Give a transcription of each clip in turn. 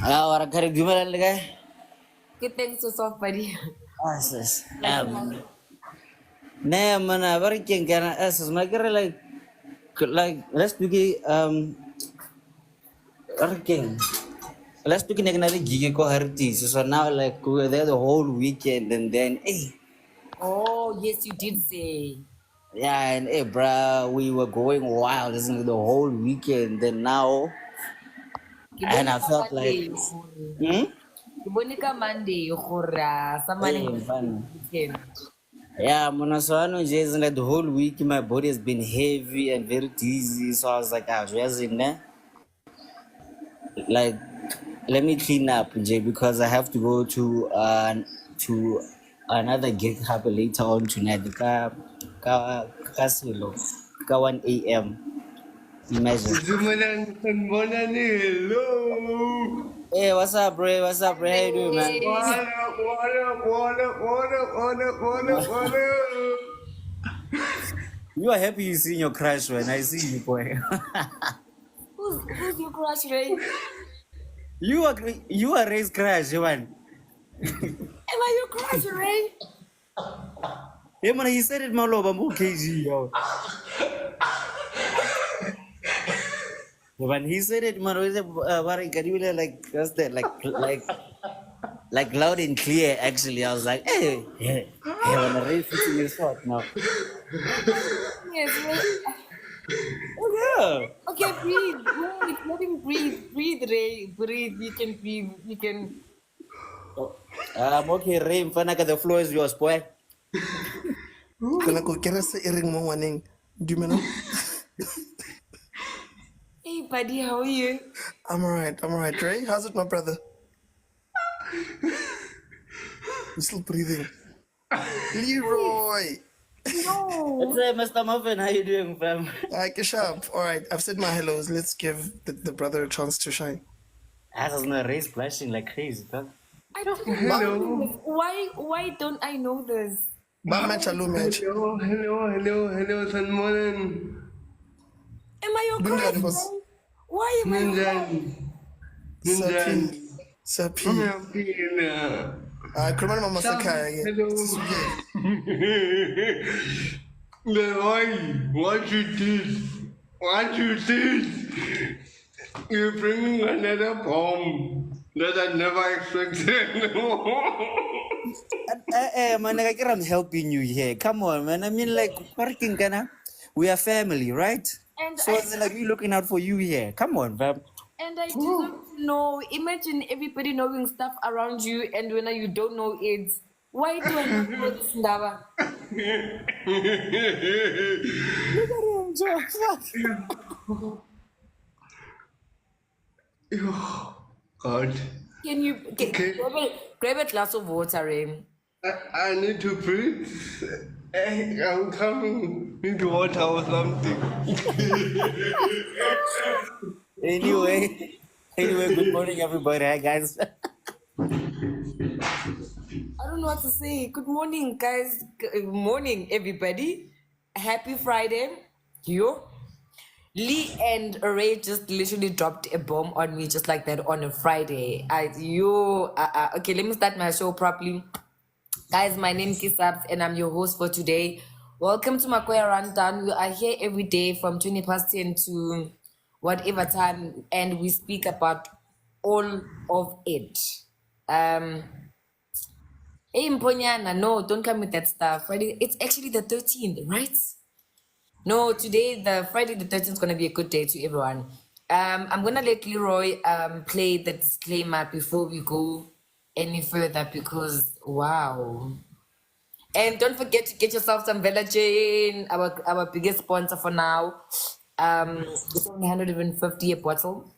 Orang kari gimana lagi? Good thanks to soft buddy. Asus. Nah, mana barikin karena asus makanya like let's begin working. Let's begin dengan gigi ko harti. So now like we were there the whole weekend and then Oh, yes, you did say. yeah and bro we were going wild isn't it, the whole weekend. Then now and I Kibonika felt like Monday, gore. hmm. Kibonika Monday, gore. Someone Fun. weekend. Yeah, Monaswano Jason, like the whole week my body has been heavy and very dizzy. So I was like, Jason, like let me clean up, Jay, because I have to go to another gig happen later on tonight. Kasilo, ka 1 a.m. Imagine. Morning, hello. Hey, what's up, bro? What's up, bro? How you doing, man? Hey, What up? You are happy you see your crush when I see you, boy. who's your crush, Ray? you are raised crush, man. Am I your crush, Ray? Yeah, man, he said it, my love. I'm KG, yo. When he said it, man, he said, can you like, what's that? Like loud and clear, actually. I was like, hey, when the race fitting is hot now. Yes, Ray. Oh, Okay, breathe. Wait, let him breathe. Breathe, Ray. Breathe. You can breathe. You can. yeah. I'm okay, Ray. Fanaka, the floor is yours, boy. Kana ko kira sa iring mo waning. Do you know? Hey, buddy, how are you? I'm alright, Ray. How's it, my brother? I'm still breathing. Leroy! No. What's Mr. Muffin? How you doing, fam? Hi, Kishab. Alright, I've said my hellos. Let's give the brother a chance to shine. Ass is not race splashing like crazy, dog. I don't know this. Why don't I know this? Ba match, hello match. Hello, Salmonen. Am I your Bunjani, crush? boss. Ray? Why am I your crush? Ninjan. Sapi. Pina. Kurman mama sakaya again. Hello. Leroy, what you did? You're bringing another bomb that I never expected. Man, like, I'm helping you here. Come on, man. I mean, like, working, kana. We are family, right? And So it's like we looking out for you here. Come on, fam. I deserve to know. Imagine everybody knowing stuff around you, and when you don't know it. Why do I not know this, Ndaba? Look at him, Joe. God, Can you Okay. grab a glass of water, Ray? I need to breathe. I'm coming into water or something. Anyway, good morning, everybody. Hi, guys. I don't know what to say. Good morning, guys. Good morning, everybody. Happy Friday. You. Lee and Ray just literally dropped a bomb on me just like that on a Friday. Okay, let me start my show properly. Guys, my name is Sabs and I'm your host for today. Welcome to Makoya Rundown. We are here every day from 20 past 10 to whatever time, and we speak about all of it. Hey, Mponyana, no, don't come with that stuff. Friday, it's actually the 13th, right? No, today, the Friday the 13th is going to be a good day to everyone. I'm going to let Leroy play the disclaimer before we go any further because, wow. And don't forget to get yourself some Vela Jane, our biggest sponsor for now. It's only 150 a bottle.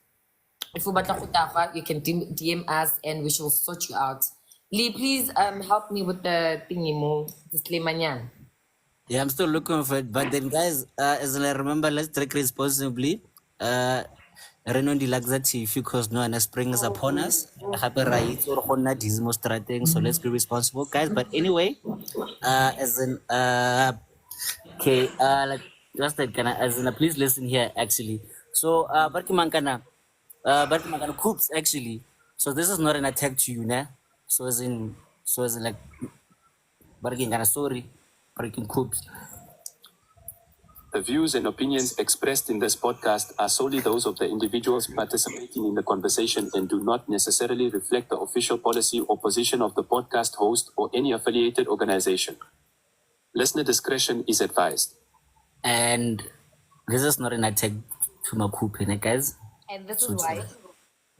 If you batla go tafa, you can DM us and we shall sort you out. Lee, please help me with the thingy mo disclaimer nyan. Yeah, I'm still looking for it. But then, guys, as I remember, let's drink responsibly. Reno di laxative because no one springs upon us. Happy right or honna dismo strategy. So let's be responsible, guys. But anyway, as in okay, like just that kind of as in please listen here actually. So Barkimankana coops actually. So this is not an attack to you, ne? So as in like, barking kind of sorry, breaking coops. The views and opinions expressed in this podcast are solely those of the individuals participating in the conversation and do not necessarily reflect the official policy or position of the podcast host or any affiliated organization. Listener discretion is advised. And this is not an attack to Makupe, ne, guys? And this So is why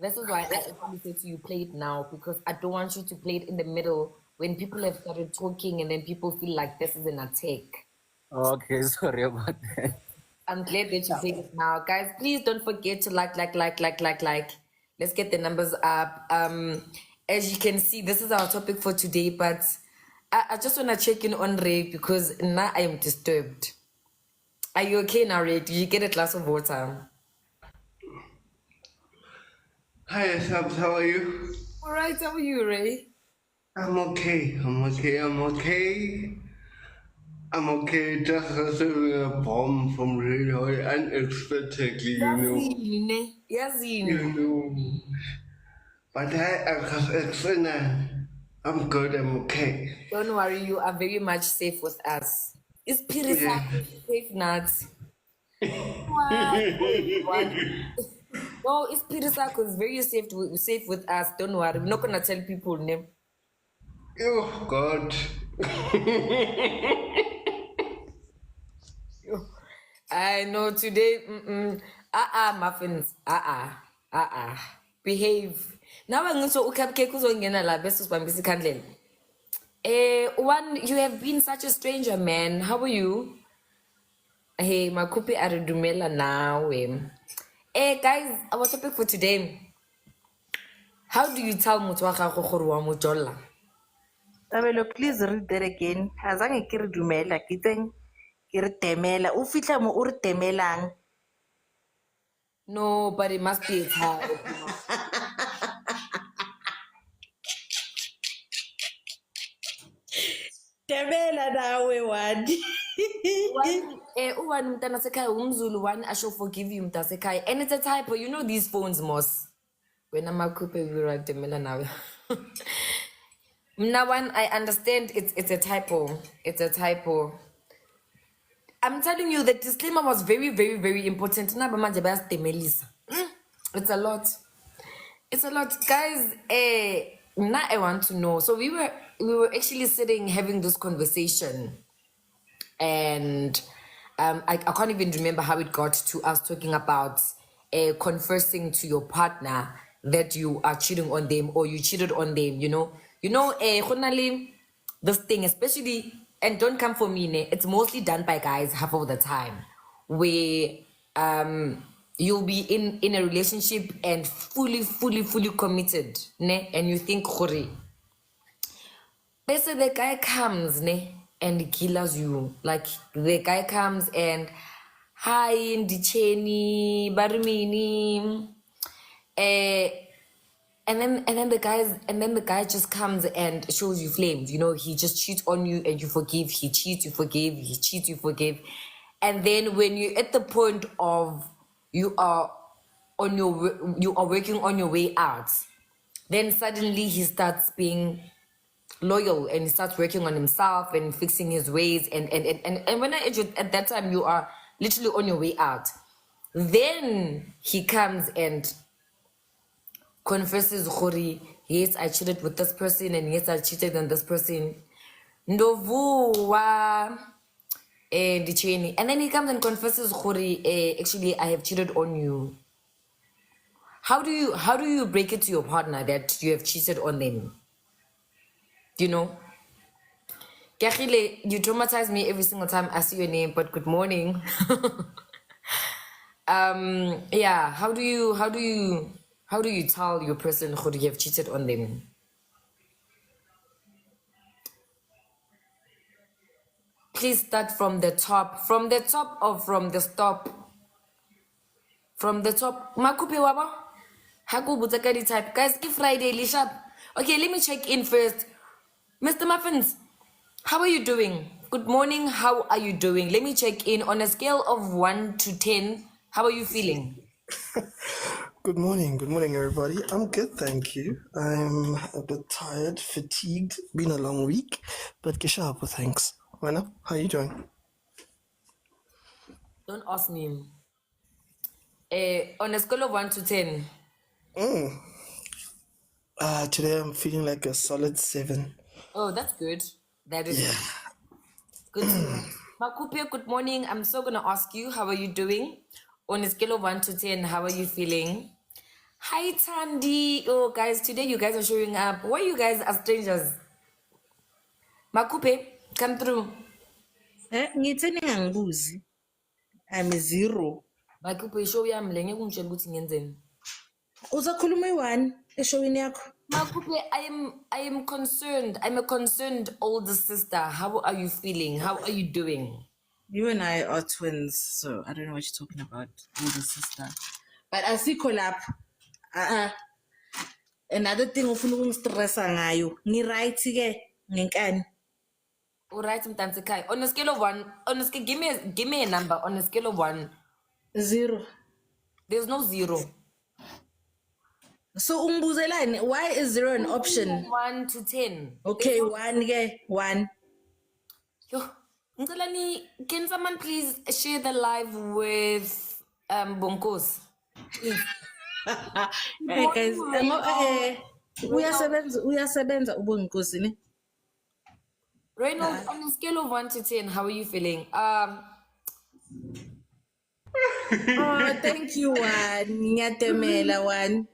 I actually say to you, play it now, because I don't want you to play it in the middle when people have started talking and then people feel like this is an attack. Okay, sorry about that. I'm glad that you played it now. Guys, please don't forget to like. Let's get the numbers up. As you can see, this is our topic for today, but I just want to check in on Ray because now I am disturbed. Are you okay now, Ray? Did you get a glass of water? Hi, Sabs, how are you? All right, how are you, Ray? I'm okay. Just receiving a bomb from really unexpectedly, Yazine. But I'm good, I'm okay. Don't worry, you are very much safe with us. Is Pirisa safe nuts? No, it's Pirisa is very safe with us. Don't worry. We're not gonna tell people name. Oh, God. I know today. Muffins. Behave. Now I'm going to cupcake uzongena la bese sibambisa ikhandlela. One, you have been such a stranger, man. How are you? Hey, Makupi aridumela now. Guys, our topic for today. How do you tell motho wa gago gore wa mo jolla? Tabelo, please read that again. Azange ke re dumela, ke tseng ke re temela. O fitla mo o re temelang. No, but it must be a type. Temela nawe one. One mntana sekhaya umzulu, one I shall forgive you mntana sekhaya. And it's a typo. You know these phones, Moss. When I'm a couple, we write temela now. Now one, I understand it's a typo. It's a typo. I'm telling you, the disclaimer was very, very, very important. It's a lot. It's a lot. Guys, now I want to know. So we were actually sitting having this conversation. And I can't even remember how it got to us talking about confessing to your partner that you are cheating on them or you cheated on them, you know, this thing, especially, and don't come for me, ne, it's mostly done by guys half of the time, where you'll be in a relationship and fully committed, ne, and you think, Khore, basically the guy comes, ne, and he kills you. Like the guy comes and hi Ndicheni, Barumini, and then the guy just comes and shows you flames. You know, he just cheats on you and you forgive. He cheats, you forgive. He cheats, you forgive. And then when you're at the point of you are working on your way out, then suddenly he starts being loyal and he starts working on himself and fixing his ways. And when I at that time, you are literally on your way out. Then he comes and confesses, Khori, yes, I cheated with this person, and yes, I cheated on this person. Ndovuwa Ndicheni. And then he comes and confesses, Khori, actually, I have cheated on you. How do you break it to your partner that you have cheated on them? You know? Kachile, you traumatize me every single time I see your name, but good morning. Yeah, how do you tell your person who you have cheated on them? Please start from the top or from the stop. From the top. Makupi waba? Haku butakari type. Guys, it's Friday, Lishap. Okay, let me check in first. Mr. Muffins, how are you doing? Good morning, how are you doing? Let me check in on a scale of 1 to 10. How are you feeling? Good morning, everybody. I'm good, thank you. I'm a bit tired, fatigued, been a long week, but Kishapo, thanks. Wena, how you doing? Don't ask me. On a scale of 1 to 10. Today I'm feeling like a solid 7. Oh, that's good. That is Yeah. good to know. Makupe, good morning. I'm so going to ask you, how are you doing? On a scale of 1 to 10, how are you feeling? Hi, Tandy. Oh, guys, today you guys are showing up. Why you guys are strangers? Makupe, come through. Ngitheni ngangibuzi. I'm a 0. Makupe, show yam lenge kungitshela ukuthi ngenzeni. Uzakhuluma i-1 eshowini yakho. Makupe, I am concerned. I'm a concerned older sister. How are you feeling? How are you doing? You and I are twins, so I don't know what you're talking about, older sister. But asikho lapha. Another thing ufuna ukungistressa ngayo. Ngi-right ke ngenkani. All right, Mtansikai. On a scale of 1, give me a number. On a scale of 1, 0. there's no 0. So ungibuzelani, why is 0 an option? 1 to 10. Okay, 1 ke 1. Yo, Ngalani, can someone please share the live with Bonkos? Please. Hey guys, uyasebenza ubonginkosi ne? Reynolds, on a scale of 1 to 10, how are you feeling? Oh, thank you, 1. Ngiyatemela 1.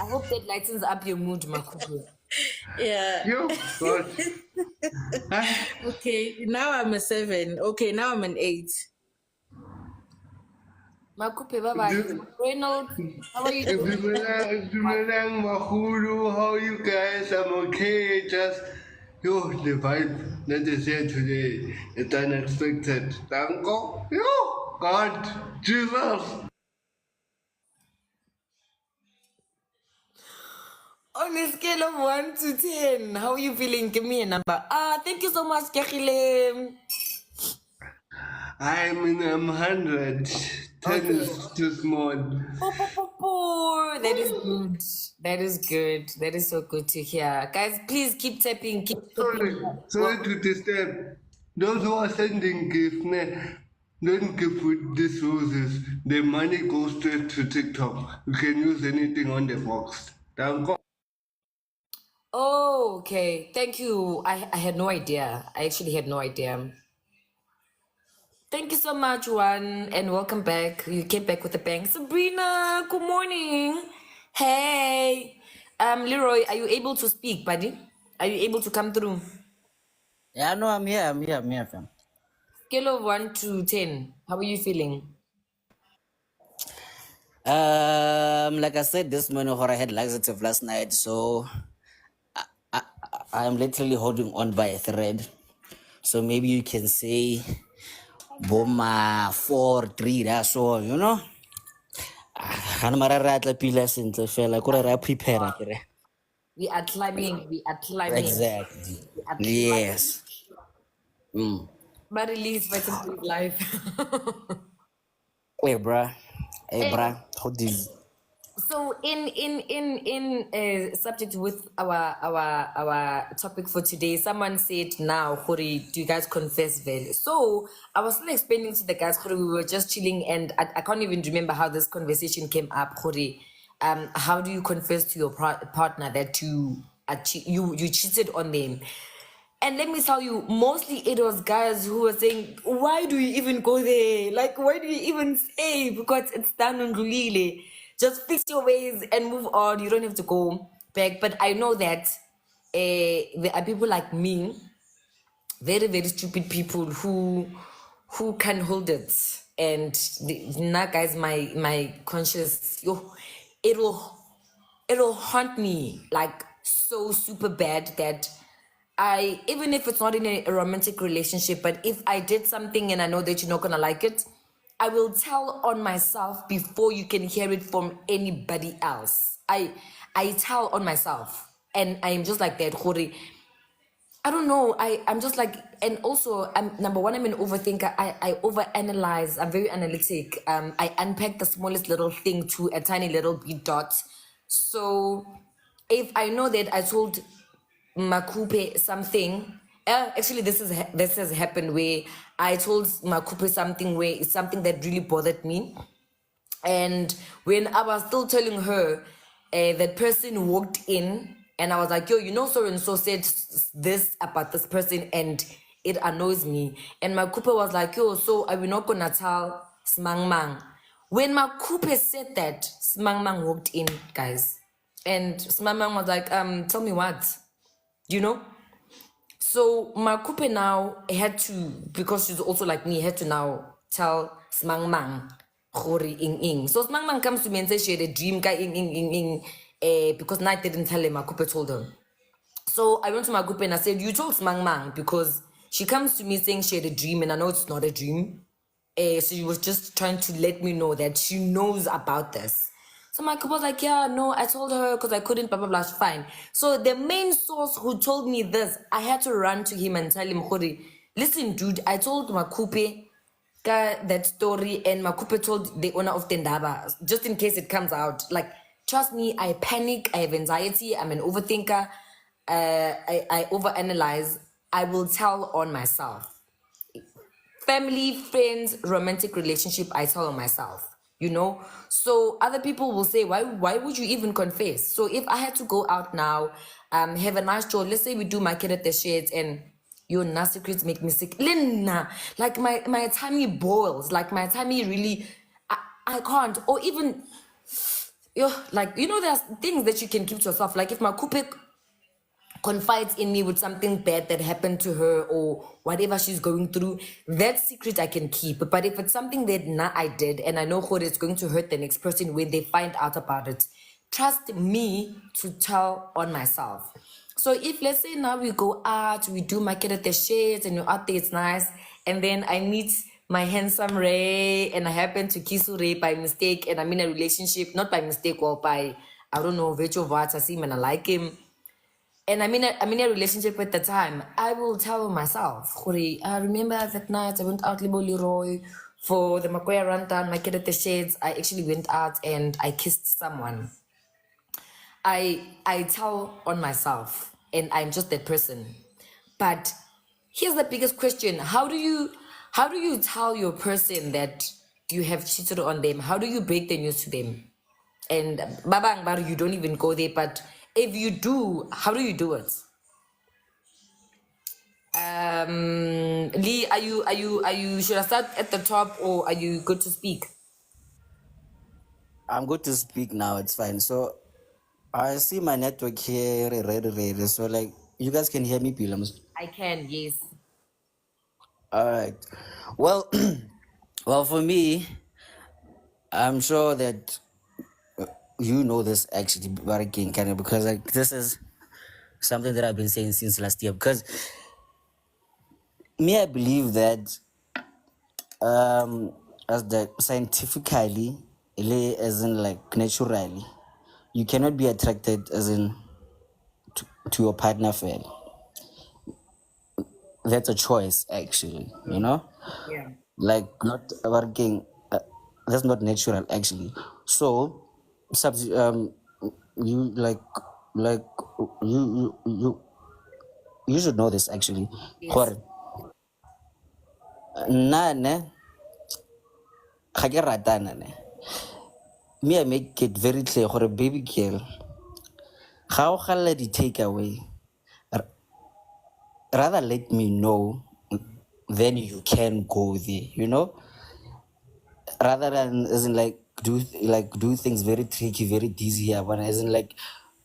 I hope that lightens up your mood, Makubu. Yeah. Yo, God. Okay, now I'm a 7. Okay, now I'm an 8. Makupe, bye-bye. Reynolds, how are you doing? Dumelang Mahulu, how you guys? I'm okay. Just the vibe that is here today is unexpected. Thank God. Yo, God, Jesus. On a scale of 1 to 10, how are you feeling? Give me a number. Thank you so much, Kehile. I'm 100. 10 is too small. That is good. That is good. That is so good to hear. Guys, please keep tapping. Keep Sorry to disturb. Those who are sending gifts, don't give with these roses. The money goes straight to TikTok. You can use anything on the box. Thank God. Oh, okay. Thank you. I had no idea. I actually had no idea. Thank you so much, Juan, and welcome back. You came back with a bang. Sabrina, good morning. Hey. Leroy, are you able to speak, buddy? Are you able to come through? Yeah, no, I'm here, fam. Scale of 1 to 10. How are you feeling? Like I said this morning, I had laxative last night, so I'm literally holding on by a thread. So maybe you can say Boma 4-3, that's all, you know? Prepare. We are climbing. We are climbing. Exactly. We are climbing. Yes. But release vitamin D life. Hey, bruh. How do you? So in subject with our topic for today, someone said now, Khori, do you guys confess value? So I was still explaining to the guys, Khori, we were just chilling and I can't even remember how this conversation came up, Khori. How do you confess to your partner that you cheated on them? And let me tell you, mostly it was guys who were saying, why do you even go there? Like, why do you even say? Because it's done on Rulile. Just fix your ways and move on. You don't have to go back. But I know that there are people like me, very, very stupid people who can hold it. And now, guys, my conscience, it'll haunt me like so super bad that even if it's not in a romantic relationship, but if I did something and I know that you're not gonna like it, I will tell on myself before you can hear it from anybody else. I tell on myself, and I am just like that, Khori. I don't know. I'm just like, and also, I'm number one. I'm an overthinker. I overanalyze. I'm very analytic. I unpack the smallest little thing to a tiny little bit dot. So, if I know that I told Makupe something, actually, this has happened where I told Makupe something where it's something that really bothered me. And when I was still telling her, that person walked in and I was like, yo, you know, so and so said this about this person and it annoys me. And my Cooper was like, yo, so are we not gonna tell Smang Mang? When my Cooper said that, Smang Mang walked in, guys. And Smang Mang was like, tell me what? You know? So my couple now had to, because she's also like me, had to now tell Smang Mang Hori Ing Ing. So Smang Mang comes to me and says she had a dream guy Ing Ing Ing Ing, because Night didn't tell him, my couple told her. So I went to my couple and I said, you told Smang Mang, because she comes to me saying she had a dream and I know it's not a dream. So she was just trying to let me know that she knows about this. So my couple was like, yeah, no, I told her because I couldn't, blah, blah, blah, fine. So the main source who told me this, I had to run to him and tell him, Khori, listen, dude, I told Makupe that story and Makupe told the owner of Tendaba, just in case it comes out. Like, trust me, I panic, I have anxiety, I'm an overthinker, I overanalyze. I will tell on myself. Family, friends, romantic relationship, I tell on myself, you know. So other people will say, why would you even confess? So if I had to go out now, have a nice show, let's say we do market at the sheds and your nasty secrets make me sick. Lena, like my tummy boils, like my tummy really, I can't. Or even, yo, like, you know, there's things that you can keep to yourself. Like if my coupe confides in me with something bad that happened to her or whatever she's going through, that secret I can keep. But if it's something that I did and I know how it's going to hurt the next person when they find out about it, trust me to tell on myself. So if let's say now we go out, we do market at the shades and you're out there, it's nice, and then I meet my handsome Ray and I happen to kiss Ray by mistake and I'm in a relationship, not by mistake or by, I don't know, virtual what I see him and I like him, and I'm in a relationship at the time, I will tell myself, Khuri, I remember that night I went out Libo Leroy for the Makoya Rantan, my kid at the shades. I actually went out and I kissed someone. I tell on myself and I'm just that person. But here's the biggest question. How do you tell your person that you have cheated on them? How do you break the news to them? And Babang Bar, you don't even go there, but if you do, how do you do it? Lee, are you should I start at the top or are you good to speak? I'm good to speak now. It's fine. So I see my network here, red. So like, you guys can hear me, Pilams. I can, yes. All right. Well, well, for me, I'm sure that you know this actually, Barakin, kind of, because like this is something that I've been saying since last year. Because me, I believe that as the scientifically, as in like naturally, you cannot be attracted as in to your partner fairly. That's a choice, actually. You know, Yeah. like not working. That's not natural, actually. So, subs, you like you should know this actually. Yes. Gore, nane, ga ke ratana ne. Me, I make it very clear for a baby girl. How can the takeaway? Rather let me know, then you can go there. You know, rather than as in like do things very tricky, very dizzy here, but as in like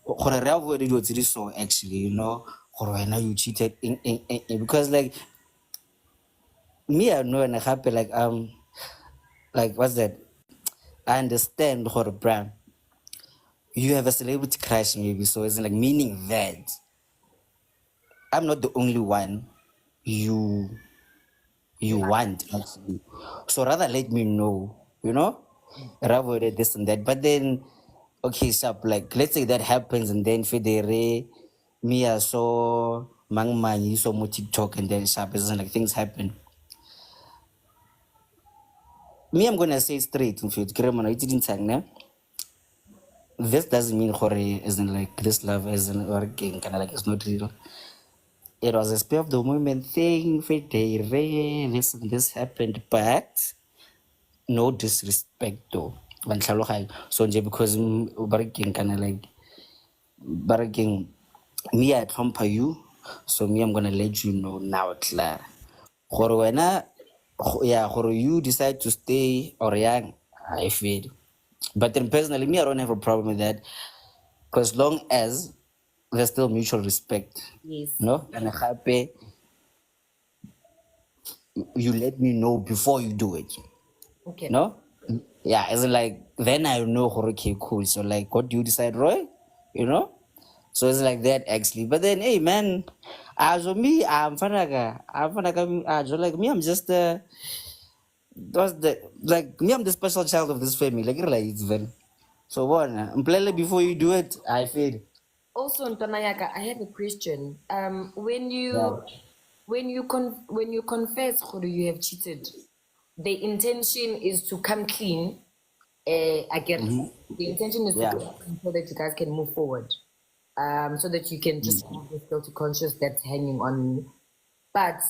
gore re avoid dilo tse di so actually, you know, gore wena you cheated because like me I know and happy like what's that? I understand gore brand. You have a celebrity crush maybe, so it's like meaning that I'm not the only one you want actually. So rather let me know, you know, rather than this and that. But then, okay, sharp, like let's say that happens and then Federe, Mia, so Mang man, you saw more TikTok and then Sabs and like things happen. Me, I'm gonna say straight in future. It didn't say, ne? This doesn't mean Hore isn't like this love isn't working, kind of like it's not real. It was a spur of the moment thing, this and this happened, but no disrespect though. So because working kind of like working me I trump you, so me I'm gonna let you know now, Clara. Gore wena, yeah, gore you decide to stay or young, I feel. But then personally, me I don't have a problem with that, because long as there's still mutual respect, Yes. no, and happy, you let me know before you do it. Okay. No? Yeah, it's like then I know okay, cool. So like what do you decide, Roy? You know? So it's like that actually. But then hey man, as for me, like me, I'm just that's the like me, I'm the special child of this family. Like really, it's very so one before you do it, I feel. Also, Ntonayaka, I have a question. When Yeah. you confess or you have cheated, the intention is to come clean. I get the intention is to Yeah. come clean so that you guys can move forward. So that you can just have this guilty conscience that's hanging on you. But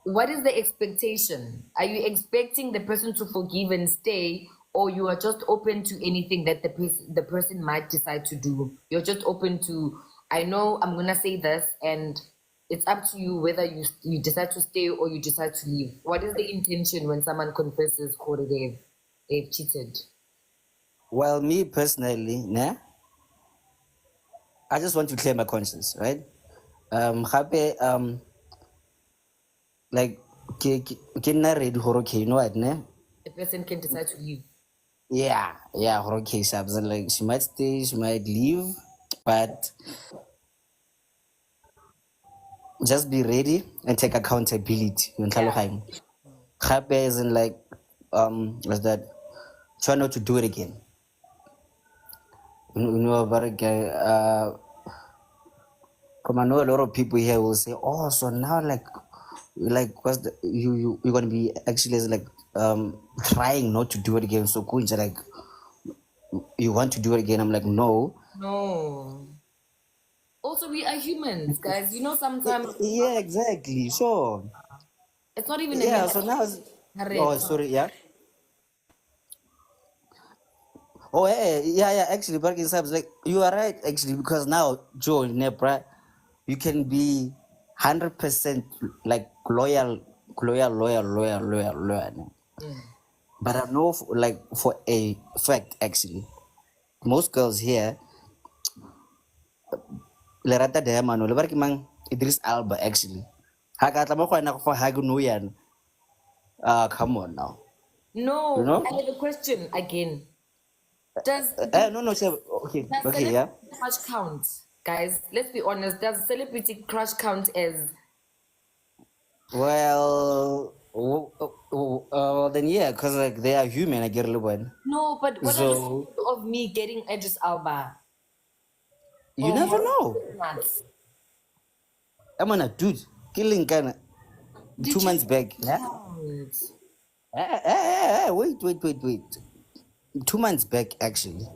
what is the expectation? Are you expecting the person to forgive and stay, or you are just open to anything that the person might decide to do? You're just open to, I know I'm gonna say this, and it's up to you whether you decide to stay or you decide to leave. What is the intention when someone confesses or they've cheated? Well, me personally, nah, I just want to clear my conscience, right? Happy, like, can I read okay, you know what, nah? The person can decide to leave. Yeah, okay, Sabs. And like, she might stay, she might leave, but just be ready and take accountability. Yeah. Happy isn't like, what's that? Try not to do it again. You know, about come I know a lot of people here will say, oh, so now like what's the you're gonna be actually like trying not to do it again. So cool, like you want to do it again. I'm like, no. No. Also, we are humans, guys. You know, sometimes Yeah, exactly. So it's not even a yeah, matter so now oh of sorry, yeah. Oh yeah, actually bargain subs, like you are right actually, because now Joe Nepra, you can be 100% like loyal. But I know like for a fact actually, most girls here le rata diamond le barki mang Idris Alba actually. Haka tla mo go ena go hagu no yan. Come on now. You No, know? I have a question again. Does No, sir. Okay, does okay, celebrity yeah. crush count, guys? Let's be honest. Does celebrity crush count as Well, then yeah, cause like they are human. I get a little one. no? But what are the So chances of me getting Idris Alba you or never Morgan know. Chestnuts? I'm on a dude killing kind of The 2 months chances back. Yeah. count. Wait. 2 months back actually,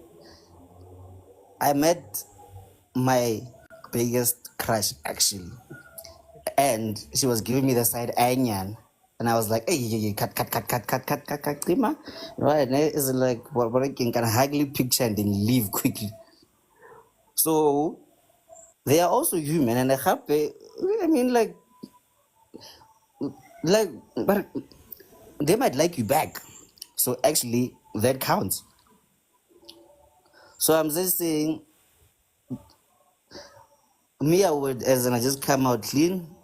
I met my biggest crush actually, and she was giving me the side anyan. And I was like, hey, cut, Klima. Right? And it's like, what I can hardly picture and then leave quickly. So they are also human and they're happy. I mean, like, but they might like you back. So actually, that counts. So I'm just saying, me, I would, as in I just come out clean,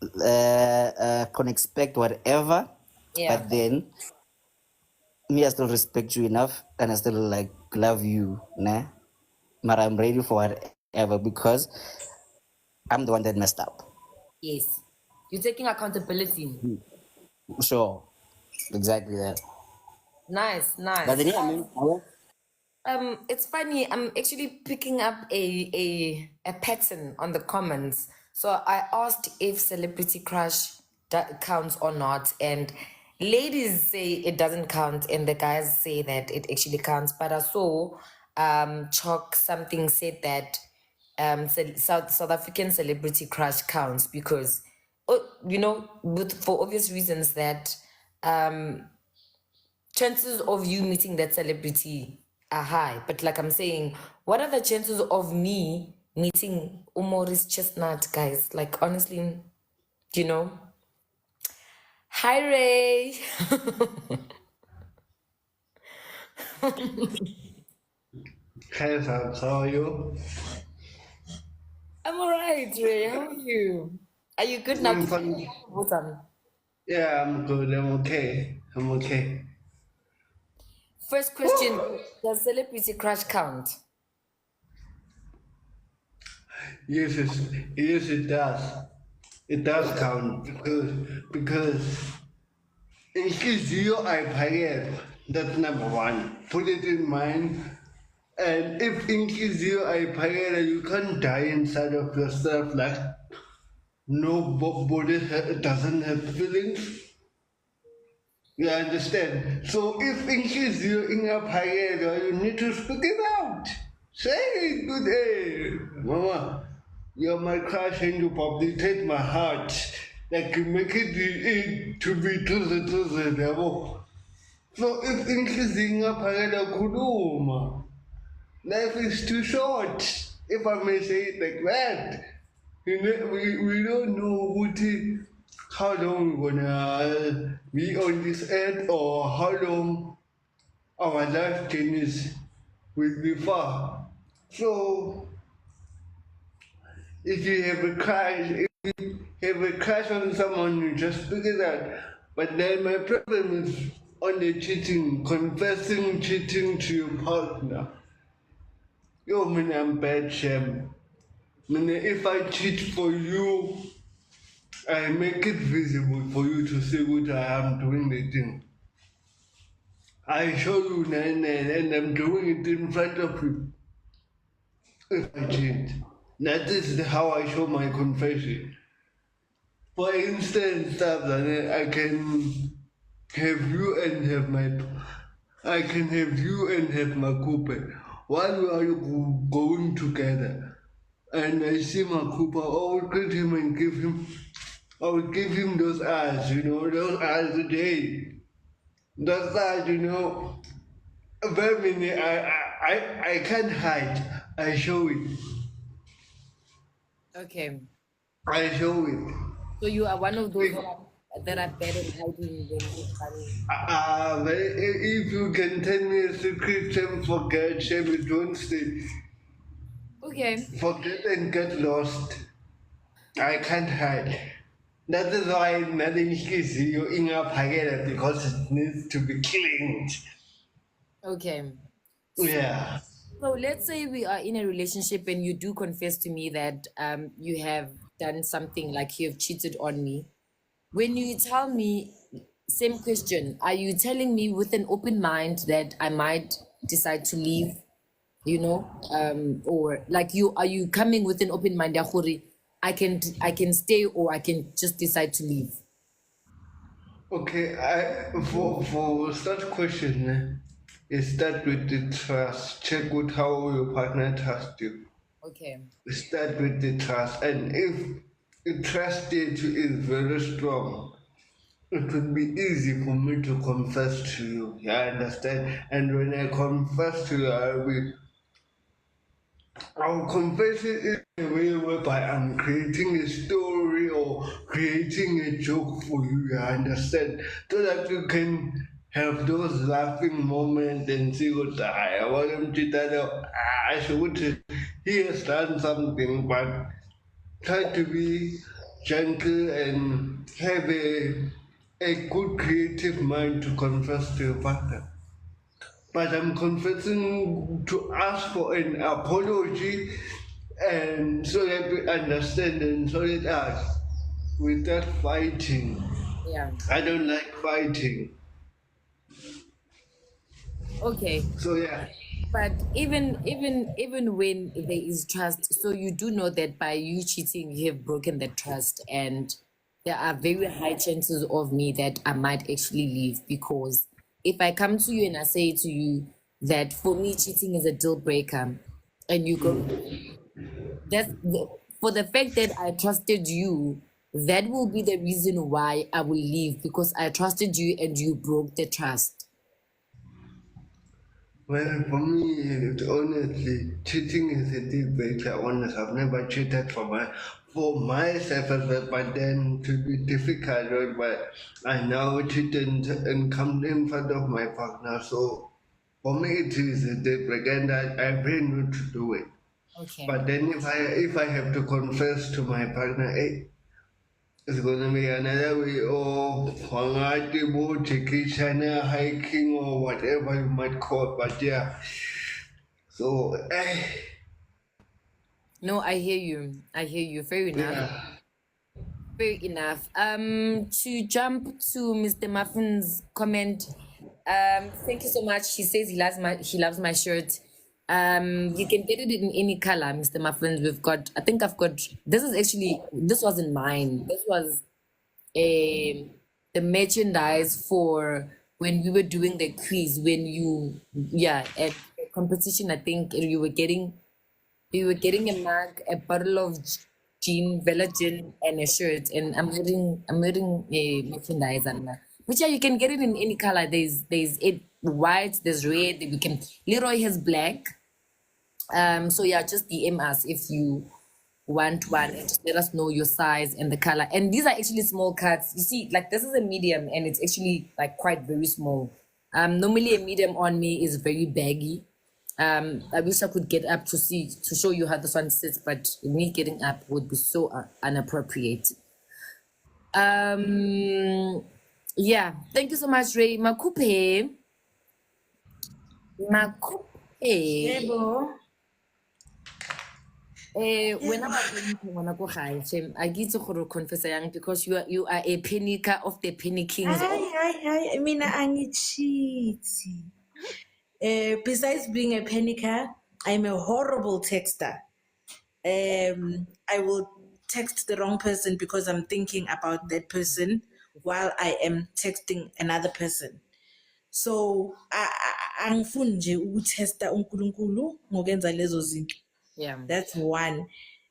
can expect whatever, Yeah. but then me, I still respect you enough and I still like love you, nah? But I'm ready for whatever because I'm the one that messed up. Yes. You're taking accountability. Sure, exactly that. Nice, But nice. then, yeah, I mean, It's funny. I'm actually picking up a pattern on the comments. So I asked if celebrity crush counts or not, and ladies say it doesn't count, and the guys say that it actually counts. But I saw Chalk something said that South African celebrity crush counts because, for obvious reasons that chances of you meeting that celebrity are high. But like I'm saying, what are the chances of me meeting Umoris Chestnut, guys? Like, honestly, you know? Hi, Ray. Hi, Sabs, how are you? I'm all right, Ray. How are you? Are you good now? I'm fine. Yeah, I'm good. I'm okay. I'm okay. First question, does celebrity crush count? Yes, it does. It does count because in case you I forget, that's number one. Put it in mind. And if in case you I forget, you can't die inside of yourself like nobody doesn't have feelings. You understand? So if in case you're in a fire, you need to speak it out. Say good day, Mama. You're my crush and you palpitate my heart. Like you make it to be to the devil. So if in case in a fire, kuduma. Life is too short, if I may say it like that. We don't know how long we're gonna be on this earth or how long our life journeys will be far. So if you have a crush, if you have a crush on someone, you just figure that. But then my problem is on the cheating, confessing cheating to your partner. Yo, man, I'm bad, Shem. Man, if I cheat for you, I make it visible for you to see what I am doing the thing. I show you and I'm doing it in front of you. If I cheat. That is how I show my confession. For instance, I can have you and have my I can have you and have my coupe. While we are going together, and I see my Cooper, I will greet him and I will give him those eyes, those eyes a day. Those eyes, very many, I can't hide. I show it. Okay. I show it. So you are one of those that are bad at hiding when you're funny. If you can tell me a secret, Shem, forget, Shem, don't stay. Okay. Forget and get lost. I can't hide. That is why nothing is you in a packet because it needs to be cleaned. Okay. Yeah. So let's say we are in a relationship and you do confess to me that you have done something like you have cheated on me. When you tell me, same question, are you telling me with an open mind that I might decide to leave, or like are you coming with an open mind, Yahuri, I can stay or I can just decide to leave? Okay, for such question, start with the trust. Check with how your partner trusts you. Okay. Start with the trust, and if the trust state is very strong, it would be easy for me to confess to you. Yeah, I understand. And when I confess to you, I'll confess it in a way whereby I'm creating a story or creating a joke for you, you understand? So that you can have those laughing moments and see what I want him to tell. I should he has done something, but try to be gentle and have a good creative mind to confess to your partner. But I'm confessing to ask for an apology and so that we understand and so that us without fighting. Yeah. I don't like fighting. Okay. So yeah. But even when there is trust, so you do know that by you cheating, you have broken the trust, and there are very high chances of me that I might actually leave, because if I come to you and I say to you that for me cheating is a deal breaker, and you go, for the fact that I trusted you, that will be the reason why I will leave, because I trusted you and you broke the trust. Well, for me, honestly, cheating is a deal breaker. Honest, I've never cheated for myself as well, but then to be difficult, right? But I now cheat and come in front of my partner. So for me, it is a deal breaker, and I pray not to do it. Okay. But then if I have to confess to my partner, hey, it's gonna be another way of Hangati boat, hiking or whatever you might call it. But yeah, so No, I hear you. I hear you. Fair enough. yeah. Fair enough. To jump to Mr. Muffin's comment, thank you so much. He says he loves my shirt. You can get it in any color, Mr. Muffins. I think I've got, this wasn't mine. This was the merchandise for when we were doing the quiz, at the competition. I think you were getting a mug, a bottle of gin, Vela gin, and a shirt. And I'm wearing a merchandise, and which, yeah, you can get it in any color. There's it white, there's red. We can. Leroy has black. So yeah, just DM us if you want one, and just let us know your size and the color. And these are actually small cuts. You see, like, this is a medium, and it's actually like quite very small. Normally a medium on me is very baggy. I wish I could get up to show you how this one sits, but me getting up would be so inappropriate. Yeah, thank you so much, Ray. Makupe. Yebo. When I'm ngwana ko gae, Shem, I get to go confess yang, because you are a panicker of the penny kings. Hi. Mina angicheaty. Besides being a panicker, I'm a horrible texter. I will text the wrong person because I'm thinking about that person while I am texting another person. So angifuni nje ukutesta uNkulunkulu ngokwenza lezo zinto. Yeah. That's one.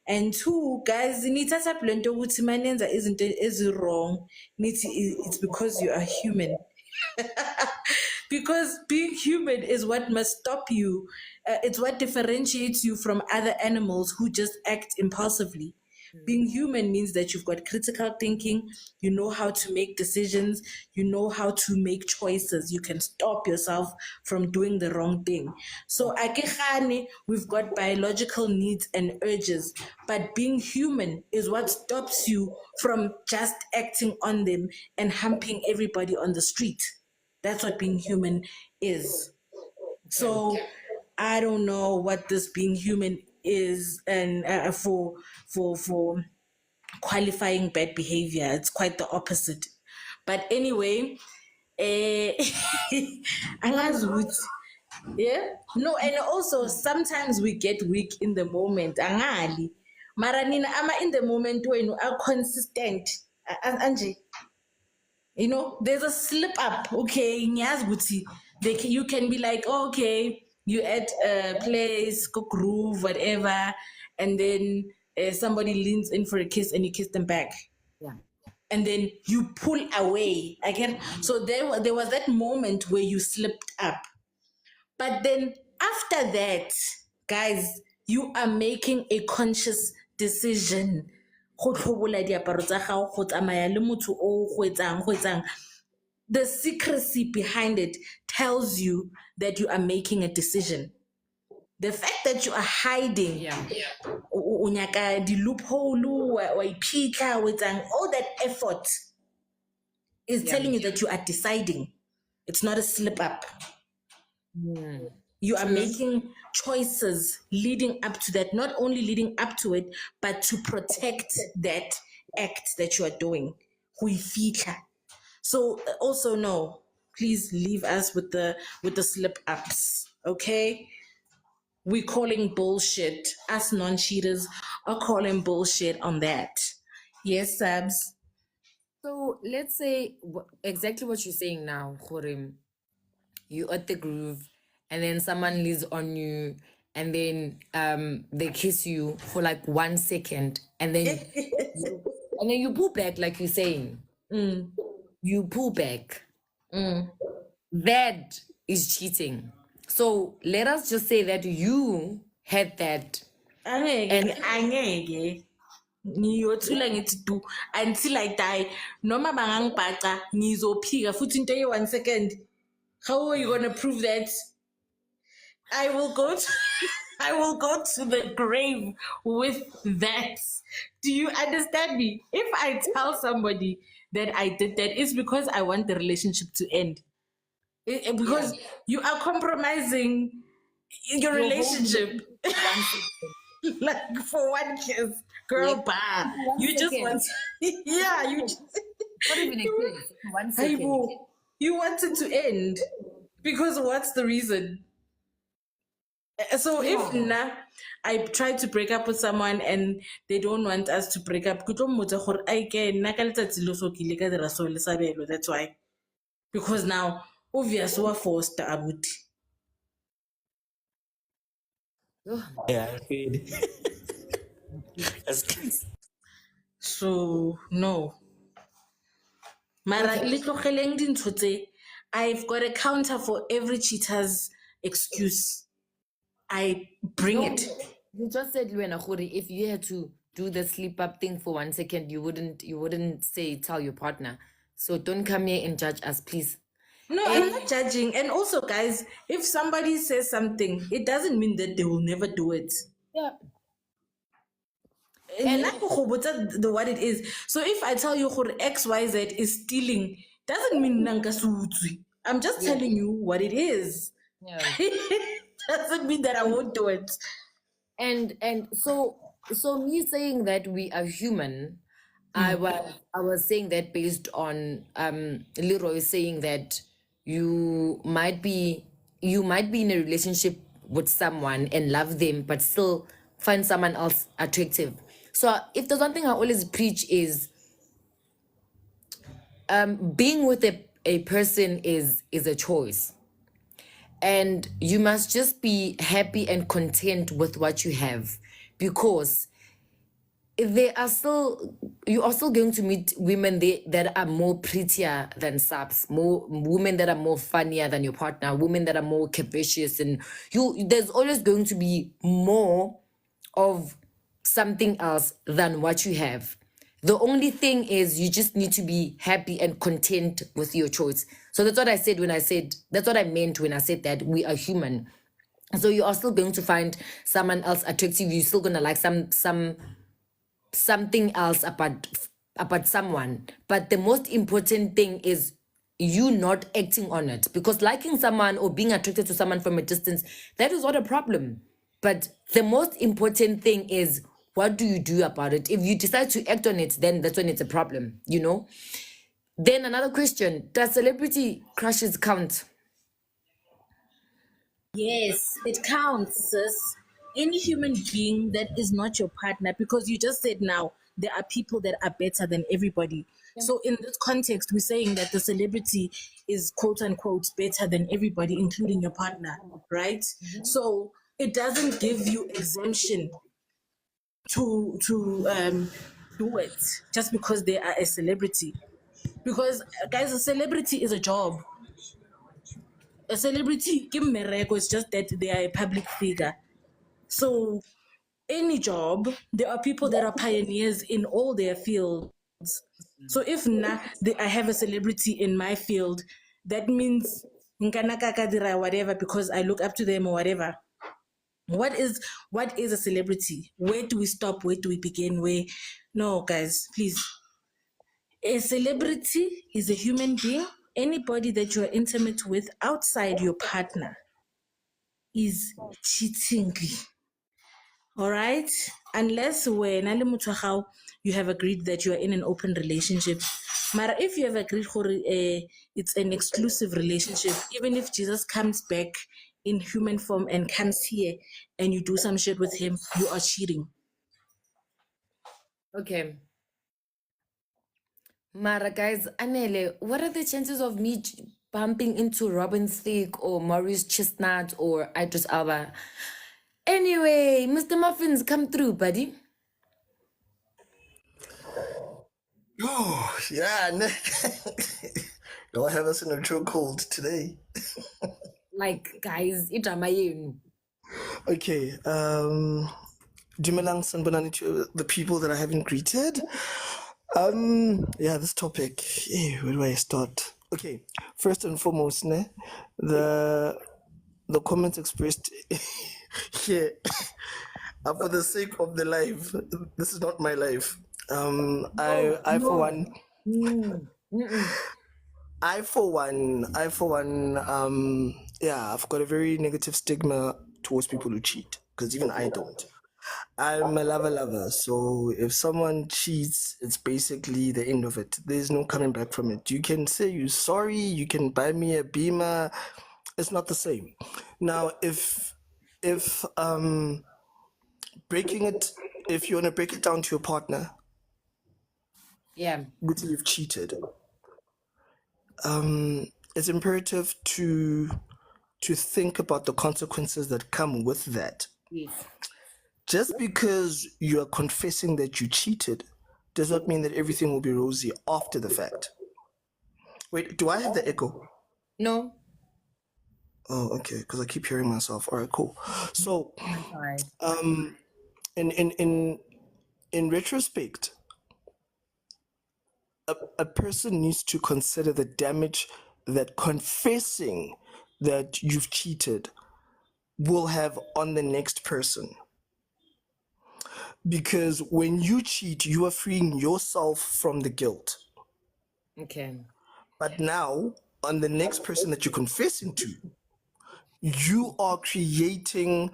And two, guys, nithatha lento ukuthi manenza izinto ezi-wrong, nithi it's because you are human. Because being human is what must stop you. It's what differentiates you from other animals who just act impulsively. Being human means that you've got critical thinking, you know how to make decisions, you know how to make choices, you can stop yourself from doing the wrong thing. So, akekane, we've got biological needs and urges, but being human is what stops you from just acting on them and humping everybody on the street. That's what being human is. So I don't know what this being human is, and for qualifying bad behavior, it's quite the opposite. But anyway, angazi ukuthi, yeah, no, and also sometimes we get weak in the moment. Angali, mara nina ama in the moment wenu are consistent. Anje, you know, there's a slip up. Okay, you can be like, oh, okay, you at a place, go groove, whatever, and then somebody leans in for a kiss and you kiss them back. Yeah. And then you pull away again. So there was that moment where you slipped up. But then after that, guys, you are making a conscious decision. The secrecy behind it tells you that you are making a decision. The fact that you are hiding, unyaka the loophole, all that effort is telling you that you are deciding. It's not a slip up. You are making choices leading up to that, not only leading up to it, but to protect that act that you are doing. So also no, please leave us with the slip ups, okay? we're calling bullshit. Us non-cheaters are calling bullshit on that. Yes, Sabs. So let's say exactly what you're saying now, Khorim. You at the groove, and then someone leaves on you, and then they kiss you for like 1 second, and then you pull back, like you're saying. You pull back. That is cheating. So let us just say that you had that. Angeke ngiyothula ngithi du until I die noma bangangibhaca ngizophika futhi into ye-1 second. How are you going to prove that? I will go to I will go to the grave with that. Do you understand me? If I tell somebody that I did that, it's because I want the relationship to end. Because you are compromising your relationship. Like for one kiss, girl, Like, bye. 1 You just second. want, yeah, you just, Not even a kiss. 1 second. Aibo, you want it to end because what's the reason? So if I try to break up with someone and they don't want us to break up, that's why. Because now, obviously, we're forced to abut. Yeah, I feel. That's So no. Mara le tlogeleng dintho tse, I've got a counter for every cheater's excuse. I bring it. You just said, Luena Khori, if you had to do the sleep up thing for 1 second, you wouldn't say tell your partner. So don't come here and judge us, please. No, I'm not judging. And also, guys, if somebody says something, it doesn't mean that they will never do it. Yeah. And what it is. So if I tell you XYZ is stealing, doesn't mean nanka sutswi. I'm just telling you what it is. Yeah. Doesn't mean that I won't do it. And so me saying that we are human, I was saying that based on Leroy saying that you might be in a relationship with someone and love them but still find someone else attractive. So if there's one thing I always preach is being with a person is a choice. And you must just be happy and content with what you have, because you are still going to meet women that are more prettier than Sabs, more women that are more funnier than your partner, women that are more capacious, and there's always going to be more of something else than what you have. The only thing is you just need to be happy and content with your choice. So that's what I said that's what I meant when I said that we are human. So you are still going to find someone else attractive. You're still gonna like something else about someone. But the most important thing is you not acting on it, because liking someone or being attracted to someone from a distance, that is not a problem. But the most important thing is, what do you do about it? If you decide to act on it, then that's when it's a problem, Then another question, does celebrity crushes count? Yes, it counts, sis. Any human being that is not your partner, because you just said now there are people that are better than everybody. So in this context, we're saying that the celebrity is quote unquote better than everybody, including your partner, right? So it doesn't give you exemption to do it just because they are a celebrity. Because guys, a celebrity is a job. A celebrity, give me it's just that they are a public figure. So any job, there are people that are pioneers in all their fields. So if I have a celebrity in my field, that means whatever because I look up to them or whatever. What is a celebrity? Where do we stop? Where do we begin? No, guys, please. A celebrity is a human being. Anybody that you are intimate with outside your partner is cheating. All right? Unless when you have agreed that you are in an open relationship. But if you have agreed it's an exclusive relationship, even if Jesus comes back in human form and comes here and you do some shit with him, you are cheating. Okay. Mara, guys, Anele, what are the chances of me bumping into Robin Thicke or Maurice Chestnut or Idris Alba? Anyway, Mr. Muffins, come through, buddy. Oh, yeah, y'all have us in a chokehold today. Like, guys, itamayenu. Okay, Dumelang Sanbanani to the people that I haven't greeted. Yeah, this topic, where do I start? Okay, first and foremost, the comments expressed here are for the sake of the life. This is not my life. I for one, yeah, I've got a very negative stigma towards people who cheat, because even I don't. I'm a lover, so if someone cheats, it's basically the end of it. There's no coming back from it. You can say you're sorry, you can buy me a beamer. It's not the same. Now, if breaking it, if you want to break it down to your partner, Yeah. you've cheated. It's imperative to think about the consequences that come with that. Yes. Just because you are confessing that you cheated does not mean that everything will be rosy after the fact. Wait, do I have the echo? No. Oh, okay, because I keep hearing myself. All right, cool. So, Sorry. in retrospect, a person needs to consider the damage that confessing that you've cheated will have on the next person. Because when you cheat, you are freeing yourself from the guilt. Okay. But now, on the next person that you're confessing to, you are creating,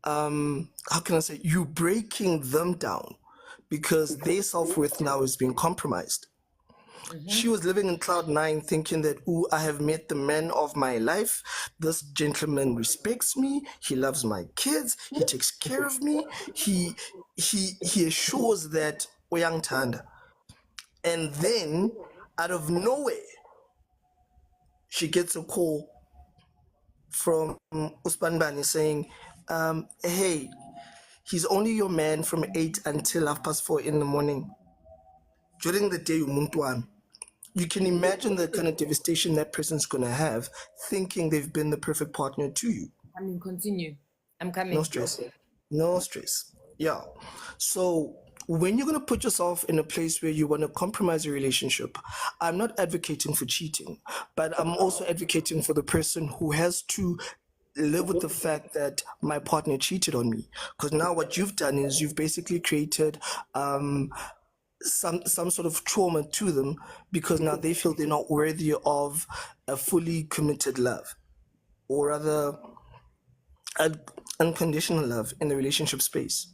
how can I say, you breaking them down, because their self-worth now is being compromised. She was living in cloud nine thinking that, ooh, I have met the man of my life. This gentleman respects me. He loves my kids. He takes care of me. He assures that uyangithanda. And then, out of nowhere, she gets a call from Uspanbani saying, hey, he's only your man from 8 until 4:30 in the morning. During the day, umuntu wami. You can imagine the kind of devastation that person's going to have thinking they've been the perfect partner to you. I mean, continue. I'm coming. No stress. No stress. Yeah. So when you're going to put yourself in a place where you want to compromise your relationship, I'm not advocating for cheating, but I'm also advocating for the person who has to live with the fact that my partner cheated on me. Because now what you've done is you've basically created some sort of trauma to them, because now they feel they're not worthy of a fully committed love, or rather unconditional love in the relationship space.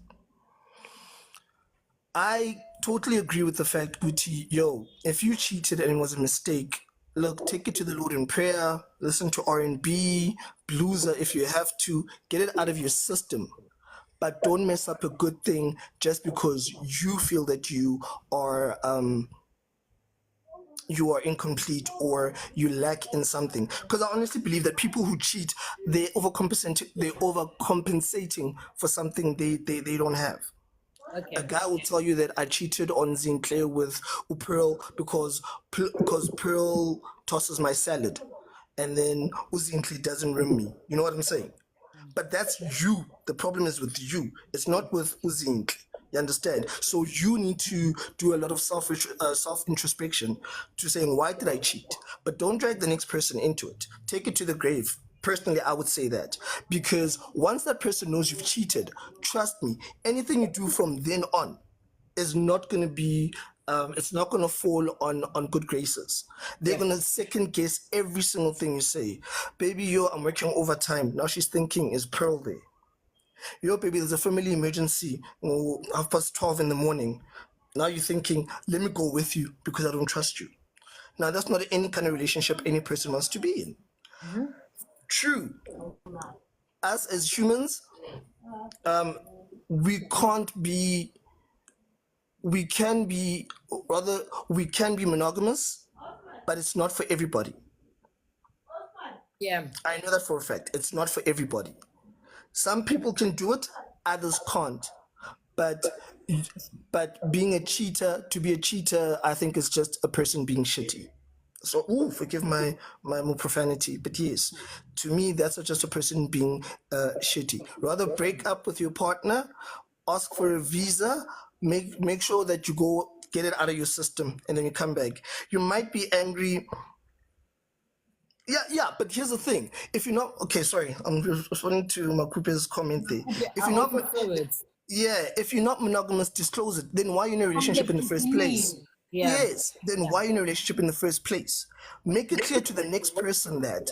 I totally agree with the fact, Guti, yo, if you cheated and it was a mistake, look, take it to the Lord in prayer, listen to R&B, blueser if you have to, get it out of your system. But don't mess up a good thing just because you feel that you are incomplete or you lack in something. Because I honestly believe that people who cheat, they're overcompensating for something they don't have. Okay. A guy will tell you that I cheated on Sinclair with Pearl because Pearl tosses my salad, and then Uzinclair doesn't rim me. You know what I'm saying? But that's you. The problem is with you. It's not with Uzinclair. You understand? So you need to do a lot of self introspection to saying, why did I cheat? But don't drag the next person into it. Take it to the grave. Personally, I would say that, because once that person knows you've cheated, trust me, anything you do from then on is not going to be, it's not going to fall on good graces. They're going to second guess every single thing you say. Baby, yo, I'm working overtime. Now she's thinking, is Pearl there? Yo, baby, there's a family emergency. 12:30 in the morning. Now you're thinking, let me go with you because I don't trust you. Now, that's not any kind of relationship any person wants to be in. True. Us as humans, we can't be, we can be, rather, we can be monogamous, but it's not for everybody. Yeah. I know that for a fact. It's not for everybody. Some people can do it, others can't. But being a cheater, to be a cheater, I think is just a person being shitty. So, forgive my more profanity, but yes, to me, that's just a person being shitty. Rather break up with your partner, ask for a visa, make sure that you go get it out of your system, and then you come back. You might be angry. Yeah, but here's the thing. If you're not okay, sorry, I'm responding to Makupe's comment there. If I you're not, also feel it. yeah, if you're not monogamous, disclose it. Then why are you in a relationship in the first place? Yeah. Yes, then why are you in a relationship in the first place? Make it clear to the next person that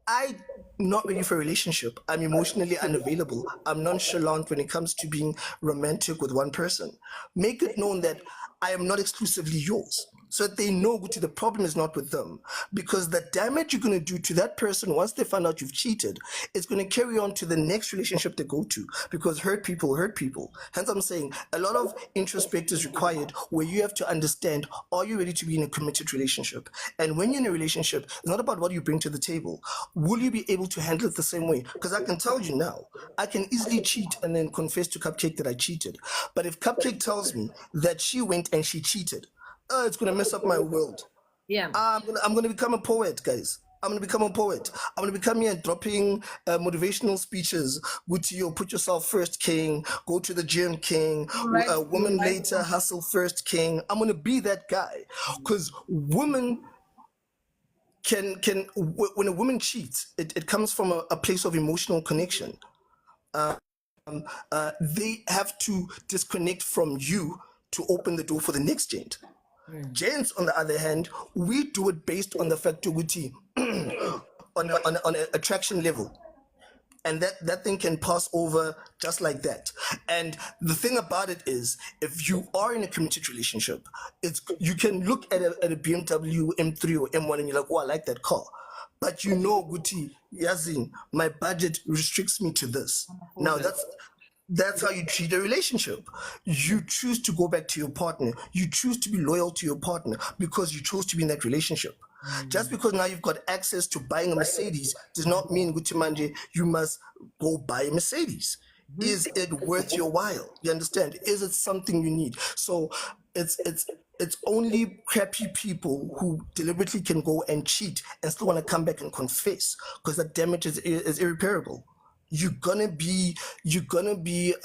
I'm not ready for a relationship. I'm emotionally unavailable. I'm nonchalant when it comes to being romantic with one person. Make it known that I am not exclusively yours, so that they know the problem is not with them. Because the damage you're going to do to that person once they find out you've cheated, it's going to carry on to the next relationship they go to. Because hurt people hurt people. Hence, I'm saying a lot of introspect is required where you have to understand, are you ready to be in a committed relationship? And when you're in a relationship, it's not about what you bring to the table. Will you be able to handle it the same way? Because I can tell you now, I can easily cheat and then confess to Cupcake that I cheated. But if Cupcake tells me that she went and she cheated, it's gonna mess up my world. Yeah. I'm gonna become a poet, guys. I'm gonna become a poet. I'm gonna become here dropping motivational speeches. Good you, put yourself first, king. Go to the gym, king. Woman later, hustle first, king. I'm gonna be that guy, because women when a woman cheats, it comes from a place of emotional connection. They have to disconnect from you to open the door for the next gent. Gents, on the other hand, we do it based on the factority on an attraction level. And that thing can pass over just like that. And the thing about it is, if you are in a committed relationship, you can look at a BMW M3 or M1 and you're like, oh, I like that car. But you know, Guti, Yazin, my budget restricts me to this. Now that's how you treat a relationship. You choose to go back to your partner. You choose to be loyal to your partner because you chose to be in that relationship. Just because now you've got access to buying a Mercedes does not mean, Gutimanje, you must go buy a Mercedes. Is it worth your while? You understand? Is it something you need? So it's only crappy people who deliberately can go and cheat and still want to come back and confess, because the damage is irreparable. You're gonna be Kitlavin,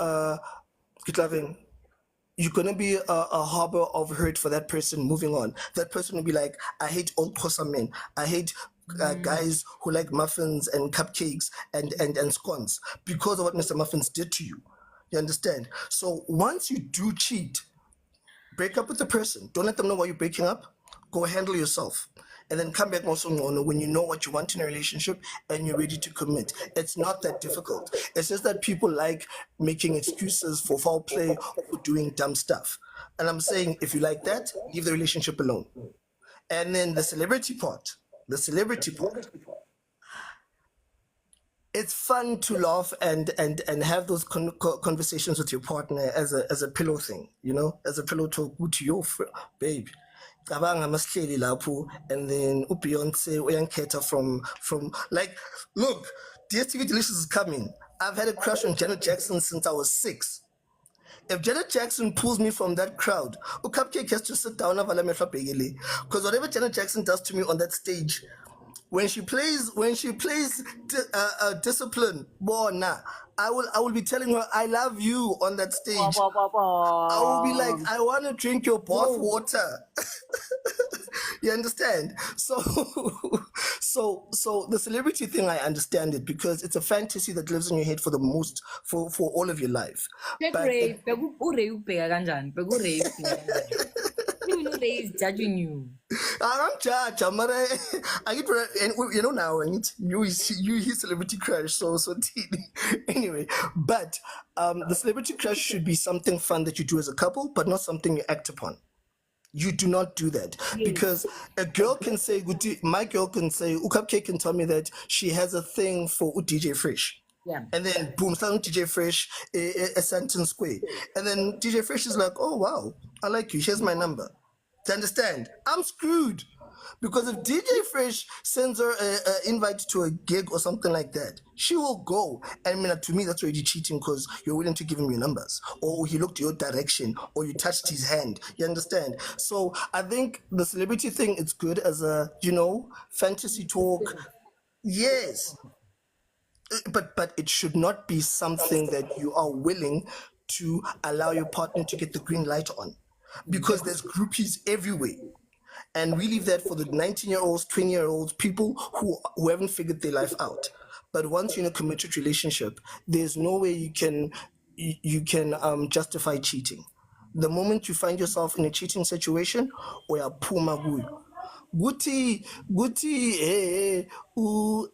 you're gonna be a harbor of hurt for that person moving on. That person will be like, I hate old Xhosa men. I hate guys who like muffins and cupcakes and scones because of what Mr. Muffins did to you. You understand? So once you do cheat, break up with the person. Don't let them know why you're breaking up. Go handle yourself. And then come back also when you know what you want in a relationship and you're ready to commit. It's not that difficult. It's just that people like making excuses for foul play or doing dumb stuff. And I'm saying, if you like that, leave the relationship alone. And then the celebrity part. It's fun to laugh and have those conversations with your partner as a pillow thing, as a pillow talk to your babe. Cabanga masihleli lapho, and then uBeyonce uyankhetha from like, look, DSTV Delicious is coming. I've had a crush on Janet Jackson since I was 6. If Janet Jackson pulls me from that crowd, Cupcake has to sit down because whatever Janet Jackson does to me on that stage, when she plays Discipline, bona, I will be telling her I love you on that stage. I will be like, I want to drink your bath water. You understand? So the celebrity thing, I understand it because it's a fantasy that lives in your head for all of your life. But Ray is judging you. I'm judge. I get and now and you his celebrity crush. So anyway, but the celebrity crush should be something fun that you do as a couple, but not something you act upon. You do not do that because a girl can say, my girl can say, Cupcake can tell me that she has a thing for DJ Fresh. Yeah. And then boom, sound DJ Fresh, a sentence square. And then DJ Fresh is like, oh wow, I like you. Here's my number. Do you understand? I'm screwed. Because if DJ Fresh sends her an invite to a gig or something like that, she will go. And I mean, to me, that's already cheating because you're willing to give him your numbers, or he looked your direction, or you touched his hand. You understand? So I think the celebrity thing, it's good as a, fantasy talk. Yes, but it should not be something that you are willing to allow your partner to get the green light on, because there's groupies everywhere. And we leave that for the 19-year-olds, 20-year-olds, people who haven't figured their life out. But once you're in a committed relationship, there's no way you can justify cheating. The moment you find yourself in a cheating situation, uyaphuma kuyo. Guti,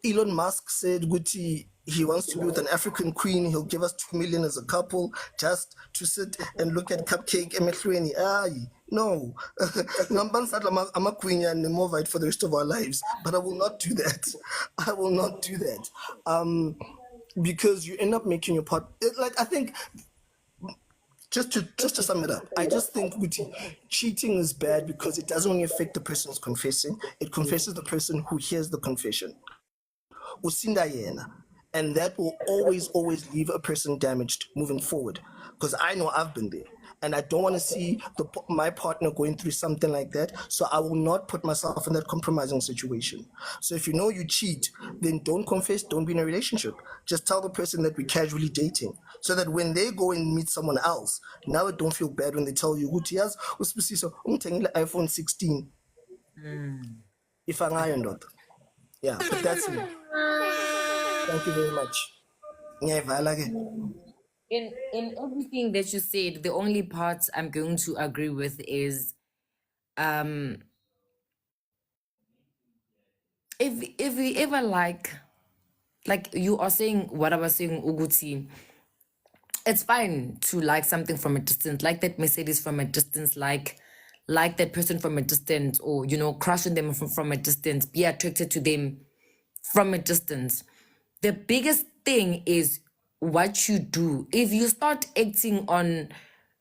Elon Musk said Guti he wants to be with an African queen. He'll give us 2 million as a couple just to sit and look at Cupcake emehlweni. No. I'm a queen and Movite for the rest of our lives, but I will not do that. I will not do that. Because you end up making your part. I think just to sum it up, I just think cheating is bad because it doesn't only affect the person who's confessing, it confesses the person who hears the confession. Usinda yena. And that will always leave a person damaged moving forward. Because I know I've been there. And I don't want to see my partner going through something like that. So I will not put myself in that compromising situation. So if you know you cheat, then don't confess, don't be in a relationship. Just tell the person that we're casually dating. So that when they go and meet someone else, now it don't feel bad when they tell you, Gutias, iPhone 16. If I'm not. Yeah, but that's it. Thank you very much. In everything that you said, the only part I'm going to agree with is if we ever like you are saying what I was saying, Uguti, it's fine to like something from a distance, like that Mercedes from a distance, like that person from a distance, or crush on them from a distance, be attracted to them from a distance. The biggest thing is what you do. If you start acting on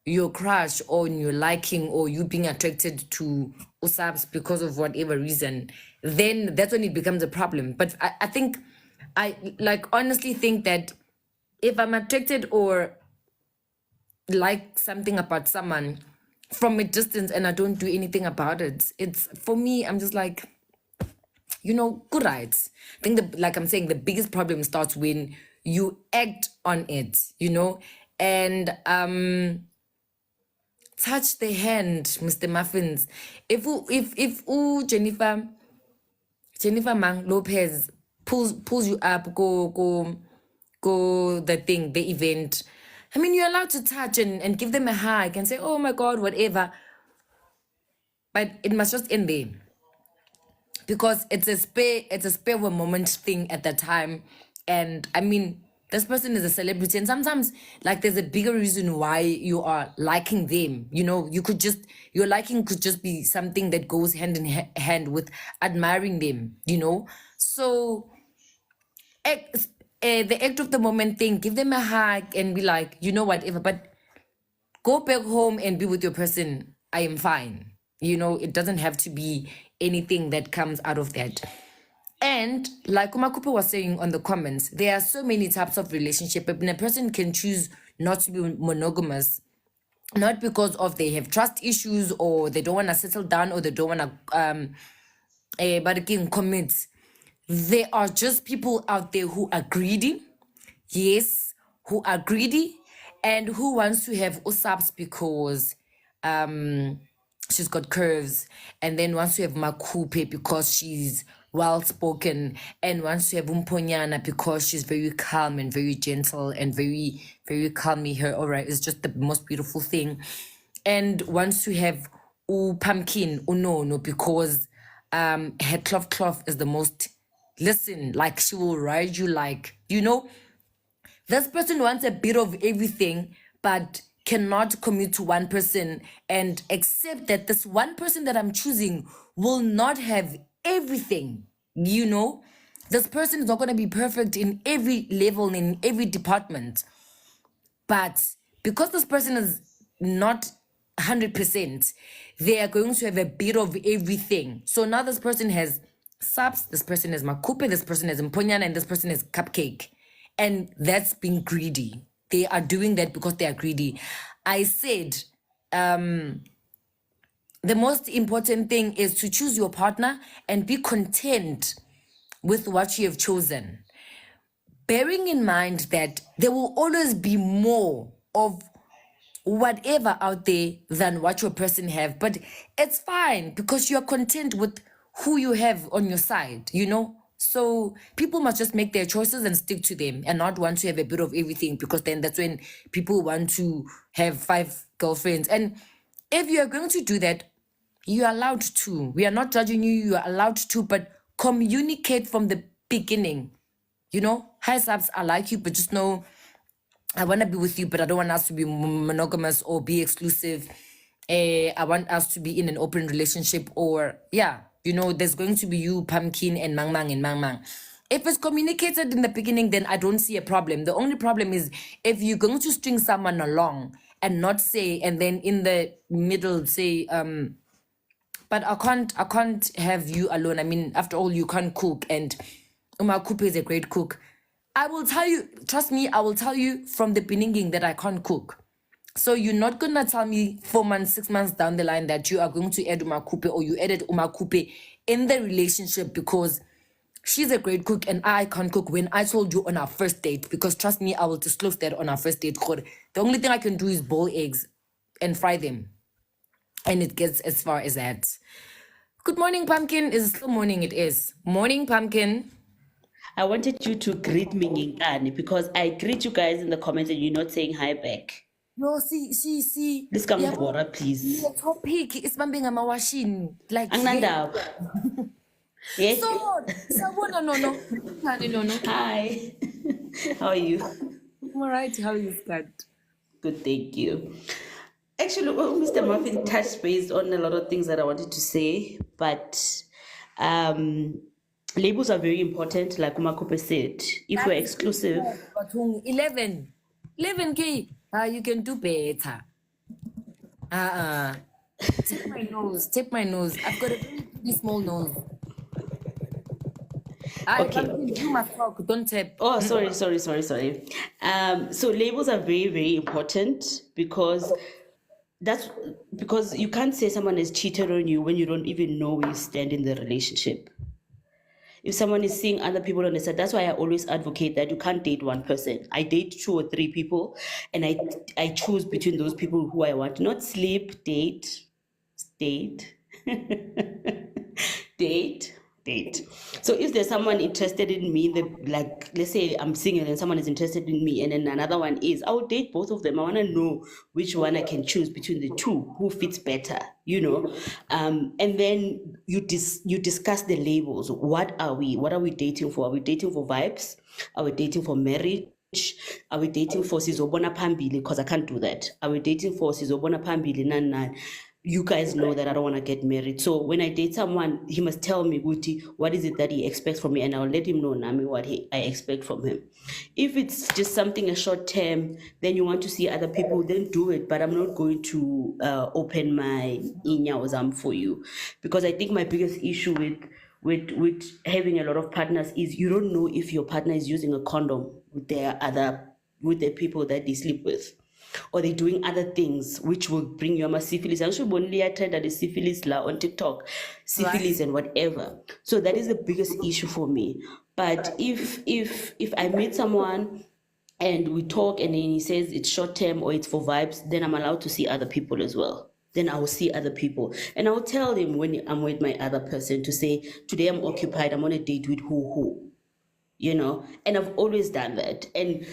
your crush or on your liking or you being attracted to Sabs because of whatever reason, then that's when it becomes a problem. But I think, I honestly think that if I'm attracted or like something about someone from a distance and I don't do anything about it, it's, for me, I'm just like, good rights. I think like I'm saying, the biggest problem starts when you act on it, and touch the hand, Mr. Muffins. If Jennifer Mang Lopez pulls you up, go the event. I mean, you're allowed to touch and give them a hug and say, oh my God, whatever. But it must just end there. Because it's a spare of a moment thing at the time. And I mean, this person is a celebrity. And sometimes there's a bigger reason why you are liking them. Your liking could just be something that goes hand in hand with admiring them, So the act of the moment thing, give them a hug and be like, whatever, but go back home and be with your person. I am fine. It doesn't have to be anything that comes out of that. And like Umakupa was saying on the comments, there are so many types of relationship, and a person can choose not to be monogamous, not because of they have trust issues or they don't want to settle down or they don't want to but again commit. There are just people out there who are greedy, yes, who are greedy, and who wants to have Usabs because she's got curves, and then wants to have Makupe because she's well-spoken, and wants to have Umponyana because she's very calm and very gentle and very, very calmly her aura is just the most beautiful thing, and wants to have Pumpkin, Unono, because her cloth is the most, listen, she will ride you this person wants a bit of everything, but cannot commit to one person and accept that this one person that I'm choosing will not have everything, you know? This person is not going to be perfect in every level, in every department. But because this person is not 100%, they are going to have a bit of everything. So now this person has Sabs, this person has Makupe, this person has Mponyana, and this person has Cupcake. And that's being greedy. They are doing that because they are greedy. I said, the most important thing is to choose your partner and be content with what you have chosen, bearing in mind that there will always be more of whatever out there than what your person have, but it's fine because you're content with who you have on your side, you know. So people must just make their choices and stick to them and not want to have a bit of everything, because then that's when people want to have 5 girlfriends. And if you're going to do that, you're allowed to. We are not judging you. You are allowed to, but communicate from the beginning. You know, hi Sabs, I like you, but just know I want to be with you, but I don't want us to be monogamous or be exclusive. I want us to be in an open relationship, or yeah, you know, there's going to be you, Pumpkin, and Mang Mang and Mang Mang. If it's communicated in the beginning, then I don't see a problem. The only problem is if you're going to string someone along and not say, and then in the middle say, but I can't have you alone. I mean, after all, you can't cook, and Kupe is a great cook. I will tell you, trust me, I will tell you from the beginning that I can't cook. So you're not gonna tell me 4 months, 6 months down the line that you are going to add Kupe, or you added Kupe in the relationship because she's a great cook and I can't cook, when I told you on our first date, because trust me, I will disclose that on our first date. The only thing I can do is boil eggs and fry them. And it gets as far as that. Good morning, Pumpkin. Is it still morning? It is. Morning, Pumpkin. I wanted you to greet me, Ngingani, because I greet you guys in the comments and you're not saying hi back. No, see. Please come Bora, please. The topic is bambing a mawashin. Like, Angnandab. Yes. So, no. Hi. How are you? I'm all right. How are you, Scott? Good, thank you. Actually, Mr. Muffin touched base on a lot of things that I wanted to say, but labels are very important, like Umakope said. If we're exclusive. 11K. You can do better. Tap my nose. I've got a very small nose. Okay. You must talk, don't tap. Oh, sorry. So labels are very, very important because you can't say someone has cheated on you when you don't even know where you stand in the relationship. If someone is seeing other people on the side, that's why I always advocate that you can't date one person. I date 2 or 3 people, and I choose between those people who I want. Not sleep, date. So if there's someone interested in me, like let's say I'm single and someone is interested in me, and then another one is, I would date both of them. I want to know which one I can choose between the 2, who fits better, you know. And then you discuss the labels. What are we dating for? Are we dating for vibes? Are we dating for marriage? Are we dating for sizobona phambili? Because I can't do that. Are we dating for sizobona phambili? Nan. You guys know that I don't want to get married. So when I date someone, he must tell me, Guti, what is it that he expects from me? And I'll let him know, Nami, what I expect from him. If it's just something a short term, then you want to see other people, then do it. But I'm not going to open my inyawazam for you. Because I think my biggest issue with having a lot of partners is you don't know if your partner is using a condom with the people that they sleep with, or they're doing other things which will bring you a syphilis. I'm sure only I tried that the syphilis la on TikTok, syphilis and whatever. So that is the biggest issue for me. But if I meet someone and we talk and then he says it's short term or it's for vibes, then I'm allowed to see other people as well. Then I will see other people. And I will tell him when I'm with my other person to say, today I'm occupied, I'm on a date with who, you know? And I've always done that. And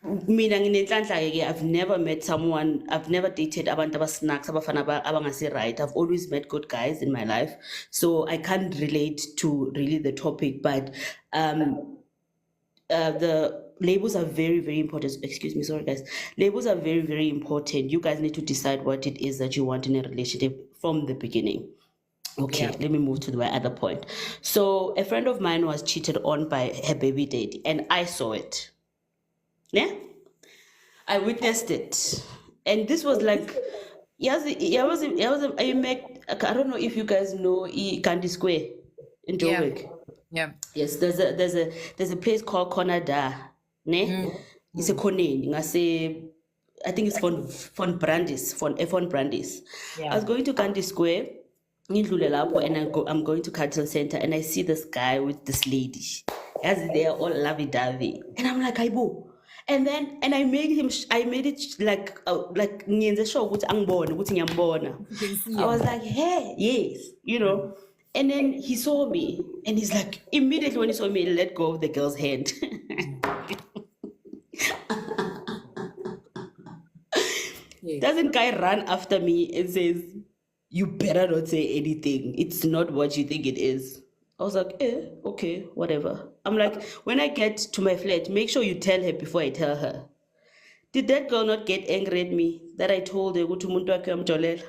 I've never met someone, I've never dated abantu abasnacks abafana abangasi right. I've always met good guys in my life. So I can't relate to really the topic, but the labels are very, very important. Excuse me, sorry guys. Labels are very, very important. You guys need to decide what it is that you want in a relationship from the beginning. Okay, Yeah. let me move to my other point. So a friend of mine was cheated on by her baby daddy, and I saw it. Yeah, I witnessed it, and this was like, yes, I met. I don't know if you guys know Candy Square in Yeah. Joburg. Yeah. Yes, there's a place called Conada, ne? It's a Conane. I think it's von Brandis, von Brandis. Yeah. I was going to Candy Square, ngidlule lapho, and I'm going to Cartel Center, and I see this guy with this lady. As they're all lovey-dovey, and I'm like, Aibo. And I made it like ngiyenze sure ukuthi angibone ukuthi ngiyambona. You can see I was him. like, hey, yes, you know. And then he saw me, and he's like, immediately when he saw me, he let go of the girl's hand. Yeah. Doesn't guy run after me and says, you better not say anything. It's not what you think it is. I was like, okay, whatever. I'm like, when I get to my flat, make sure you tell her before I tell her. Did that girl not get angry at me that I told her ukuthi umuntu wakhe uyamjolela?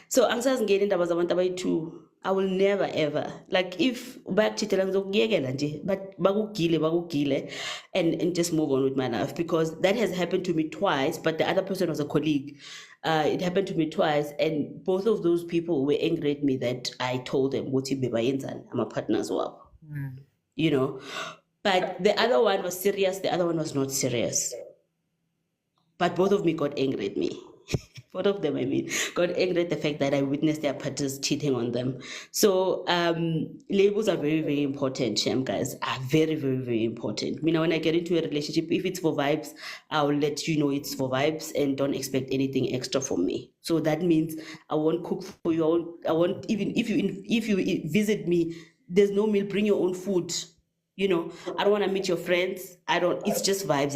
So angisazingeni indaba zabantu abayi-2. I will never ever, like, if bayakutshithela ngizokuyekela nje, but bakugile and just move on with my life, because that has happened to me twice, but the other person was a colleague. It happened to me twice, and both of those people were angry at me that I told them ukuthi bebayenzani, I'm a partner as well. You know, but the other one was serious, the other one was not serious. But both of me got angry at me. Both of them, I mean, got angry at the fact that I witnessed their partners cheating on them. So labels are very, very important, Shem guys, are very, very, very important. I mean, when I get into a relationship, if it's for vibes, I'll let you know it's for vibes and don't expect anything extra from me. So that means I won't cook for you. I won't, even if you visit me, there's no meal, bring your own food. You know, I don't want to meet your friends. It's just vibes.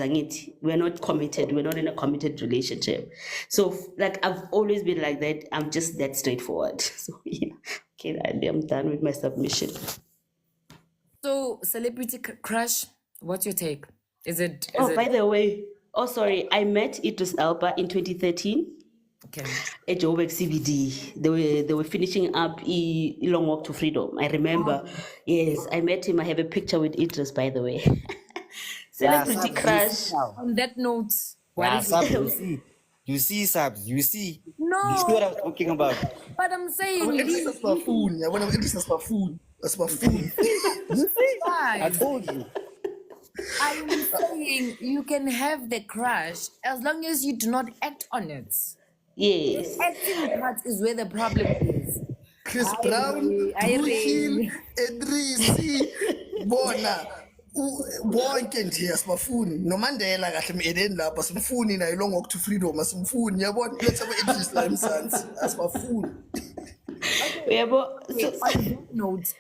We're not committed. We're not in a committed relationship. So, like, I've always been like that. I'm just that straightforward. So, yeah. Okay, I'm done with my submission. So, celebrity crush, what's your take? Is it? By the way, sorry, I met Idris Elba in 2013. Okay. At Joburg CBD. They were finishing up a Long Walk to Freedom. I remember. Yes, I met him. I have a picture with Idris, by the way. Celebrity crush. On that note, what Yeah, is Sabs, it? you see, Sabs, you see No. You see what I'm talking about? But I'm saying, That's my phone. Yeah, when I'm that's my phone. That's my phone. I told you. I'm saying you can have the crush as long as you do not act on it. Yes. Acting part is where the problem is. Chris Brown, Duchil, Edrisi, Bona. Bonke nje asibafuni noMandela kahle emedeni lapha simfuni naye Long Walk to Freedom asimfuni yabona letha ama-Idris la emzansi asibafuni.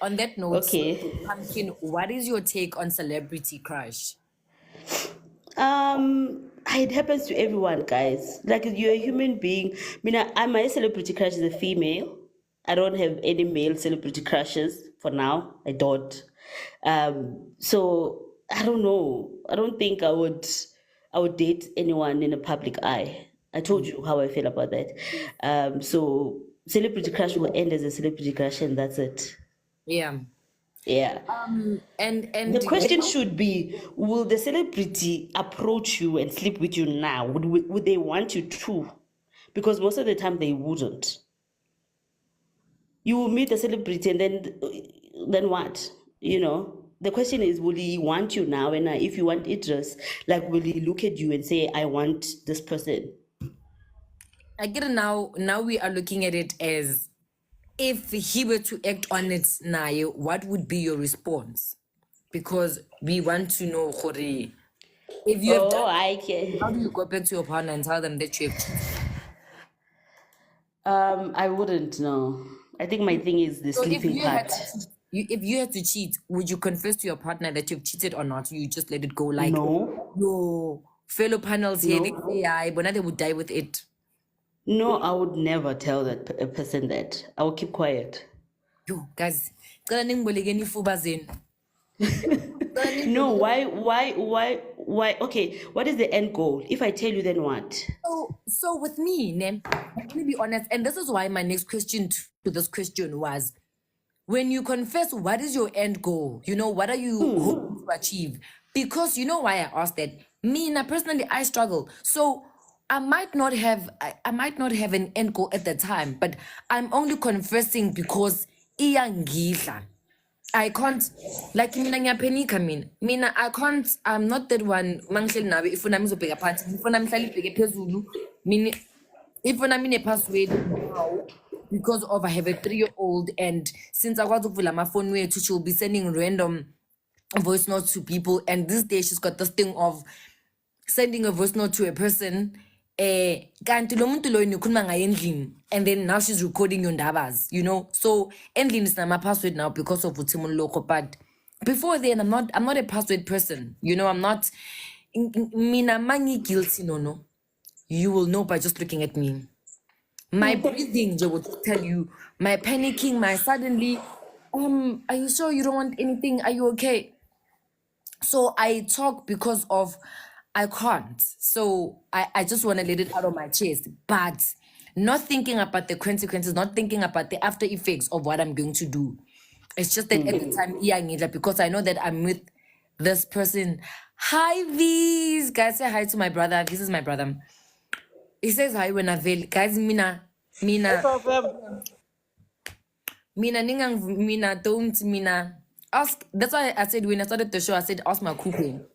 On that note, Okay. Pumpkin, what is your take on celebrity crush? It happens to everyone, guys. Like, you're a human being. My celebrity crush is a female. I don't have any male celebrity crushes for now. I don't. So I don't know. I don't think I would date anyone in a public eye. I told you how I feel about that. So celebrity crush will end as a celebrity crush, and that's it. Yeah. Yeah. And The question should be, will the celebrity approach you and sleep with you now? Would they want you to? Because most of the time they wouldn't. You will meet the celebrity and then what? You know? The question is, will he want you now? And if you want Idris, like, will he look at you and say, I want this person? I get it now. Now we are looking at it as, if he were to act on it now, what would be your response? Because we want to know, Khore, if you have done, I can. how do you go back to your partner and tell them that you have cheated? I wouldn't know. I think my thing is the sleeping part. If you had to cheat, would you confess to your partner that you've cheated or not? You just let it go, like, No. your fellow panels here, they say, yeah, but now they would die with it. No, I would never tell that person that. I would keep quiet. Yo, guys, cala ningiboleke ifuba zenu. No, why? Okay, what is the end goal? If I tell you, then what? So with me, ne, I'm gonna be honest, and this is why my next question to this question was, when you confess, what is your end goal? You know, what are you hoping to achieve? Because you know why I asked that. Me, now personally, I struggle. So I might not have an end goal at the time, but I'm only confessing because iyangidla. I can't, like mina ngiyapanika mina I can't, I'm not that one mangihleli nawe ifuna ngizobheka phansi ngifuna mhlali ibheke phezulu mina ifuna mine password now because of I have a 3-year-old, and since akwazi ukuvula amafoni wethu she'll be sending random voice notes to people, and this day she's got this thing of sending a voice note to a person kanti lo muntu loyo nikhuluma ngaye endlini, and then now she's recording your ndabas, you know. So endlini is my password now because of uthimo loko, but before then I'm not a password person, you know. I'm not mina mangi guilty, no, you will know by just looking at me. My breathing will tell you, my panicking, my suddenly are you sure you don't want anything, are you okay? So I talk because of I can't. So I just want to let it out of my chest, but not thinking about the consequences, not thinking about the after effects of what I'm going to do. It's just that at the time, because I know that I'm with this person. Hi, V's. Guys, say hi to my brother. This is my brother. He says hi when I feel. Guys, mina, ask. That's why I said when I started the show, I said ask my cooking.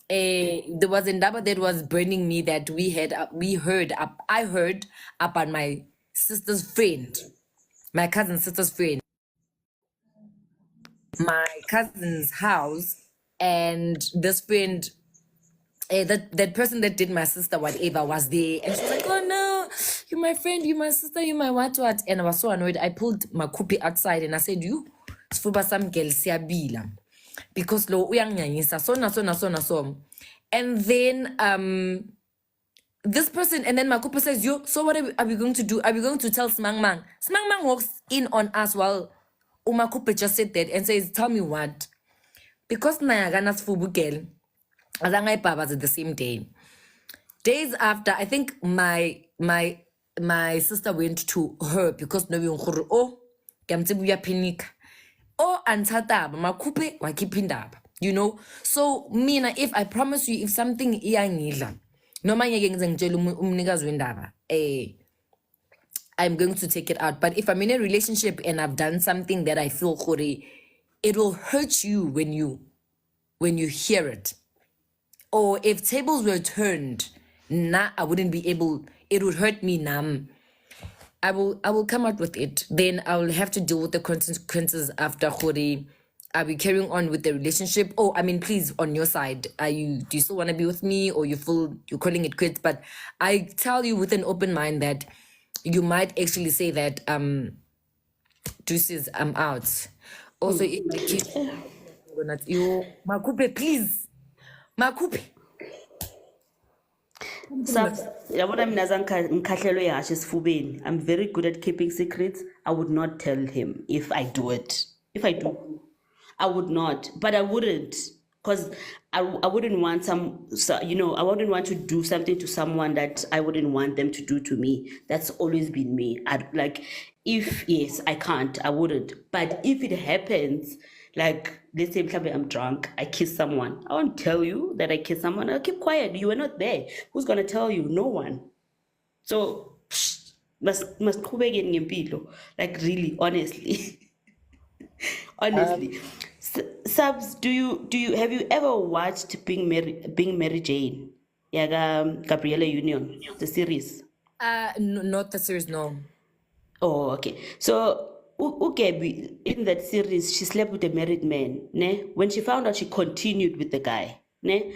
There was a number that was burning me that I heard about my sister's friend, my cousin's sister's friend, my cousin's house, and this friend, that person that did my sister whatever was there, and she's like, oh no, you're my friend, you're my sister, you're my what, and I was so annoyed. I pulled my kupi outside and I said, you sfuba some girl siyabila because lo uyangnyanyisa so. And then this person, and then my kupi says, yo, so what are we going to do? Are we going to tell Smang Mang? Smang Mang walks in on us while Umakupe just said that and says, tell me what? Because Nayagana sfubu girl Azangai Babas at the same day. Days after, I think my sister went to her because no oh kamtsibuya panic. Oh antata makupe wakipindaba. You know? So mina, if I promise you, if something iyangidla, noma ngeke ngize ngitshele umnikazi wendaba, I'm going to take it out. But if I'm in a relationship and I've done something that I feel it will hurt you when you hear it. Or if tables were turned, I wouldn't be able, it would hurt me nam. I will come out with it. Then I will have to deal with the consequences after Khori. Are we carrying on with the relationship? Oh, I mean, please, on your side, do you still want to be with me, or you feel you're calling it quits? But I tell you with an open mind that you might actually say that deuces, I'm out. Also, if my kid, you Makupe, please. Makupe. Sabs, yabona mina ngikhahlelwe yashe esifubeni. I'm very good at keeping secrets. I would not tell him if I do it. If I do, I would not. But I wouldn't, because I wouldn't want I wouldn't want to do something to someone that I wouldn't want them to do to me. That's always been me. Yes, I can't, I wouldn't. But if it happens, like, let's say I'm drunk, I kiss someone, I won't tell you that I kiss someone. I'll keep quiet. You were not there. Who's gonna tell you? No one. So must qhubeke ngempilo. Like, really, honestly. Honestly. Sabs, have you ever watched Being Mary Jane? Gabriella Union, the series. Not the series, no. Oh, okay. So Ukebi, in that series, she slept with a married man. Ne? When she found out, she continued with the guy. Ne?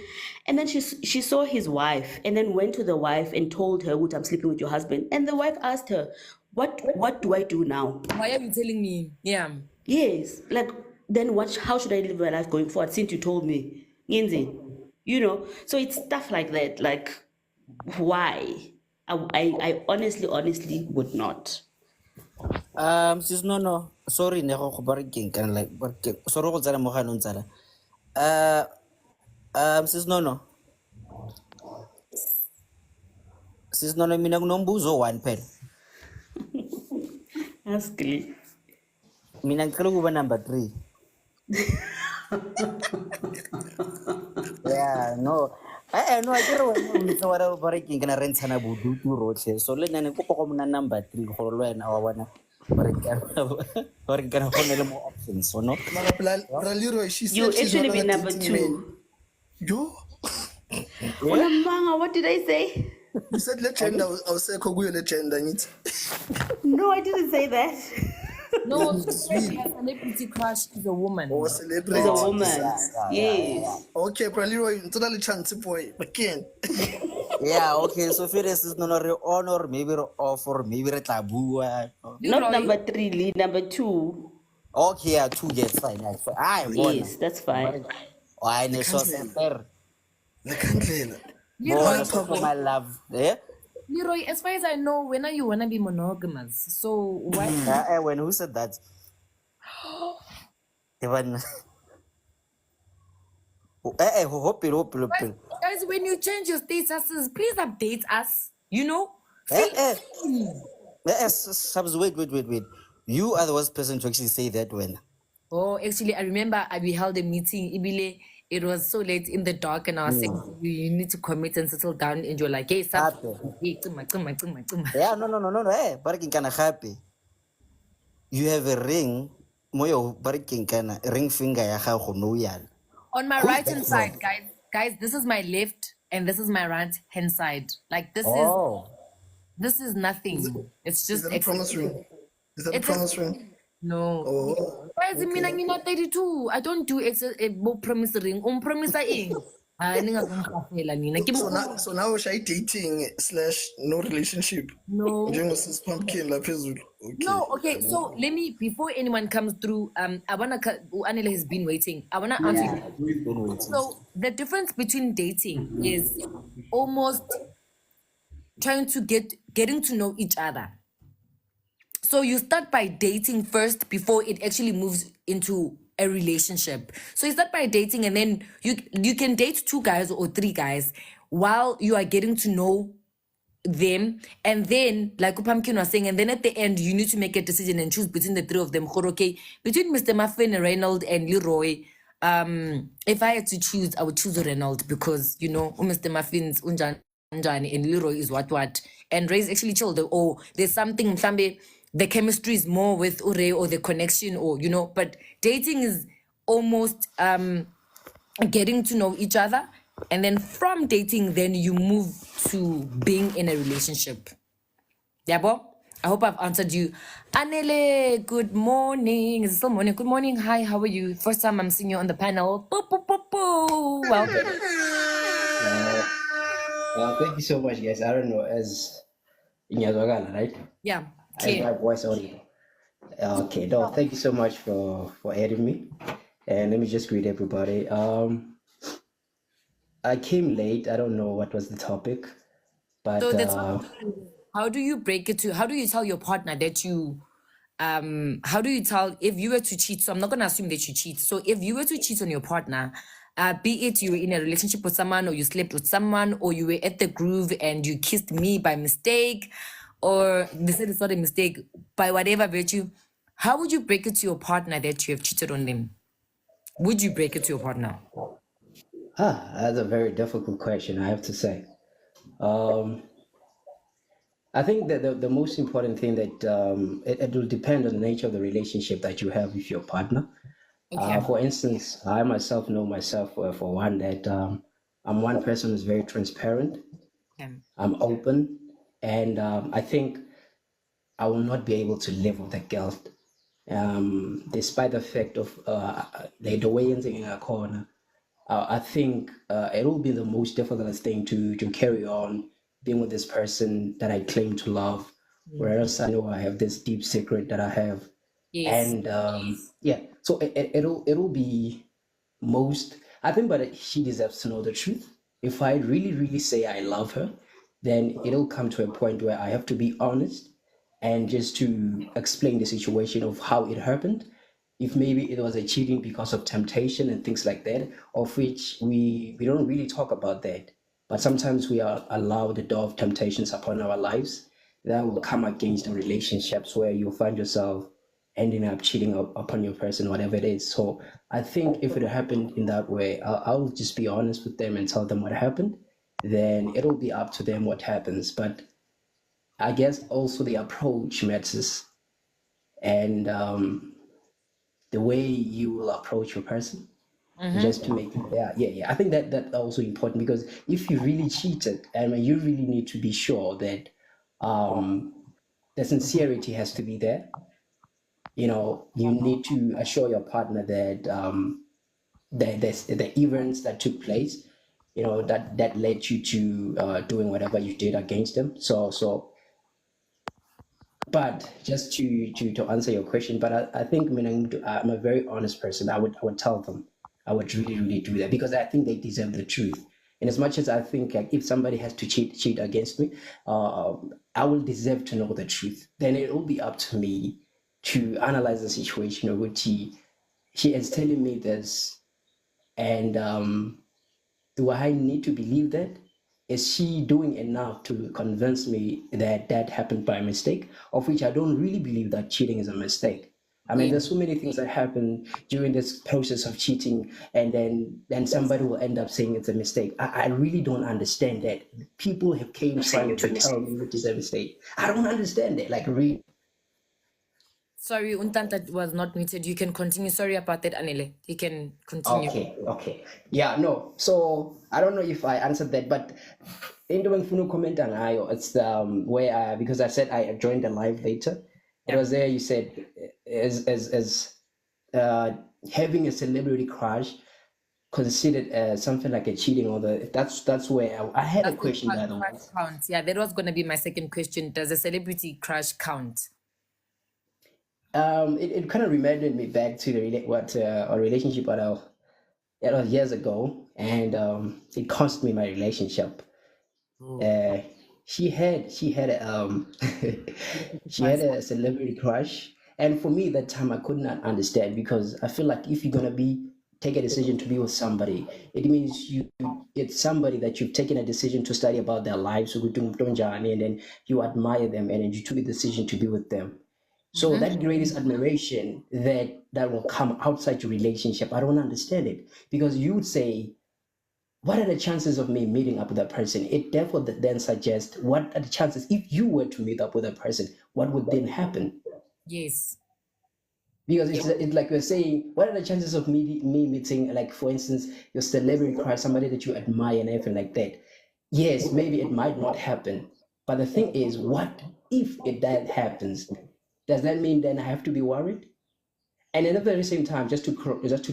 And then she saw his wife, and then went to the wife and told her, I'm sleeping with your husband. And the wife asked her, what do I do now? Why are you telling me? Yeah. Yes. Like, then how should I live my life going forward since you told me? You know? So it's stuff like that. Like, why? I honestly would not. Sis no sorry ne go barking kind of like sorry go tsala mo ga no ntsala Sis Nono. Sis Nono, mina kunombuzo one phela. Ask Lee. Mina ngicela ukuba number 3. Yeah, no. No, I kere wena o ntse wa re ba re ke nkena re ntshana bodutu rotlhe. So le nna ne kopa go mona number 3 gore le wena wa bona gore ke kana go ne le more options, so no. Mara Leroy, she You said she's actually not be gonna number dating men. 2. Yo, Manga, what did I say? you said legend. I was saying kuyo legend. No, I didn't say that. No, she said her celebrity crush is a woman. Or She's celebrity. a woman. Yeah. Yes. Okay, bro, Leroy, totally chance boy. Again. Yeah, okay. So if Sis Nono re on or maybe re off or maybe re tla bua. Not Leroy, number 3, Lee, number 2. Okay, yeah, 2 gets fine. I bona. Yes, that's fine. I ne so fair. La candela. Leroy, Bona so my love. Eh? Leroy, as far as I know, when you wanna be monogamous, so why? When who said that? Even hope it. Guys, when you change your statuses, please update us. You know, Sabs, wait. You are the worst person to actually say that when. Oh, actually, I remember we held a meeting. Ibile, it was so late in the dark, and I was saying you need to commit and settle down. And you're like, hey, Sab, hey, tsuma. Yeah, no. But kind of happy. You have a ring. Moyo, but kind ring finger ya gago no yan. On my Who's right that hand from? side, guys, this is my left, and this is my right hand side. Like this is nothing. It's Is just that a promise ring? Is that a It's promise ring? no. Oh. Guys, mina ngina 32. I don't do promise ring. Promise ing. Ningakungikhaphela mina. So now should I dating / no relationship? No. Njengosis pumpkin la phezulu. Okay. No, okay. So let me, before anyone comes through, I wanna. Anila has been waiting. I wanna answer you. So the difference between dating is almost trying to getting to know each other. So you start by dating first before it actually moves into a relationship. So you start by dating, and then you can date 2 guys or 3 guys while you are getting to know them, and then like Pumpkin was saying, and then at the end you need to make a decision and choose between the 3 of them. Okay, between Mr. Muffin, Reynolds, and Leroy, if I had to choose, I would choose Reynolds because Mr. Muffin's unjani and Leroy is what, and Ray's actually chilled. Or there's something, the chemistry is more with Ure, or the connection, or but dating is almost getting to know each other, and then from dating then you move to being in a relationship. Yabo, I hope I've answered you. Anele, good morning. Is it still morning? Good morning. Hi, how are you? First time I'm seeing you on the panel. Boo, boo, boo, boo. Welcome. Thank you so much, guys. I don't know, as Inyazwagala, right? Yeah. I have my voice audible. Okay, no, thank you so much for adding me. And let me just greet everybody. I came late. I don't know what was the topic, but So that's how do you break it to? How do you tell your partner that you? How do you tell if you were to cheat? So I'm not gonna assume that you cheat. So if you were to cheat on your partner, be it you were in a relationship with someone, or you slept with someone, or you were at the groove and you kissed me by mistake, or they said it's not a mistake, by whatever virtue, how would you break it to your partner that you have cheated on them? Would you break it to your partner? that's a very difficult question, I have to say. I think that the most important thing that it will depend on the nature of the relationship that you have with your partner. Okay. For instance, I myself know myself for one that I'm one person who's very transparent. Okay. I'm open, and I think I will not be able to live with a girl, despite the fact of the way in a corner. I think it will be the most difficult thing to carry on being with this person that I claim to love, whereas I know I have this deep secret that I have. Yes. And yeah, so it'll be most, I think, but she deserves to know the truth. If I really say I love her, then it'll come to a point where I have to be honest and just to explain the situation of how it happened. if maybe it was a cheating because of temptation and things like that, of which we don't really talk about that. But sometimes we are allowed the door of temptations upon our lives that will come against the relationships where you find yourself ending up cheating upon your person, whatever it is. So I think if it happened in that way, I'll just be honest with them and tell them what happened. Then it'll be up to them what happens. But I guess also the approach matters, and the way you will approach your person, just to make yeah. I think that also important, because if you really cheated, and you really need to be sure that the sincerity has to be there. You know, you need to assure your partner that the events that took place, you know, that led you to doing whatever you did against them. So but just to answer your question, but I think, I mean, I'm a very honest person. I would tell them, I would really do that, because I think they deserve the truth. And as much as I think, like, if somebody has to cheat against me, I will deserve to know the truth. Then it will be up to me to analyze the situation, of which she is telling me this, and do I need to believe that? Is she doing enough to convince me that that happened by mistake? Of which I don't really believe that cheating is a mistake. I mean, there's so many things that happen during this process of cheating, and then somebody will end up saying it's a mistake. I really don't understand that. People have came trying to tell me it is a mistake. I don't understand it. Like, really. Sorry, Untanta was not muted. You can continue. Sorry about that, Anile. You can continue. Okay. Yeah, no. So I don't know if I answered that, but into Funu comment on Ayo, it's where because I said I joined the live later. It was there you said as having a celebrity crush considered something like a cheating, or that's where I had a question, by the way. Count. Yeah, that was gonna be my second question. Does a celebrity crush count? It kind of reminded me back to a relationship that was years ago, and it cost me my relationship. She had she had a celebrity crush, and for me that time I could not understand, because I feel like if you're gonna take a decision to be with somebody, it means it's somebody that you've taken a decision to study about their lives, and then you admire them, and then you took a decision to be with them. So that greatest admiration that will come outside your relationship, I don't understand it, because you would say, what are the chances of me meeting up with that person? It therefore then suggests, what are the chances if you were to meet up with that person? What would then happen? Yes. Because it's like we're saying, what are the chances of me meeting, like, for instance, your celebrity crush, somebody that you admire and everything like that? Yes, maybe it might not happen. But the thing is, what if that happens? Does that mean then I have to be worried? And at the very same time, just to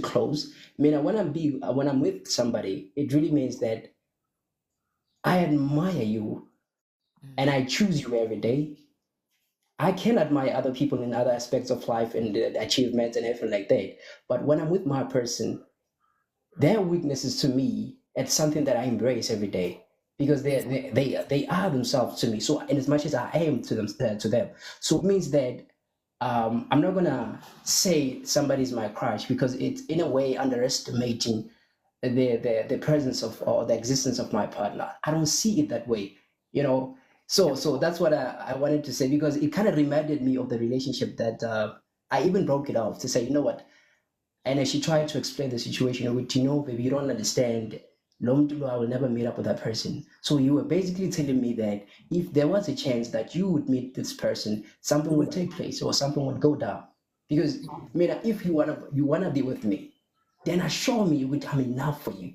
close, I mean, when I'm with somebody, it really means that I admire you and I choose you every day. I can admire other people in other aspects of life and achievements and everything like that. But when I'm with my person, their weaknesses to me, it's something that I embrace every day, because they are themselves to me. So, and as much as I am to them, so it means that I'm not gonna say somebody's my crush, because it's in a way underestimating the presence of, or the existence of my partner. I don't see it that way, you know. So that's what I wanted to say, because it kind of reminded me of the relationship that I even broke it off to say, you know what, and as she tried to explain the situation, with, you know, baby, you don't understand. I will never meet up with that person. So you were basically telling me that if there was a chance that you would meet this person, something would take place or something would go down. Because, I mean, if you wanna be with me, then assure me I'm enough for you.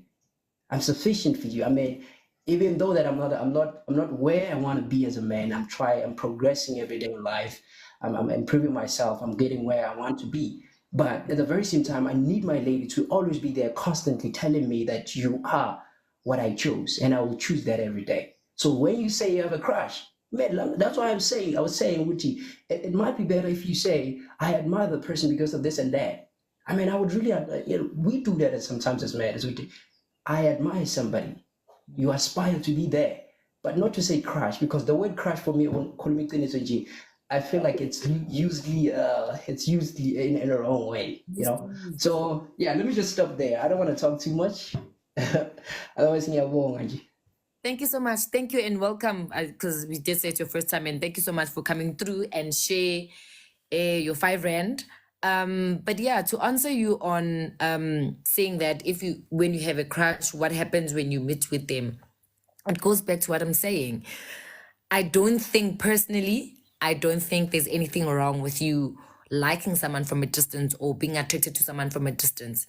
I'm sufficient for you. I mean, even though that I'm not where I want to be as a man. I'm progressing every day in life. I'm improving myself. I'm getting where I want to be. But at the very same time, I need my lady to always be there, constantly telling me that you are what I chose, and I will choose that every day. So when you say you have a crush, man, that's why I was saying, Wuti, it might be better if you say, I admire the person because of this and that. I mean, I would really, we do that sometimes as men, as we do. I admire somebody. You aspire to be there, but not to say crush, because the word crush for me, I feel like it's usually in a wrong way, you know. So yeah, let me just stop there. I don't want to talk too much. Otherwise, Thank you so much. Thank you and welcome, because we just said it's your first time, and thank you so much for coming through and share your 5 rand. But yeah, to answer you on saying that when you have a crush, what happens when you meet with them? It goes back to what I'm saying. I don't think there's anything wrong with you liking someone from a distance or being attracted to someone from a distance,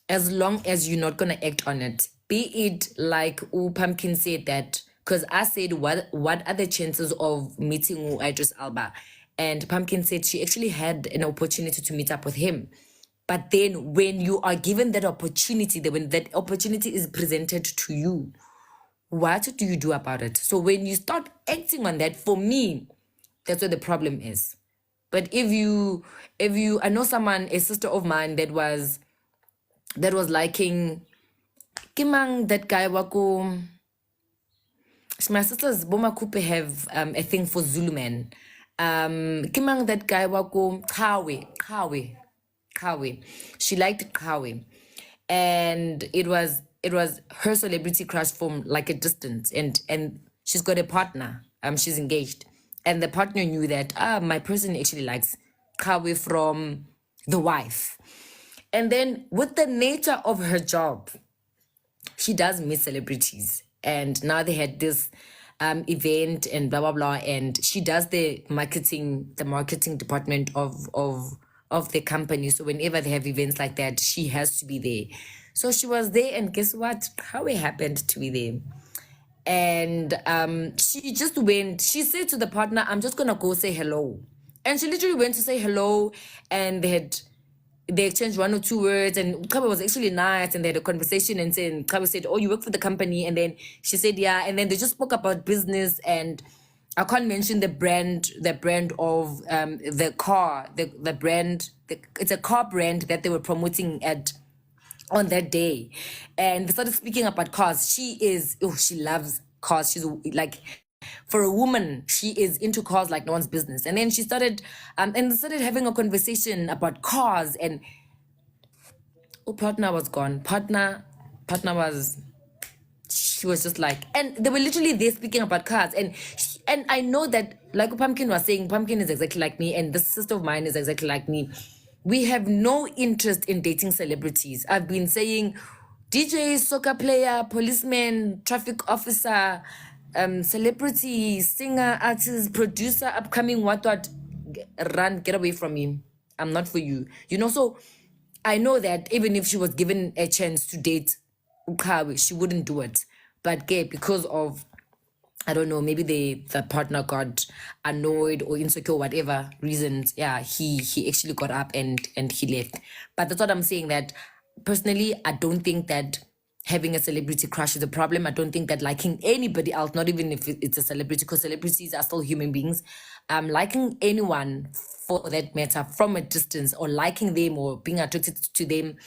as long as you're not going to act on it. Be it like Pumpkin said that, because I said, what are the chances of meeting Idris Alba? And Pumpkin said she actually had an opportunity to meet up with him. But then when you are given that opportunity, when that opportunity is presented to you, what do you do about it? So when you start acting on that, for me, that's where the problem is. But if you, I know someone, a sister of mine that was liking, Kimang, that guy wako, my sisters, Boma Kupe have a thing for Zulu men. Kimang, that guy wako, Kawe. She liked Kawe. And it was her celebrity crush from like a distance, and she's got a partner. She's engaged. And the partner knew that my person actually likes Kawe from the wife. And then with the nature of her job, she does meet celebrities, and now they had this event and blah blah blah, and she does the marketing department of the company. So whenever they have events like that, she has to be there. So she was there, and guess what? How it happened to be there. And she just went, she said to the partner, I'm just gonna go say hello. And she literally went to say hello, and they exchanged 1 or 2 words, and Kabe was actually nice, and they had a conversation, and Kabe said, oh, you work for the company? And then she said, yeah. And then they just spoke about business, and I can't mention the brand of the car, the brand, it's a car brand that they were promoting on that day. And they started speaking about cars. She loves cars. She's like, for a woman, she is into cars like no one's business. And then she started having a conversation about cars, and partner was gone. Partner was, she was just like, and they were literally there speaking about cars. And I know that, like Pumpkin was saying, Pumpkin is exactly like me, and this sister of mine is exactly like me. We have no interest in dating celebrities. I've been saying DJ, soccer player, policeman, traffic officer, celebrity, singer, artist, producer, upcoming, what, run, get away from me. I'm not for you. So I know that even if she was given a chance to date Ukawe, she wouldn't do it. But because of, I don't know, maybe the partner got annoyed or insecure, whatever reasons, yeah, he actually got up and he left. But that's what I'm saying, that personally, I don't think that having a celebrity crush is a problem. I don't think that liking anybody else, not even if it's a celebrity, because celebrities are still human beings, liking anyone for that matter from a distance, or liking them or being attracted to them,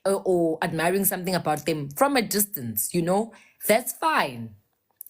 or admiring something about them from a distance, that's fine.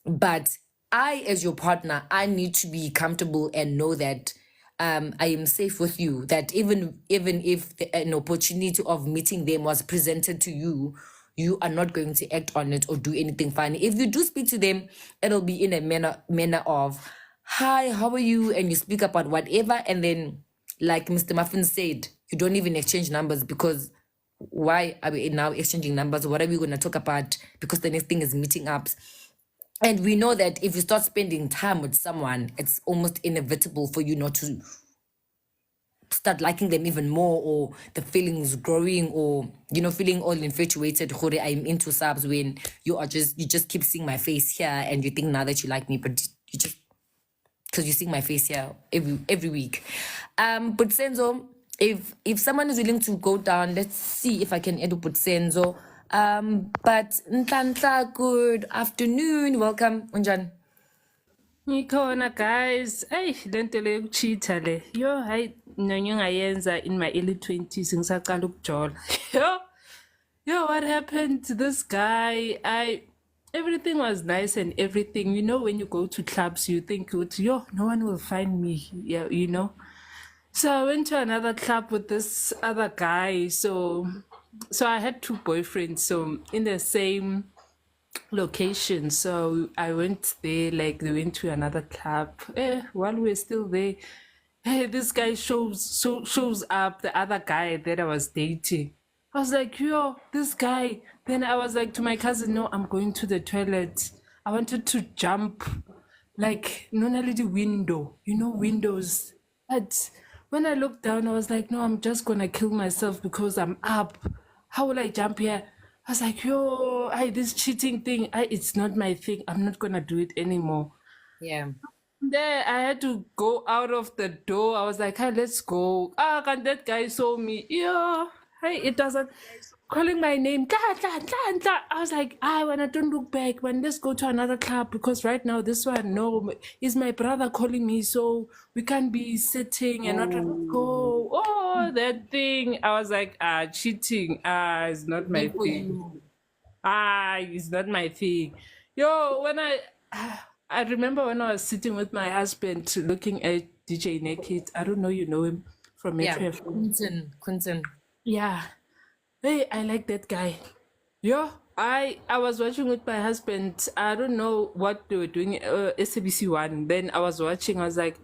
But I, as your partner, I need to be comfortable and know that I am safe with you. That even if an opportunity of meeting them was presented to you, you are not going to act on it or do anything funny. If you do speak to them, it'll be in a manner of, hi, how are you? And you speak about whatever. And then, like Mr. Muffin said, you don't even exchange numbers, because why are we now exchanging numbers? What are we going to talk about? Because the next thing is meeting ups. And we know that if you start spending time with someone, it's almost inevitable for you not to start liking them even more, or the feelings growing, or feeling all infatuated. I'm into Sabs, when you just keep seeing my face here, and you think now that you like me, but you just, because you see my face here every week. But Senzo, if someone is willing to go down, let's see if I can edu put Senzo. But Ntantla, good afternoon, welcome. Unjan. Ngikhona guys. Hey, lento le yokucheater le. Yo, hayi nonyo ngayenza in my early 20s ngisaqala ukujola. Yo, what happened to this guy? everything was nice and everything. You know, when you go to clubs, you think, yo, no one will find me. Yeah, you know. So I went to another club with this other guy. So I had two boyfriends. So in the same location. So I went there, like they went to another club. While we are still there, hey, this guy shows up, the other guy that I was dating. I was like, yo, this guy. Then I was like to my cousin, no, I'm going to the toilet. I wanted to jump, like, not only the window, you know, windows. But when I looked down, I was like, no, I'm just gonna kill myself because I'm up. How will I jump here? I was like, yo, this cheating thing, it's not my thing. I'm not gonna do it anymore. Yeah. There, I had to go out of the door. I was like, hey, let's go. Can that guy saw me? Yeah. Hey, it doesn't calling my name. I was like, when I don't look back, when let's go to another club because right now this one, no, is my brother calling me, so we can't be sitting and not go. Oh, that thing. I was like, cheating. It's not my Good for thing. you. It's not my thing. Yo, when I remember when I was sitting with my husband looking at DJ Naked. I don't know, you know him from Yeah. Metro FM. Quinton. Yeah. Hey, I like that guy. Yo, I was watching with my husband. I don't know what they were doing. SABC One. Then I was watching. I was like,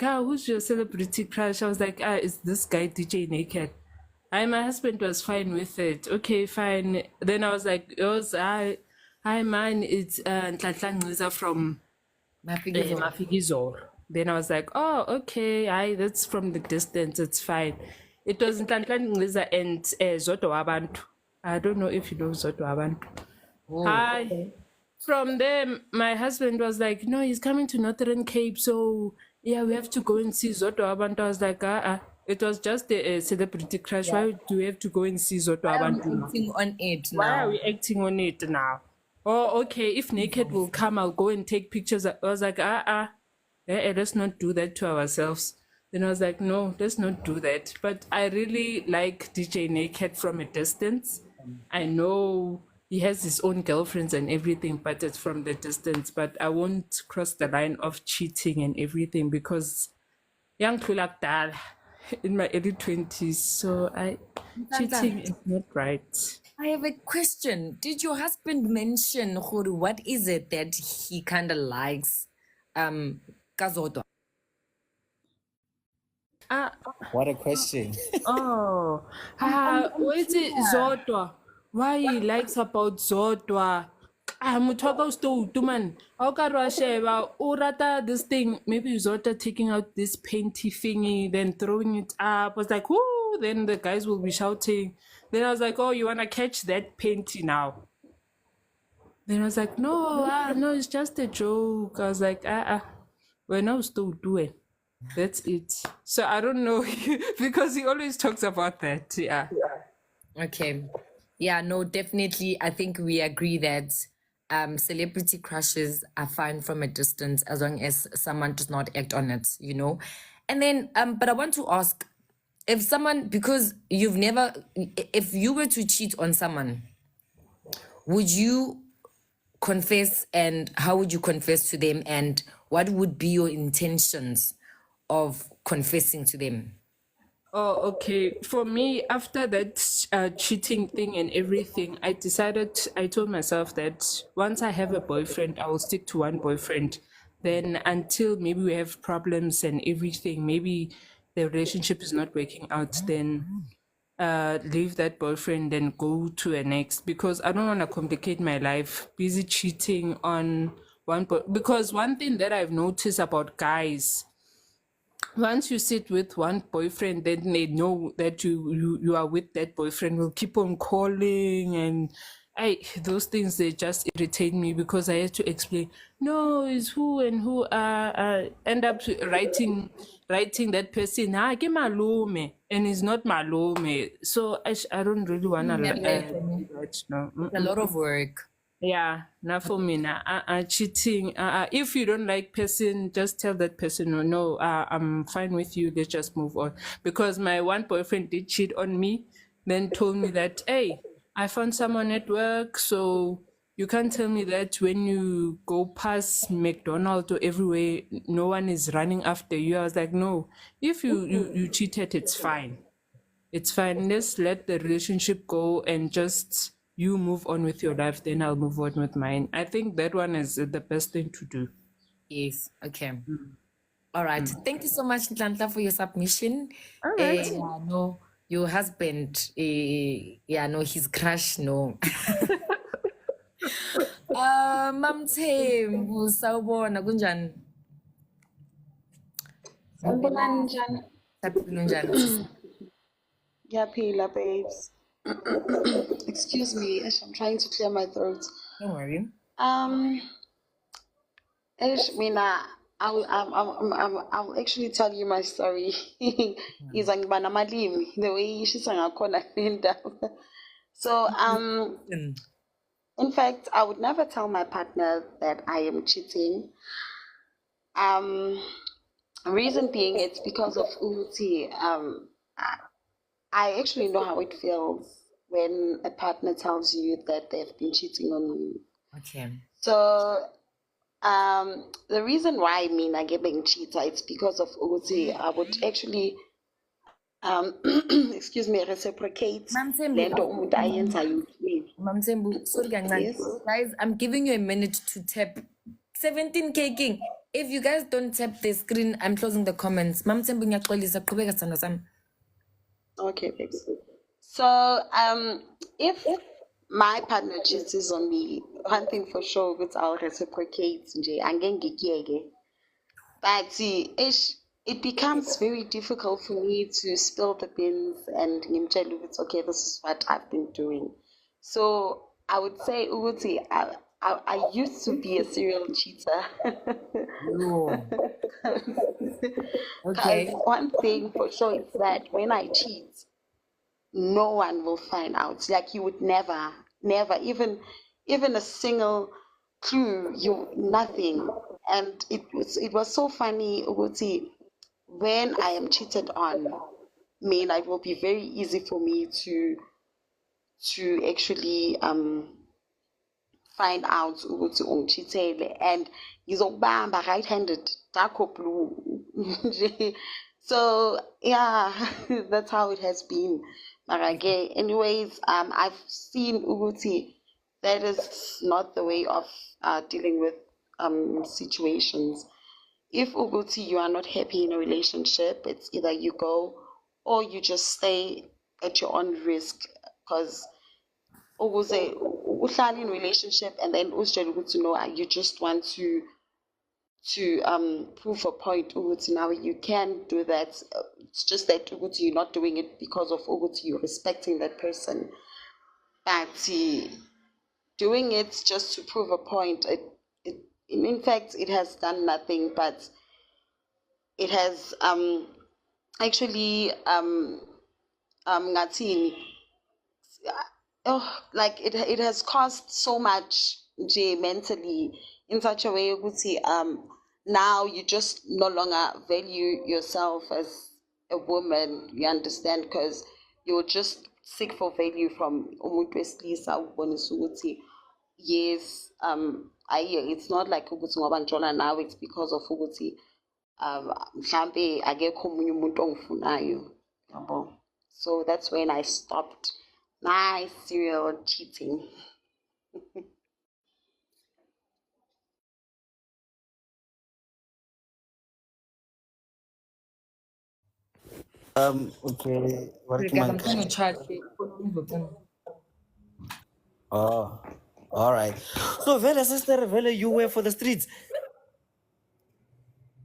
who's your celebrity crush? I was like, it's this guy DJ Naked. My husband was fine with it. Okay, fine. Then I was like, hi man, it's Nhlanhla Nciza from Mafikizolo. Mafikizolo. Then I was like, oh, okay, that's from the distance, it's fine. It was Nhlanhla Nciza and Zodwa Wabantu. I don't know if you know Zodwa Wabantu. Hi. From there, my husband was like, no, he's coming to Northern Cape, so yeah, we have to go and see Zodwa Wabantu. I was like, it was just a celebrity crush. Why do we have to go and see Zodwa Why are we Wabantu now? acting on it Why are now? we acting on it now? Oh, okay, if Naked will come, I'll go and take pictures. I was like, let's not do that to ourselves. Then I was like, no, let's not do that. But I really like DJ Naked from a distance. I know he has his own girlfriends and everything, but it's from the distance. But I won't cross the line of cheating and everything because young Kulakdal in my early 20s. So cheating is not right. I have a question. Did your husband mention, Khuru, what is it that he kind of likes? Kazodwa. What a question. Oh, wait, Zodwa. Why he likes about Zodwa? Muthoka usto man. How can I share urata this thing? Maybe Zodwa taking out this painty thingy, then throwing it up. I was like, whoo, then the guys will be shouting. Then I was like, oh, you wanna catch that painty now? Then I was like, no, no, it's just a joke. I was like, we're now still doing. That's it. So I don't know because he always talks about that. Yeah. Okay. Yeah, no, definitely. I think we agree that celebrity crushes are fine from a distance as long as someone does not act on it, you know? And then, but I want to ask if someone, because if you were to cheat on someone, would you confess, and how would you confess to them, and what would be your intentions of confessing to them? Oh, okay. For me, after that cheating thing and everything, I told myself that once I have a boyfriend, I will stick to one boyfriend. Then until maybe we have problems and everything, maybe the relationship is not working out, then leave that boyfriend and go to a next, because I don't want to complicate my life busy cheating on because one thing that I've noticed about guys, once you sit with one boyfriend, then they know that you are with that boyfriend, will keep on calling, and those things, they just irritate me because I have to explain, no, it's who and who end up writing that person, ke malume, and it's not malume. So I don't really want to do that. No. It's a lot of work. Yeah, not for me now. Cheating. If you don't like person, just tell that person, no, I'm fine with you. Let's just move on. Because my one boyfriend did cheat on me, then told me that, hey, I found someone at work, so You can't tell me that when you go past McDonald's or everywhere, no one is running after you. I was like, no. If you cheated, it's fine. It's fine. Let's let the relationship go and just you move on with your life. Then I'll move on with mine. I think that one is the best thing to do. Yes. Okay. All right. Thank you so much, Ntlantla, for your submission. All right. Yeah, no, your husband, yeah, no, his crush, no. Mamthembu, sawubona kunjani? Sanibonani njani? Saphila unjani? Ngiyaphila, babes. Excuse me, I'm trying to clear my throat. Don't worry. Mina, I'll actually tell you my story. Is ngiba namalimi, the way ishisa ngakhona indaba. So, in fact, I would never tell my partner that I am cheating. Reason being, it's because of Uti. I actually know how it feels when a partner tells you that they've been cheating on you. Okay. So, the reason why I mean I get being cheater, it's because of Uti. I would actually, excuse me, reciprocate. Mamthembu, sorry, Yes. guys, I'm giving you a minute to tap 17K King. If you guys don't tap the screen, I'm closing the comments. Mamthembu ngiyaxolisa, qhubeka sithando sami. Okay, babes. So, if my partner cheats on me, one thing for sure, which I'll reciprocate, but see, it becomes very difficult for me to spill the beans and it's okay, this is what I've been doing. So I would say, Uguti, I used to be a serial cheater. Okay. One thing for sure is that when I cheat, no one will find out. Like you would never, even a single clue, nothing. And it was so funny, Uguti, when I am cheated on, it will be very easy for me to actually find out ukuthi ungithithele and ngizokubamba right-handed darko blue. So yeah, that's how it has been. Marage. Anyways, I've seen ukuthi that is not the way of dealing with situations. If Uguti, you are not happy in a relationship, it's either you go or you just stay at your own risk. Because Uguze, uhlala in relationship and then to know you just want to prove a point. Uguti, now you can do that. It's just that Uguti, you're not doing it because of Uguti, you're respecting that person. But doing it just to prove a point, in fact, it has done nothing, but it has actually ngathini, like it has caused so much mentally in such a way ukuthi now you just no longer value yourself as a woman, you understand, because you'll just seek for value from umuntu wesilisa ubonisa ukuthi yes, it's not like ukuthi ngoba ngithola now, it's because of ukuthi mhlambe akekho omunye umuntu ongifunayo, yabo. So that's when I stopped my serial cheating. Okay, what Sorry, can guys, man I'm trying to charge it. Oh, all right. So, Vela, sister, Vela, you were for the streets.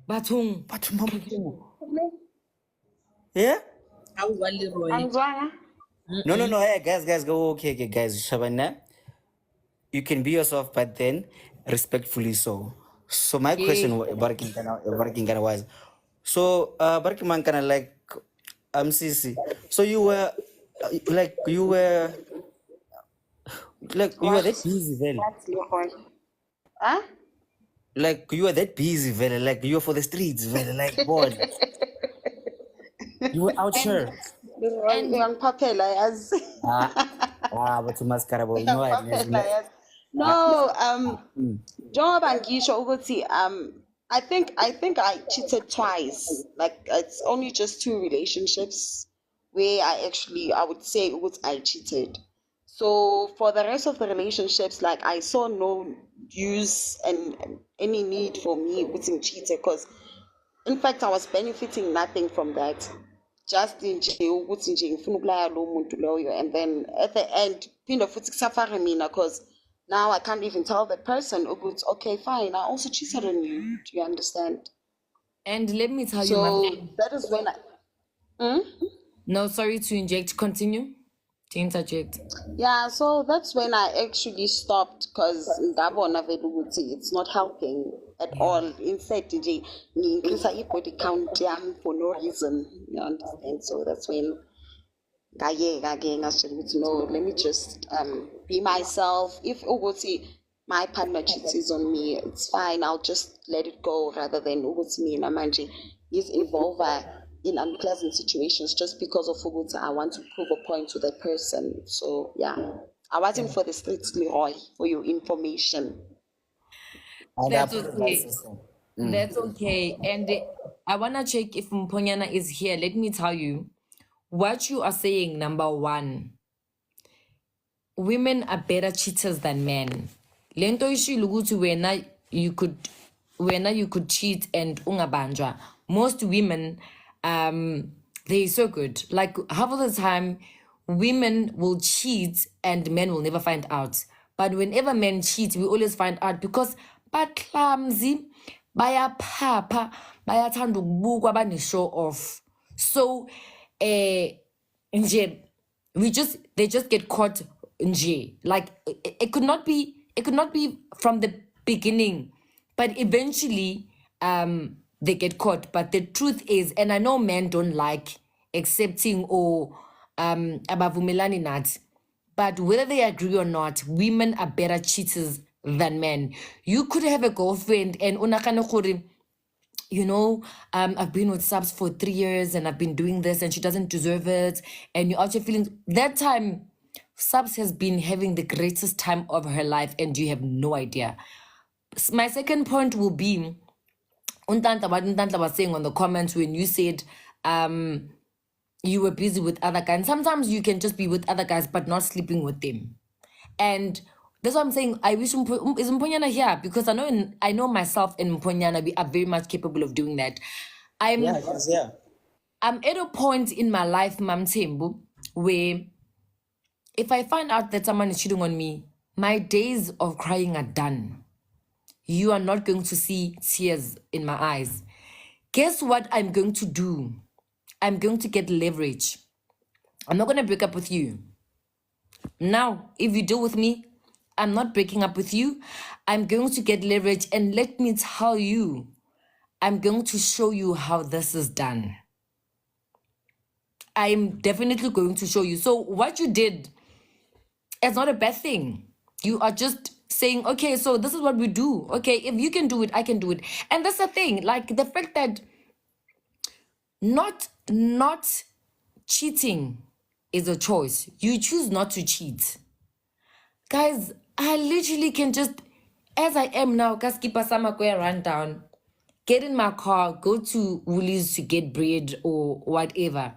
Bathong. Yeah? Anzwana? No. Hey, guys, go. Okay, guys. Shabana, you can be yourself, but then respectfully so. So, my question, working kind of was, so, working man kind of like, CC. So, you were, you were that busy, Vela. That's Leroy. Huh? Like, you were that busy, Vela. Like, you were for the streets, Vela. Like, boy. You were out here. Leroy, young papela, yes. But you must carry, you know, Papela, yes. No, njengoba ngisho ukuthi I think I cheated twice. Like it's only just 2 relationships where I would say ukuthi I cheated. So for the rest of the relationships, like I saw no use and any need for me putting cheated because in fact I was benefiting nothing from that. Just nje ukuthi nje ngifuna ukulaya lo muntu loyo, and then at the end phinde futhi kusafare mina because now I can't even tell the person ukuthi okay fine, I also cheated on you. Do you understand? And let me tell you, So that is when no, sorry to inject. Continue to interject. yeah, so that's when I actually stopped because ngabona vele ukuthi it's not helping at all. Instead nje increase i-body count yami for no reason. You understand? So that's when ngayeka-ke ngasitshela ukuthi no, let me just be myself. If ukuthi my partner cheats on me, it's fine, I'll just let it go rather than ukuthi mina manje involved in unpleasant situations just because of ukuthi I want to prove a point to that person. So yeah, I wasn't for the streets, Leroy, for your information. That's okay. That's okay. And I want to check if Mponyana is here. Let me tell you what you are saying. Number one, women are better cheaters than men. Lento ishilo ukuthi wena you could cheat and ungabanjwa. Most women they're so good. Like half of the time women will cheat and men will never find out. But whenever men cheat, we always find out because clumsy, bayaphapha, bayathanda ukubukwa bane-show off. So nje they just get caught nje. Like it could not be from the beginning, but eventually they get caught. But the truth is, and I know men don't like accepting or abavumelani nathi, but whether they agree or not, women are better cheaters than men. You could have a girlfriend and unakane gore, you know, I've been with Sabs for 3 years and I've been doing this and she doesn't deserve it. And you're out here feeling that time, Sabs has been having the greatest time of her life and you have no idea. My second point will be, what Untanta was saying on the comments when you said you were busy with other guys. And sometimes you can just be with other guys but not sleeping with them. And that's what I'm saying. I wish is Mponyana here because I know myself and Mponyana, we are very much capable of doing that. I'm at a point in my life, Mam Tembu, where if I find out that someone is cheating on me, my days of crying are done. You are not going to see tears in my eyes. Guess what I'm going to do? I'm going to get leverage. I'm not going to break up with you. Now, if you deal with me, I'm not breaking up with you. I'm going to get leverage, and let me tell you, I'm going to show you how this is done. I'm definitely going to show you. So what you did is not a bad thing. You are just saying, okay, so this is what we do. Okay, if you can do it, I can do it. And that's the thing, like the fact that not cheating is a choice. You choose not to cheat. Guys, I literally can just, as I am now, Kaskipa Samakwe run down, get in my car, go to Woolies to get bread or whatever.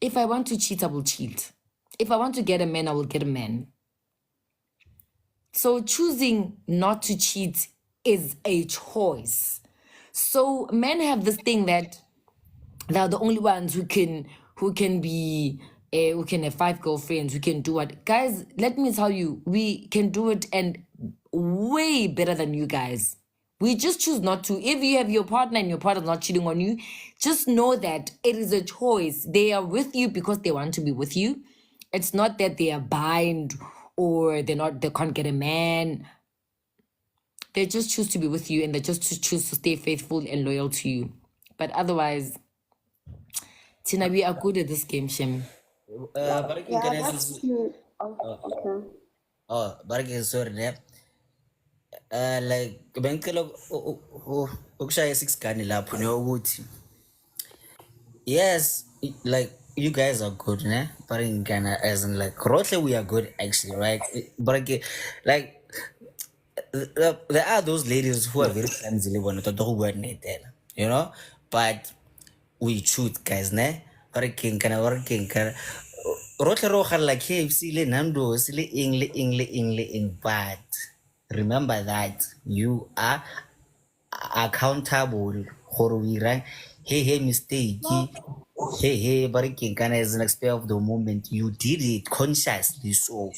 If I want to cheat, I will cheat. If I want to get a man, I will get a man. So choosing not to cheat is a choice. So men have this thing that they're the only ones who can have 5 girlfriends, who can do what. Guys, let me tell you, we can do it and way better than you guys. We just choose not to. If you have your partner and your partner's not cheating on you, just know that it is a choice. They are with you because they want to be with you. It's not that they are bind or they can't get a man. They just choose to be with you and they just choose to stay faithful and loyal to you. But otherwise, Tina, we are good at this game, Shem. That's cute. Okay. Oh, Baraki, sorry, ne? Like, bengicela ukushaya 6 gani lapho ne ukuthi. Yes, like you guys are good, né? But in Ghana, as in like, Rotle, we are good actually, right? But again, like, there are those ladies who are very clumsy, you know, but we shoot guys, ne? Working kana working kana. Rotle ro khala like KFC le Nando le ing, but remember that you are accountable for we right. Hey mistake. Hey, working kana is an spare of the moment. You did it consciously, so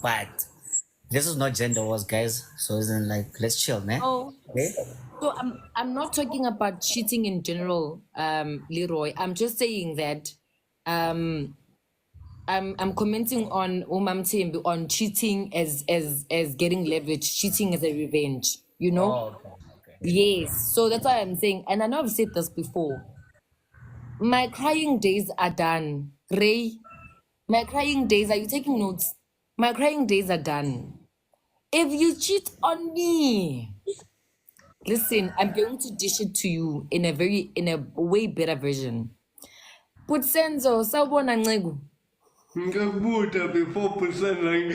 but this is not gender wars, guys. So isn't like let's chill, man. Oh, Okay? so I'm not talking about cheating in general, Leroy. I'm just saying that I'm commenting on Umam Timbi on cheating as getting leverage, cheating as a revenge, you know? Oh, okay. Yes. So that's why I'm saying, and I know I've said this before. My crying days are done. Ray, my crying days, are you taking notes? My crying days are done. If you cheat on me, listen, I'm going to dish it to you in a way better version. Put senzo, sawubona Ncegu. Ngabuta before percent like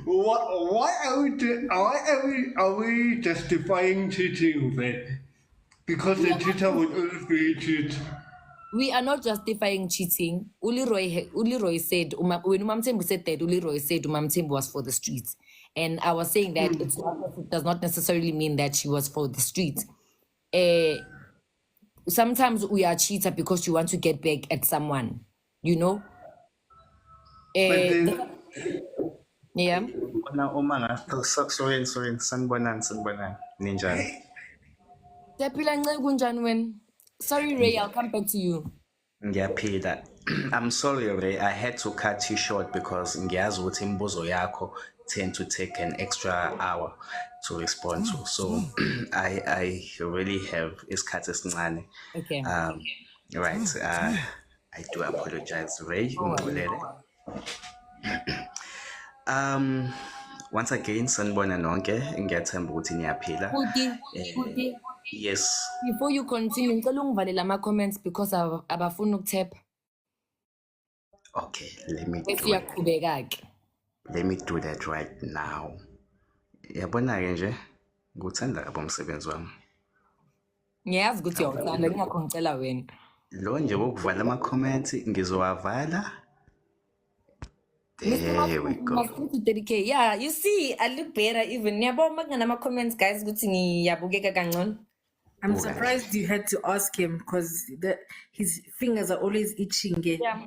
why are we justifying cheating then? Because the cheater would always be cheat. We are not justifying cheating. Uliroy said, when Umamtembu said that, Uliroy said Umamtembu was for the streets. And I was saying that it does not necessarily mean that she was for the streets. Sometimes we are cheater because you want to get back at someone, you know? But then Yeah. Sorry, sanibonani, ninjani? Siyaphila Ncegu, njani wena? Sorry, Ray, I'll come back to you. Ngiyaphila. I'm sorry, Ray, I had to cut you short because ngiyazi ukuthi imibuzo yakho tend to take an extra hour to respond to. So I really have isikhathi esincane. Okay. Right. I do apologize, Ray. Ungixolele. Once again, sanibona nonke, ngiyathemba ukuthi niyaphila. Kuti, Yes. before you continue, ngicela ungivalele ama-comments because abafuna ukuthepha. Okay, let me Bese do it. uyaqhubeka-ke. Let me do that right now. Yabona-ke nje, nguthanda kabi umsebenzi wami. Ngiyazi ukuthi uyawuthanda, ngingakho ngicela wena. Lo nje wokuvala ama-comments ngizowavala. There we go. Must 30K. Yeah, you see, I look better even. Ngiyabona uma kunganama-comments, guys, ukuthi ngiyabukeka kangcono. I'm surprised you had to ask him because his fingers are always itching. Yeah.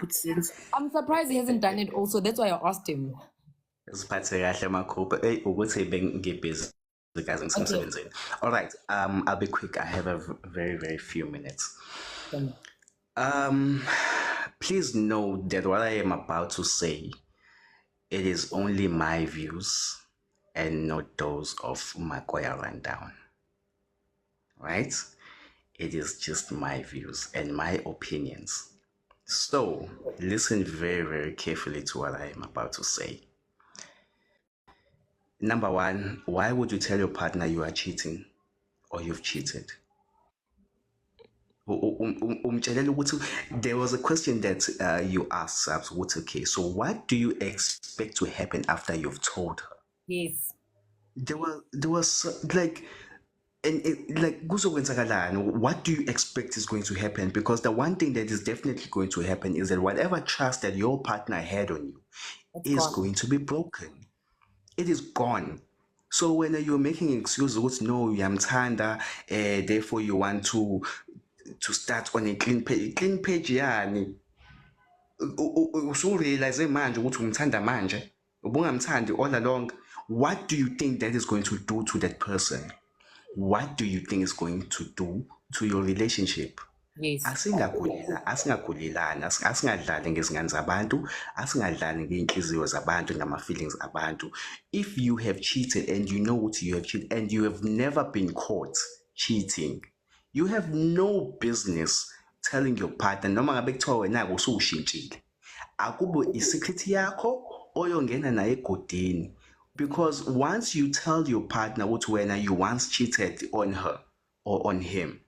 I'm surprised he hasn't done it also. That's why I asked him. Siphathe kahle amakhupha ukuthi bengibhizi guys ngisemsebenzini. All right, I'll be quick. I have a very, very few minutes. Please know that what I am about to say, it is only my views and not those of Makoya Rundown. Right? It is just my views and my opinions. So listen very, very carefully to what I am about to say. Number one, why would you tell your partner you are cheating or you've cheated? There was a question that you asked, Sabs. Okay, so what do you expect to happen after you've told her? Yes. There was like, what do you expect is going to happen? Because the one thing that is definitely going to happen is that whatever trust that your partner had on you is going to be broken. It is gone. So when you're making excuses, no, yamthanda, therefore you want to start on a clean page, yani. Usurealize manje ukuthi umthanda manje, ubungamthandi all along. What do you think that is going to do to that person? What do you think is going to do to your relationship? Yes. Asingagulelani, asingadlali ngezingane zabantu, asingadlali ngey'nhliziyo zabantu ngama-feelings abantu. If you have cheated and you know what you have cheated and you have never been caught cheating, you have no business telling your partner noma ngabe kuthiwa wena-ke usuwushintshile. Akube i-secret yakho oyongena naye egodini. Because once you tell your partner what when you once cheated on her or on him,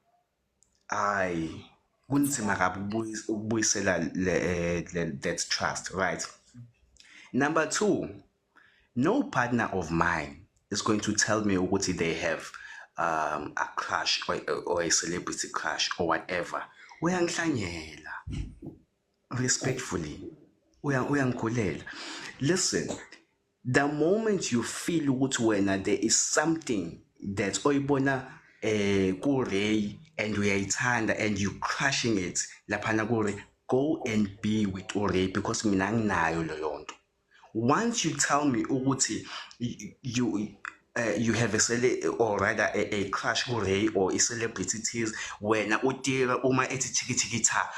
kunzima kabi ukubuyisela that trust, right? Number two, no partner of mine is going to tell me ukuthi they have a crush or a celebrity crush or whatever. Uyangihlanyela respectfully. Uyangikhulela. Listen, the moment you feel ukuthi wena there is something that oyibona ku-Ray and uyayithanda and you crushing it laphana ku-Ray, go and be with uRay because mina anginayo leyo nto. Once you tell me ukuthi you have or rather a crush uRay or a celebrity tease wena utira uma ethi chikithikitha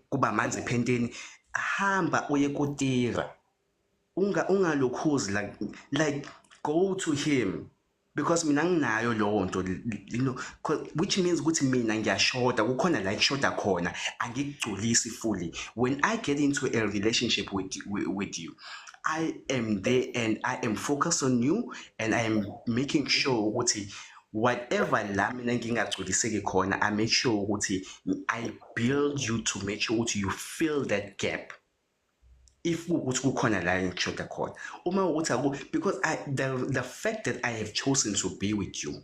kuba manzi ephenteni, hamba uye kutira, ungalokhuzi like go to him because mina nginayo leyo nto, you know, which means ukuthi mina ngiyashoda, kukhona la kushoda khona, angikugculisi fully. When I get into a relationship with you, I am there and I am focused on you and I am making sure ukuthi whatever la mina ngingagculiseki khona, I make sure ukuthi I build you to make sure ukuthi you fill that gap. If ukuthi kukhona la engishoda khona, uma ukuthi because the fact that I have chosen to be with you,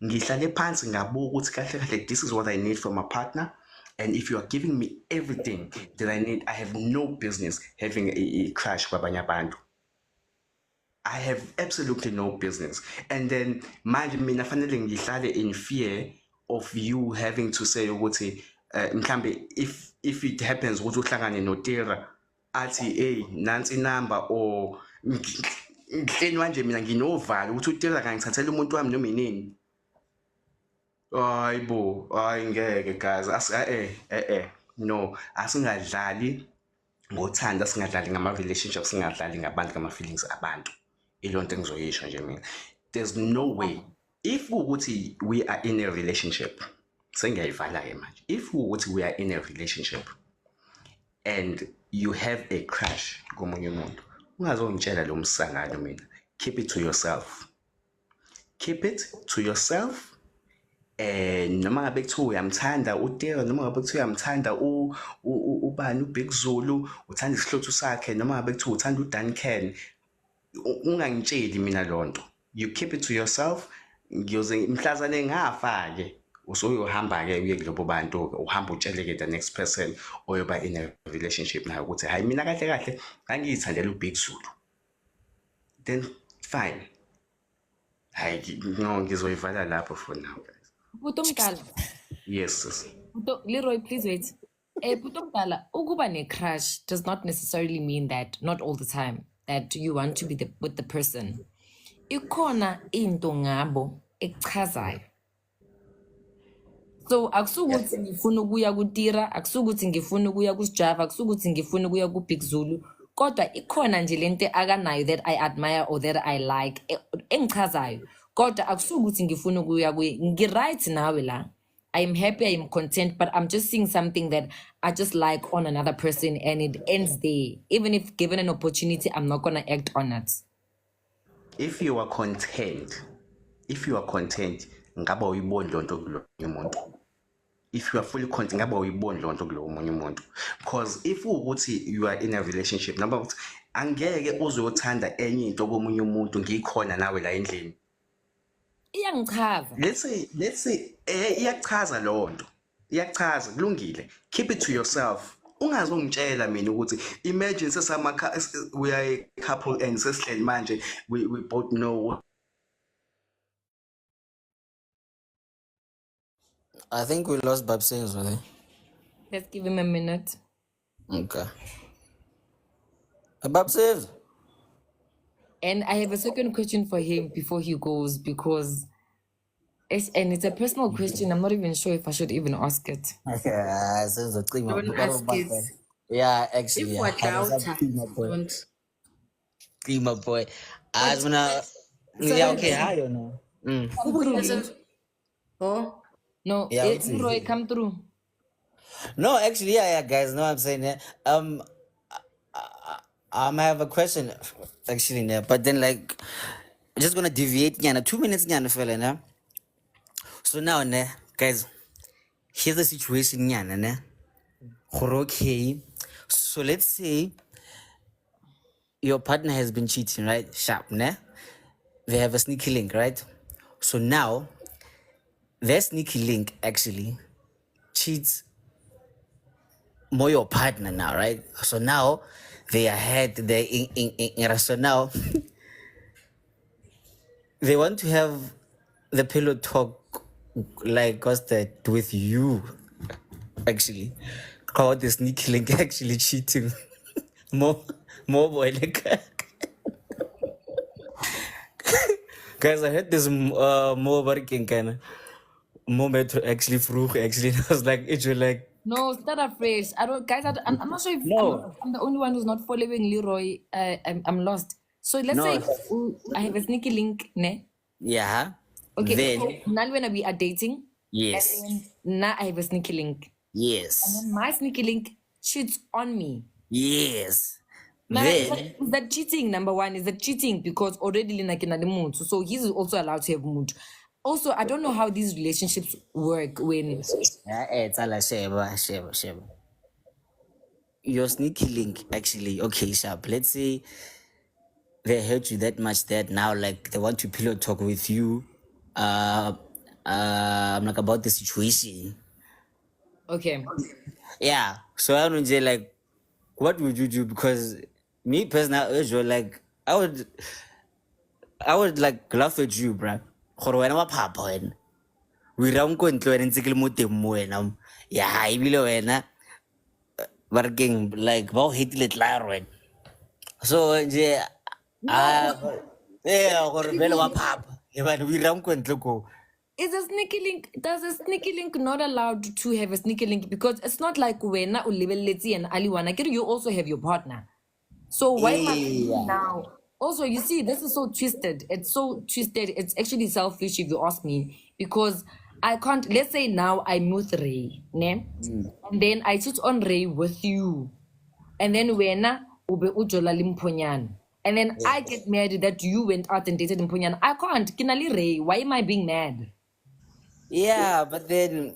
ngihlale phansi ngabuka ukuthi kahle kahle this is what I need from a partner, and if you are giving me everything that I need, I have no business having a crush kwabanye abantu. I have absolutely no business. And then manje mina fanele ngihlale in fear of you having to say ukuthi mhlambe if it happens ukuthi uhlangane noTira athi hey nansi inamba or ngihleni manje mina nginovalo ukuthi uTira kangithathela umuntu wami noma inini. Hayibo, hayi ngeke guys, no, asingadlali ngothanda, singadlali ngama-relationships, singadlali ngabantu, ngama-feelings abantu. Ilo nto engizoyisho nje mina. There's no way. If kuwukuthi we are in a relationship, sengiyayivala-ke manje. If kuwukuthi we are in a relationship and you have a crush komunye umuntu, ungazongitshela lo msangano mina. Keep it to yourself. Keep it to yourself. Noma ngabe kuthiwa uyamthanda uTira, noma ngabe kuthiwa uyamthanda ubani uBig Zulu, uthanda isihlothu sakhe, noma ngabe kuthiwa uthanda uDuncan, ungangitsheli mina lonto. You keep it to yourself. Ngiyoze mhlazane ngafa-ke usuyohamba-ke uye kulobo bantu, uhamba utshele-ke the next person oyoba in a relationship nayo ukuthi hayi mina kahle kahle ngangiyithandela uBig Zulu. Then fine. Hayi no, ngizoyivala lapho for now guys. Putomkala. Yes, sis. Leroy, please wait. Putomkala, ukuba ne-crush does not necessarily mean that, not all the time, that you want to be with the person. Ikhona into ngabo ekuchazayo. So akusukuthi ngifuna ukuya kuTira, akusukuthi ngifuna ukuya kuSjava, akusukuthi ngifuna ukuya kuBig Zulu, kodwa ikhona nje lento akanayo that I admire or that I like engichazayo. Kodwa akusukuthi ngifuna ukuya kuye. Ngiright nawe la. I am happy, I am content, but I'm just seeing something that I just like on another person and it ends there. Even if given an opportunity, I'm not gonna act on it. If you are content, ngaba uyiboni lonto kulo umuntu. If you are fully content, ngaba uyiboni lonto kulo omunye umuntu. Because if ukuthi you are in a relationship, number one, angeke uzothanda enye into komunye umuntu ngikhona nawe la endlini. Iyangichaza. Let's say iyachaza lonto. Iyachaza kulungile. Keep it to yourself. Ungazongitshela mina ukuthi imagine we are a couple and sesihleli manje we both know. I think we lost Babsings, right? Let's give him a minute. Okay. Babsings. And I have a second question for him before he goes because it's a personal question. I'm not even sure if I should even ask it. Yeah, Don't ask it. Yeah, actually, If what doubt, don't. my boy. As when yeah, okay, hi, you know. Oh, No, Yeah, Leroy, come through. No, actually, yeah, guys. No, I'm saying that. I have a question, actually, yeah, but then like, just gonna deviate, yeah, 2 minutes, yeah, fella, yeah. So now, guys, here's the situation, nyana, ne? Okay, so let's say your partner has been cheating, right? Sharp, ne? They have a sneaky link, right? So now, their sneaky link actually cheats more your partner now, right? So now, they are ahead, they're so now, they want to have the pillow talk, like, what's that, with you, actually. Called the sneaky link actually cheating. more, boy, like, guys, I heard this more working kind of moment actually vroeg actually. I was like, it was like, No, start afresh. I don't, guys. I'm not sure if no, I'm the only one who's not following Leroy. I'm lost. So let's no, say I have a sneaky link, ne? yeah, Okay, then, so now when we are dating, yes, and then now I have a sneaky link, and yes, then my sneaky link cheats on me. yes, Mara, then, is that cheating? Number one, is that cheating because already Lina kina the mood, so he's also allowed to have mood. Also, I don't know how these relationships work when. it's all sheba. Your sneaky link actually, okay, sharp. Let's say they hurt you that much that now, like, they want to pillow talk with you. I'm like about the situation. Okay. Yeah. So I don't say, like, what would you do? Because me personally, like, I would like laugh at you, bruh. Gore wena wa phapa wena. We rang ko ntlo wena ntse ke le mo teng mo wena. Yeah, ebile wena working like ba o hitile tla wena. So nje yeah, gore vele wa phapa. Ebane we rang ko ntlo ko. Is a sneaky link? Does a sneaky link not allowed to have a sneaky link? Because it's not like when ulibeleti and aliwana. You also have your partner. So why must you Yeah. now? Also, you see, this is so twisted. It's so twisted. It's actually selfish if you ask me. Because I can't. Let's say now I'm with Ray, ne? And then I cheat on Ray with you, and then wena ube ujola limponyana. And then I get mad that you went out and dated Mponyana. I can't. Kinali Ray, why am I being mad? Yeah, but then,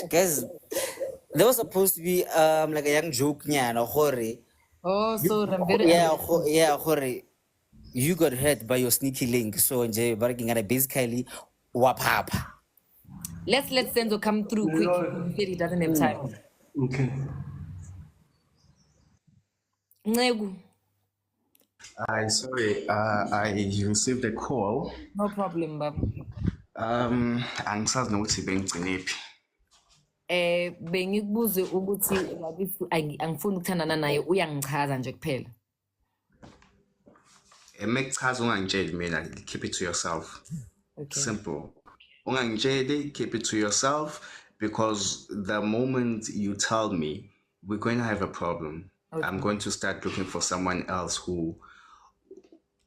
guys, there was supposed to be like a young joke, nyana, gore. Oh, so I'm very Yeah, gore. You got hurt by your sneaky link, so nje barking at basically wapapa. Let's let Senzo come through quick. He said he doesn't have time. Okay. Ncegu, Sorry, I received a call. no problem, bab. Angisazi nokuthi bengigcinephi. Bengikubuze ukuthi ngakithi angifuni ukuthandana naye uyangichaza nje kuphela. Mekuchaza ungangitsheli mina, keep it to yourself. Okay. Simple. Ungangitsheli, keep it to yourself, because the moment you tell me, we're going to have a problem. Okay. I'm going to start looking for someone else who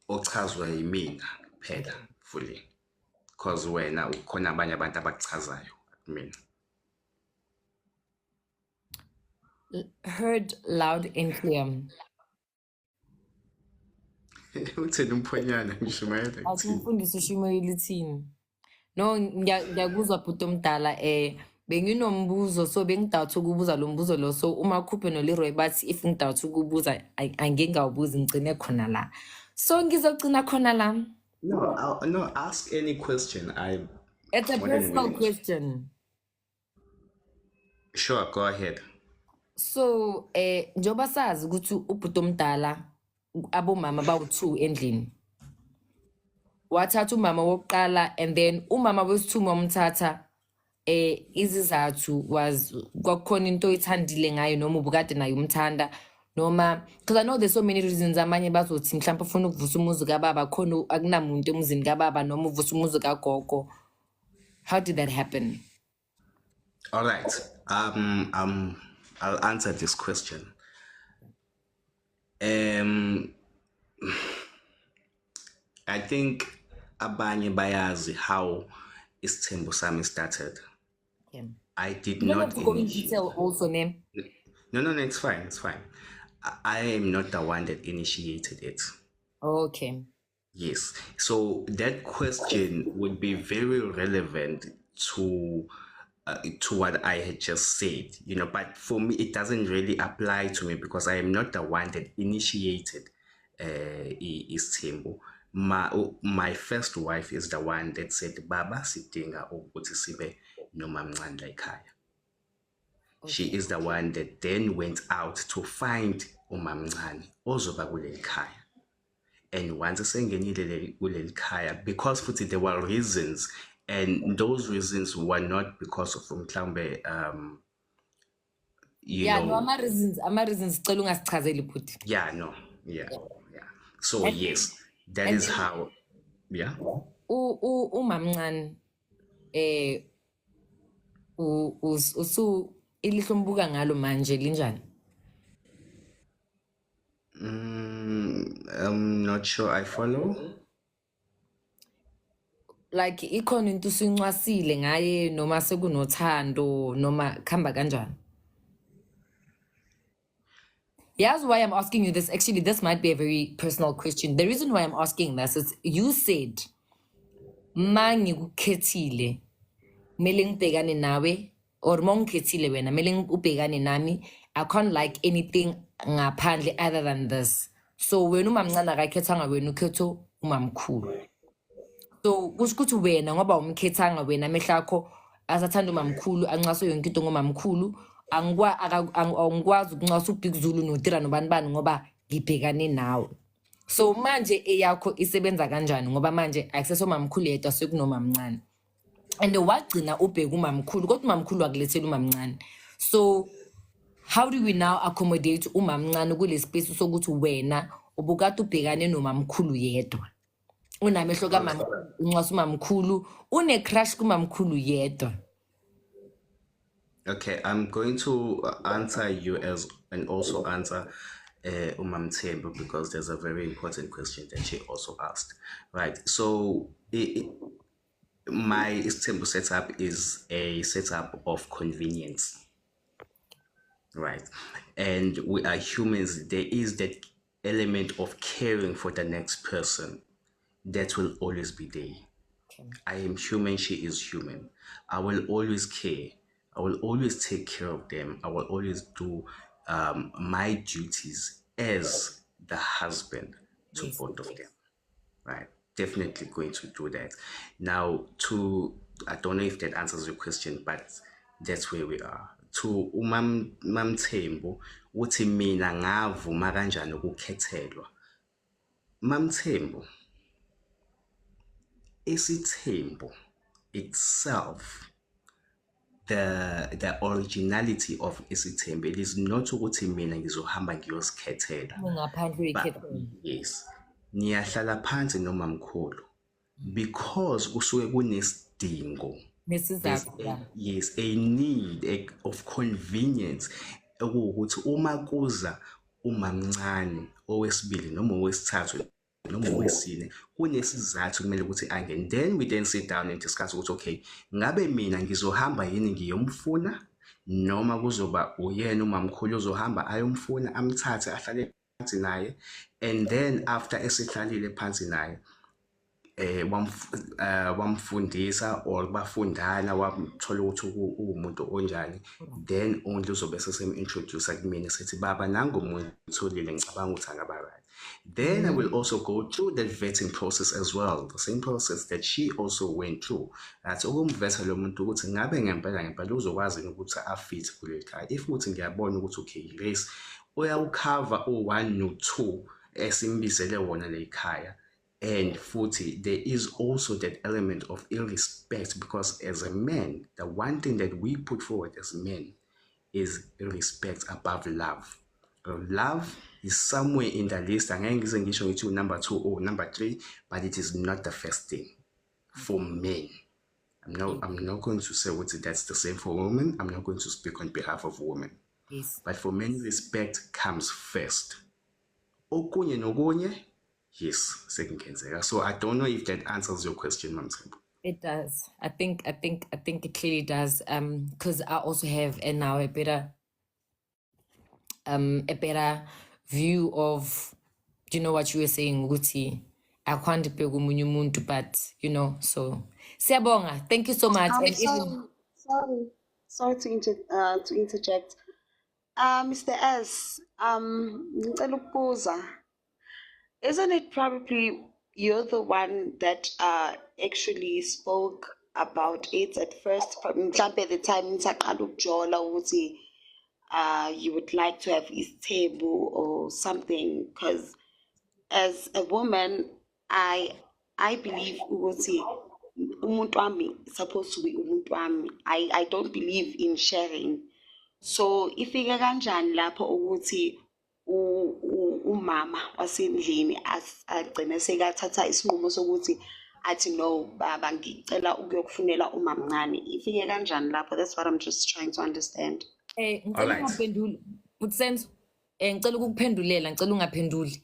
ochazwa yimina phela fully, because wena ukhona abanye abantu abakuchazayo mina. Heard loud and clear. Utheni umphonyana ngisho mayela. Akumfundisa ushumayela uthini. No, ngiyakuzwa bhuti omdala benginombuzo so bengidawutha ukubuza lo mbuzo lo, so uma khuphe no Leroy bathi if ngidawutha ukubuza angeke ngawubuza ngicine khona la. So ngizogcina khona la. No, ask any question. It's a personal question. Sure, go ahead. So njoba sazi ukuthi ubhuti omdala abomama bawu2 endlini. Wathatha umama wokuqala and then umama wesithu wamthatha izizathu was kwakukhona into oyithandile ngayo noma ubukade nayo umthanda noma, because I know there's so many reasons amanye bazothi mhlawumbe ufuna ukuvusa umuzi kababa khona akunamuntu emuzini kababa noma uvusa umuzi kagogo. How did that happen? All right. I'll answer this question. I think abanye bayazi how isithembu sami started. Okay. I did You don't not have to go in initiate. detail also, name. No, it's fine. It's fine. I am not the one that initiated it. Okay. Yes. So that question would be very relevant to to what I had just said, but for me, it doesn't really apply to me because I am not the one that initiated isithembu. My first wife is the one that said, Baba, sidinga ukuthi sibe nomamncane la ekhaya. She is the one that then went out to find umamncane ozoba kuleli khaya. And once esengenile kuleli khaya, because futhi there were reasons, and those reasons were not because of mhlawumbe no, ama-reasons cela ungasichazeli futhi. yeah. So yes, that is how umamncane ilihlo mbuka ngalo manje linjani? I'm not sure I follow. Like ikhona into usincwasile ngaye noma sekunothando noma khamba kanjani? Here's why I'm asking you this. Actually, this might be a very personal question. The reason why I'm asking this is you said mangikukhethile mele ngibhekane nawe or mongkhethile wena mele ubhekane nami. I can't like anything ngaphandle other than this. So wena umamncane akakhethanga wena ukhetho umamkhulu. So kusho ukuthi wena ngoba umkhethanga wena amehla akho asathanda umamkhulu ancase yonke into ngomamkhulu angikwazi ukuncasa uBig Zulu noTira nobani bani ngoba ngibhekane nawe. So manje eyakho isebenza kanjani ngoba manje akuseso mamkhulu yedwa sekunomamncane. And wagcina ubheka umamkhulu kodwa umamkhulu akulethela umamncane. So how do we now accommodate umamncane kule space sokuthi wena ubukade ubhekane nomamkhulu yedwa? Unamehlo kamamkhulu uncasa umamkhulu une crush kumamkhulu yedwa. Okay, I'm going to answer you and also answer Umamthembu because there's a very important question that she also asked. Right. So my Isthembu setup is a setup of convenience. Right. And we are humans. There is that element of caring for the next person that will always be there. I am human, she is human. I will always care. I will always take care of them. I will always do my duties as the husband to both of them. Right? Definitely going to do that. Now, I don't know if that answers your question, but that's where we are. To Mamthembu, uthi mina ngavuma kanjani ukukhethelwa. Mamthembu, isithembu itself, the originality of isithembu, it is not ukuthi mina ngizohamba ngiyosikhethela. Yes, niyahlala phansi nomamkhulu because kusuke kunesidingo. Yes, a need of convenience ukuthi uma kuza umamncane owesibili noma owesithathu noma owesine kunesizathu kumele ukuthi angene. Then we then sit down and discuss ukuthi okay, ngabe mina ngizohamba yini ngiyomfuna noma kuzoba uyena umamkhulu ozohamba ayomfuna amthathe ahlale phansi naye, and then after esihlalile phansi naye wamfundisa or bafundana wamthola ukuthi uwumuntu onjani, then only uzobe sesem-introduce kumina sethi baba nangumuntu utholile ngicabanga ukuthi angaba right. Then I will also go through that vetting process as well, the same process that she also went through. That's ukumvetha lo muntu ukuthi ngabe ngempela uzokwazi ukuthi afit kuleli khaya. If ukuthi ngiyabona ukuthi okay, race uyawukhava u1 no2 esimbizele wona le khaya. And futhi, there is also that element of irrespect because as a man, the one thing that we put forward as men is respect above love. Love is somewhere in the list. Angeke ngize ngisho ngithi number 2 or number 3, but it is not the first thing for men. I'm not going to say what that's the same for women. I'm not going to speak on behalf of women. Yes. But for men, respect comes first. Okunye nokunye, yes, second can. So I don't know if that answers your question, Mamthembu. It does. I think it clearly does. Because I also have now a better view of, you know what you were saying, Guti. I can't beg umuntu, but so siyabonga. Thank you so much. I'm sorry. Sorry to interject. Mr. S, ngicela ukubuza. Isn't it probably you're the one that actually spoke about it at first? Mhlampe at the time nisaqala ukujola ukuthi you would like to have isithembu or something, because as a woman, I believe ukuthi umuntu wami is supposed to be umuntu wami. I don't believe in sharing. So ifike kanjani lapho ukuthi umama wasendlini agcine sekathatha isinqumo sokuthi athi no baba ngicela ukuyokufunela umamncane. Ifike kanjani lapho? That's what I'm just trying to understand. Ngicela Alright. ungaphenduli Senzo, ngicela ukukuphendulela, ngicela ungaphenduli.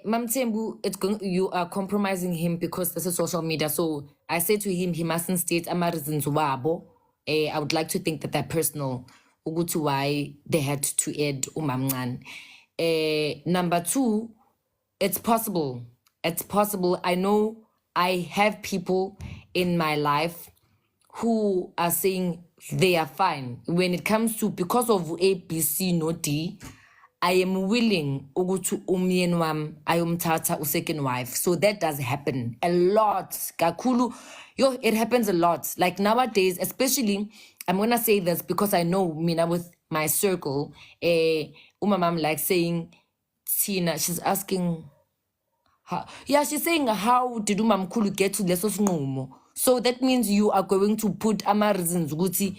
Mamthembu, you are compromising him because this is social media. So I said to him, he mustn't state ama reasons wabo. I would like to think that they're personal. Ukuthi why they had to add umamncane. Number two, it's possible. It's possible. I know I have people in my life who are saying they are fine when it comes to, because of A, B, C, no D, I am willing ukuthi umyeni wami ayomthatha u-second wife. So that does happen a lot. Kakhulu, it happens a lot. Like nowadays, especially, I'm gonna say this because I know mina with my circle, umamam like saying, Tina, she's asking, she's saying, how did umamkhulu get to leso sinqumo? So that means you are going to put ama reasons ukuthi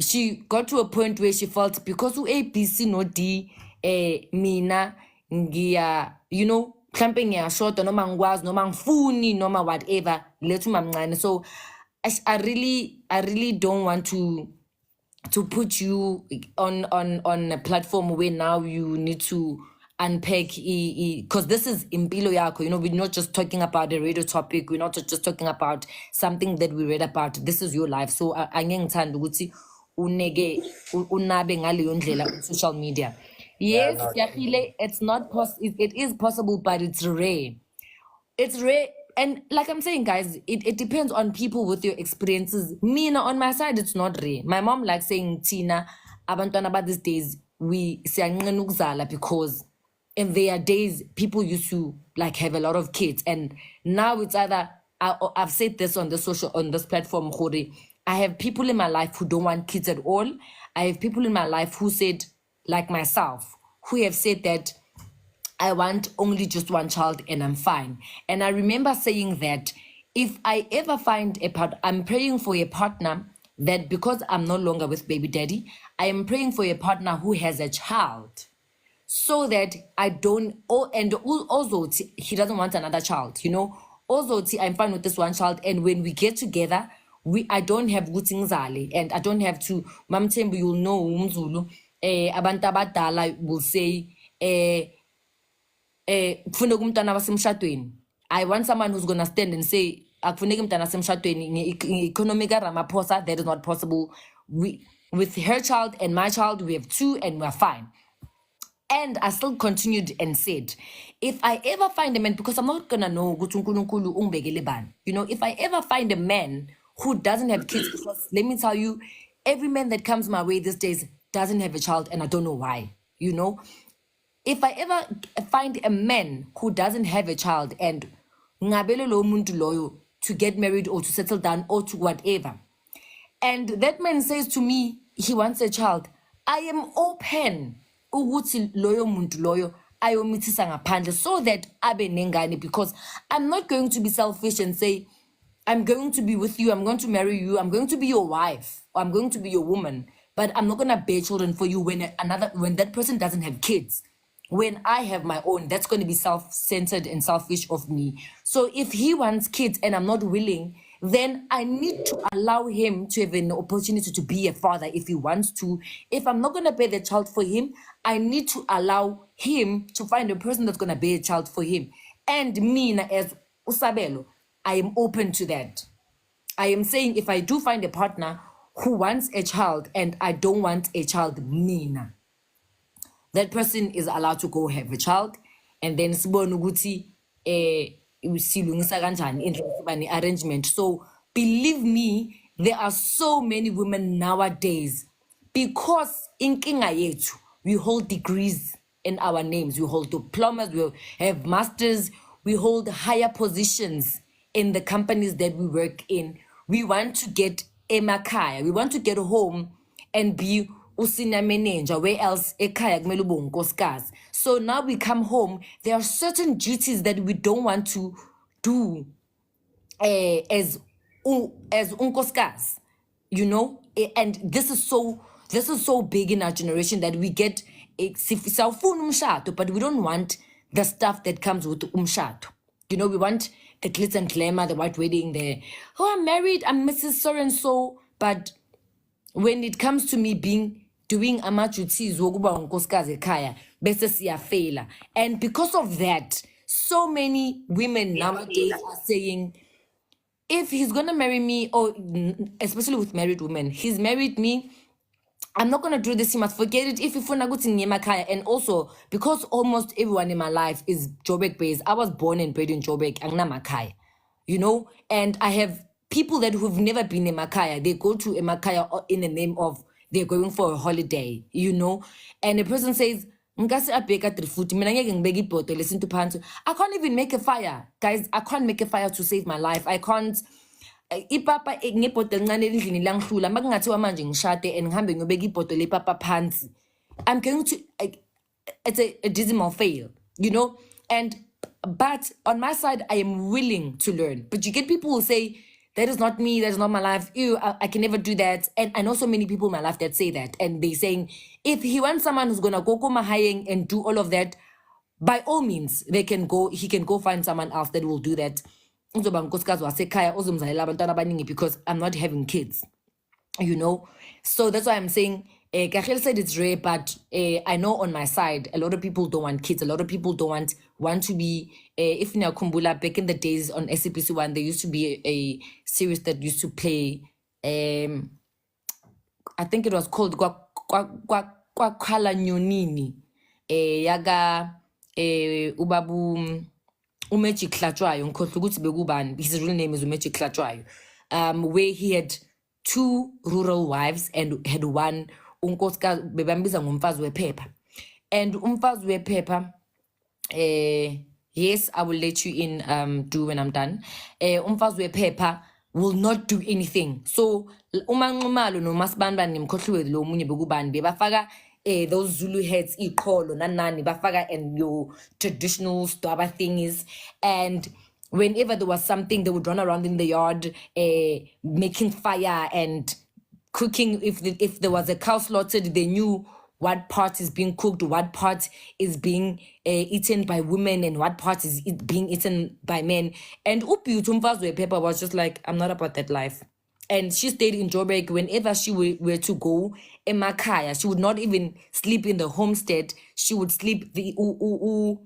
she got to a point where she felt because u A, B, C, no D, mina ngiya, mhlampe ngiyashota noma ngikwazi noma ngifuni noma whatever, lethu mamncane. So I really don't want to put you on a platform where now you need to unpack, because this is impilo yako. We're not just talking about a radio topic. We're not just talking about something that we read about. This is your life. So angengithanda ukuthi unege unabe ngaleyo ndlela on social media. Yes, Yahile, it's not it is possible, but it's rare. It's rare. And like I'm saying, guys, it depends on people with your experiences. Me, on my side, it's not rare. My mom likes saying, Tina, abantwana about these days, we siyanqena ukuzala, because in their days, people used to like have a lot of kids. And now it's either, I've said this on this platform, Khori, I have people in my life who don't want kids at all. I have people in my life who said, like myself, who have said that I want only just one child and I'm fine. And I remember saying that if I ever find a partner, I'm praying for a partner that, because I'm no longer with baby daddy, I am praying for a partner who has a child, so that I don't, and also he doesn't want another child, Also I'm fine with this one child, and when we get together, I don't have gutingzali, and I don't have to, Mamthembu, you'll know, umzulu, abantu abadala will say, kufuneka umntwana wasemshadweni. I want someone who's gonna stand and say, akufuneka umntwana wasemshadweni, economic Ramaphosa, that is not possible. With her child and my child, we have two and we're fine. And I still continued and said, if I ever find a man, because I'm not gonna know, if I ever find a man who doesn't have kids, because let me tell you, every man that comes my way these days doesn't have a child, and I don't know why, If I ever find a man who doesn't have a child and ngabele lo muntu loyo to get married or to settle down or to whatever, and that man says to me he wants a child, I am open ukuthi loyo muntu loyo ayomithisa ngaphandle, so that abe nengane, because I'm not going to be selfish and say, I'm going to be with you, I'm going to marry you, I'm going to be your wife, or I'm going to be your woman, but I'm not gonna bear children for you when that person doesn't have kids. When I have my own, that's going to be self-centered and selfish of me. So if he wants kids and I'm not willing, then I need to allow him to have an opportunity to be a father if he wants to. If I'm not going to bear the child for him, I need to allow him to find a person that's going to bear a child for him. And me, as Usabelo, I am open to that. I am saying, if I do find a partner who wants a child and I don't want a child, mina, that person is allowed to go have a child, and then sibone ukuthi silungisa kanjani in arrangement. So believe me, there are so many women nowadays because inkinga yethu, we hold degrees in our names. We hold diplomas, we have masters, we hold higher positions in the companies that we work in. We want to get emakhaya, we want to get home and be usina manager, where else ekhaya kumele ube unkosikazi. So now we come home, there are certain duties that we don't want to do as unkosikazi, you know. And this is so big in our generation that we get sawufuna umshado, but we don't want the stuff that comes with umshado. You know, we want the glitz and glamour, the white wedding, the I'm married, I'm Mrs. So and so. But when it comes to me doing ama-duties wokuba unkosikazi ekhaya, bese siyafela. And because of that, so many women nowadays are saying, if he's gonna marry me, or especially with married women, he's married me, I'm not gonna do this, he must forget it. If you go to Nyemakaya, and also because almost everyone in my life is Joburg based, I was born and bred in Joburg, Makaya, you know, and I have people that who've never been in Makaya, they go to Makaya in the name of they're going for a holiday, you know, and the person says, "Ngase abheka 3 foot, mina ngeke ngibeke ibhodo lesintu phansi." I can't even make a fire, guys. I can't make a fire to save my life. I can't. Ipapa ngebhodo elincane endlini langihlula makungathiwa manje ngishade and ngihambe ngiyobeka ibhodo lepapa phansi, I'm going to it's a dismal fail, you know. And but on my side, I am willing to learn. But you get people who say, that is not me, that is not my life. Ew, I can never do that. And I know so many people in my life that say that. And they saying, if he wants someone who's gonna go mahayeng and do all of that, by all means, he can go find someone else that will do that. Because I'm not having kids, you know. So that's why I'm saying, Kachel said it's rare, but I know on my side, a lot of people don't want kids. A lot of people don't want to be, if you know Kumbula, back in the days on SCPC 1, there used to be a series that used to play, I think it was called Kwakhala Nyonini, yaga ubabu Umechi Klatwayo, his real name is Umechi Klatwayo, where he had 2 rural wives and had one unkosikazi bebambiza ngumfazi wephepha. And umfazi wephepha, yes, I will let you in do when I'm done. Umfazi wephepha will not do anything. So umanqumalo nomasibani nemkhohliwe lo munye bekubani bebafaka those Zulu heads iqholo nanani bafaka and your traditional staba thingies. And whenever there was something, they would run around in the yard making fire and cooking. If there was a cow slaughtered, they knew what part is being cooked, what part is being eaten by women, and what part is being eaten by men. And Upi Utumfazwe Pepper was just like, I'm not about that life. And she stayed in Joburg. Whenever she were to go in Makaya, she would not even sleep in the homestead. She would sleep, the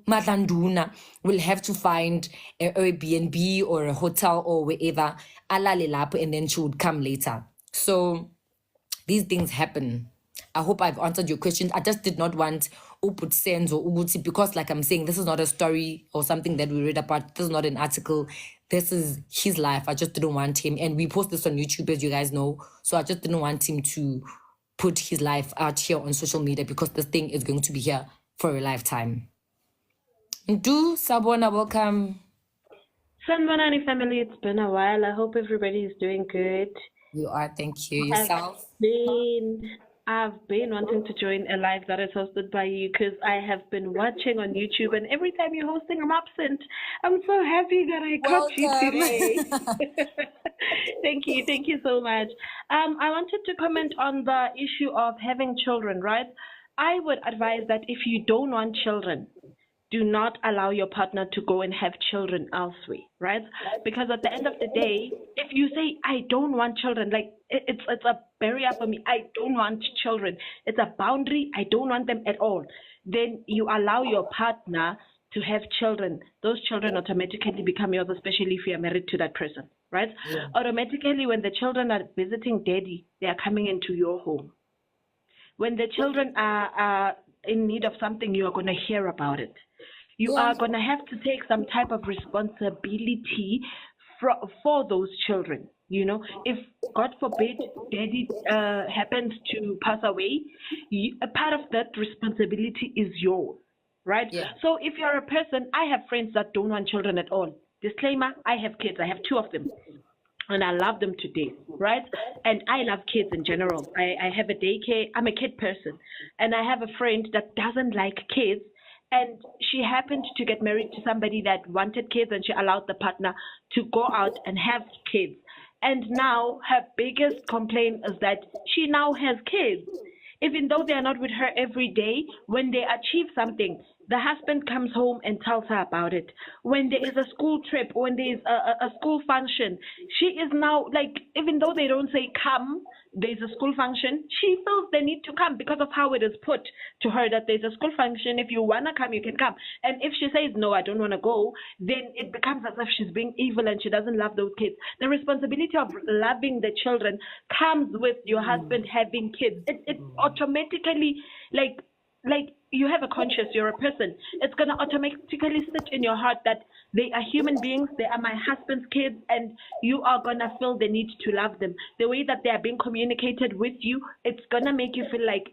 Matlanduna will have to find an Airbnb or a hotel or wherever, and then she would come later. So these things happen. I hope I've answered your question. I just did not want Uput Sense or Ubuti, because like I'm saying, this is not a story or something that we read about. This is not an article. This is his life. I just didn't want him. And we post this on YouTube, as you guys know. So I just didn't want him to put his life out here on social media, because this thing is going to be here for a lifetime. Do Sabona, welcome. Sanbanani family, it's been a while. I hope everybody is doing good. You are, thank you. Yourself? I've been wanting to join a live that is hosted by you, because I have been watching on YouTube, and every time you're hosting, I'm absent. I'm so happy that I caught you today. Thank you so much. I wanted to comment on the issue of having children, right? I would advise that if you don't want children, do not allow your partner to go and have children elsewhere, right? Because at the end of the day, if you say, I don't want children, like it's a barrier for me, I don't want children, it's a boundary, I don't want them at all, then you allow your partner to have children. Those children automatically become yours, especially if you are married to that person, right? Yeah. Automatically, when the children are visiting daddy, they are coming into your home. When the children are in need of something, you are going to hear about it. You are going to have to take some type of responsibility for those children, You know, if God forbid daddy happens to pass away, a part of that responsibility is yours, right? Yeah. So if you're a person, I have friends that don't want children at all. Disclaimer, I have kids, I have 2 of them and I love them to death, right? And I love kids in general. I have a daycare, I'm a kid person, and I have a friend that doesn't like kids. And she happened to get married to somebody that wanted kids, and she allowed the partner to go out and have kids. And now her biggest complaint is that she now has kids. Even though they are not with her every day, when they achieve something, the husband comes home and tells her about it. When there is a school trip, when there is a school function, she is now like, even though they don't say come, there's a school function, she feels the need to come because of how it is put to her that there's a school function. If you want to come, you can come. And if she says, no, I don't want to go, then it becomes as if she's being evil and she doesn't love those kids. The responsibility of loving the children comes with your husband having kids. It automatically, like you have a conscience, you're a person, it's going to automatically sit in your heart that they are human beings, they are my husband's kids, and you are going to feel the need to love them. The way that they are being communicated with you, it's going to make you feel like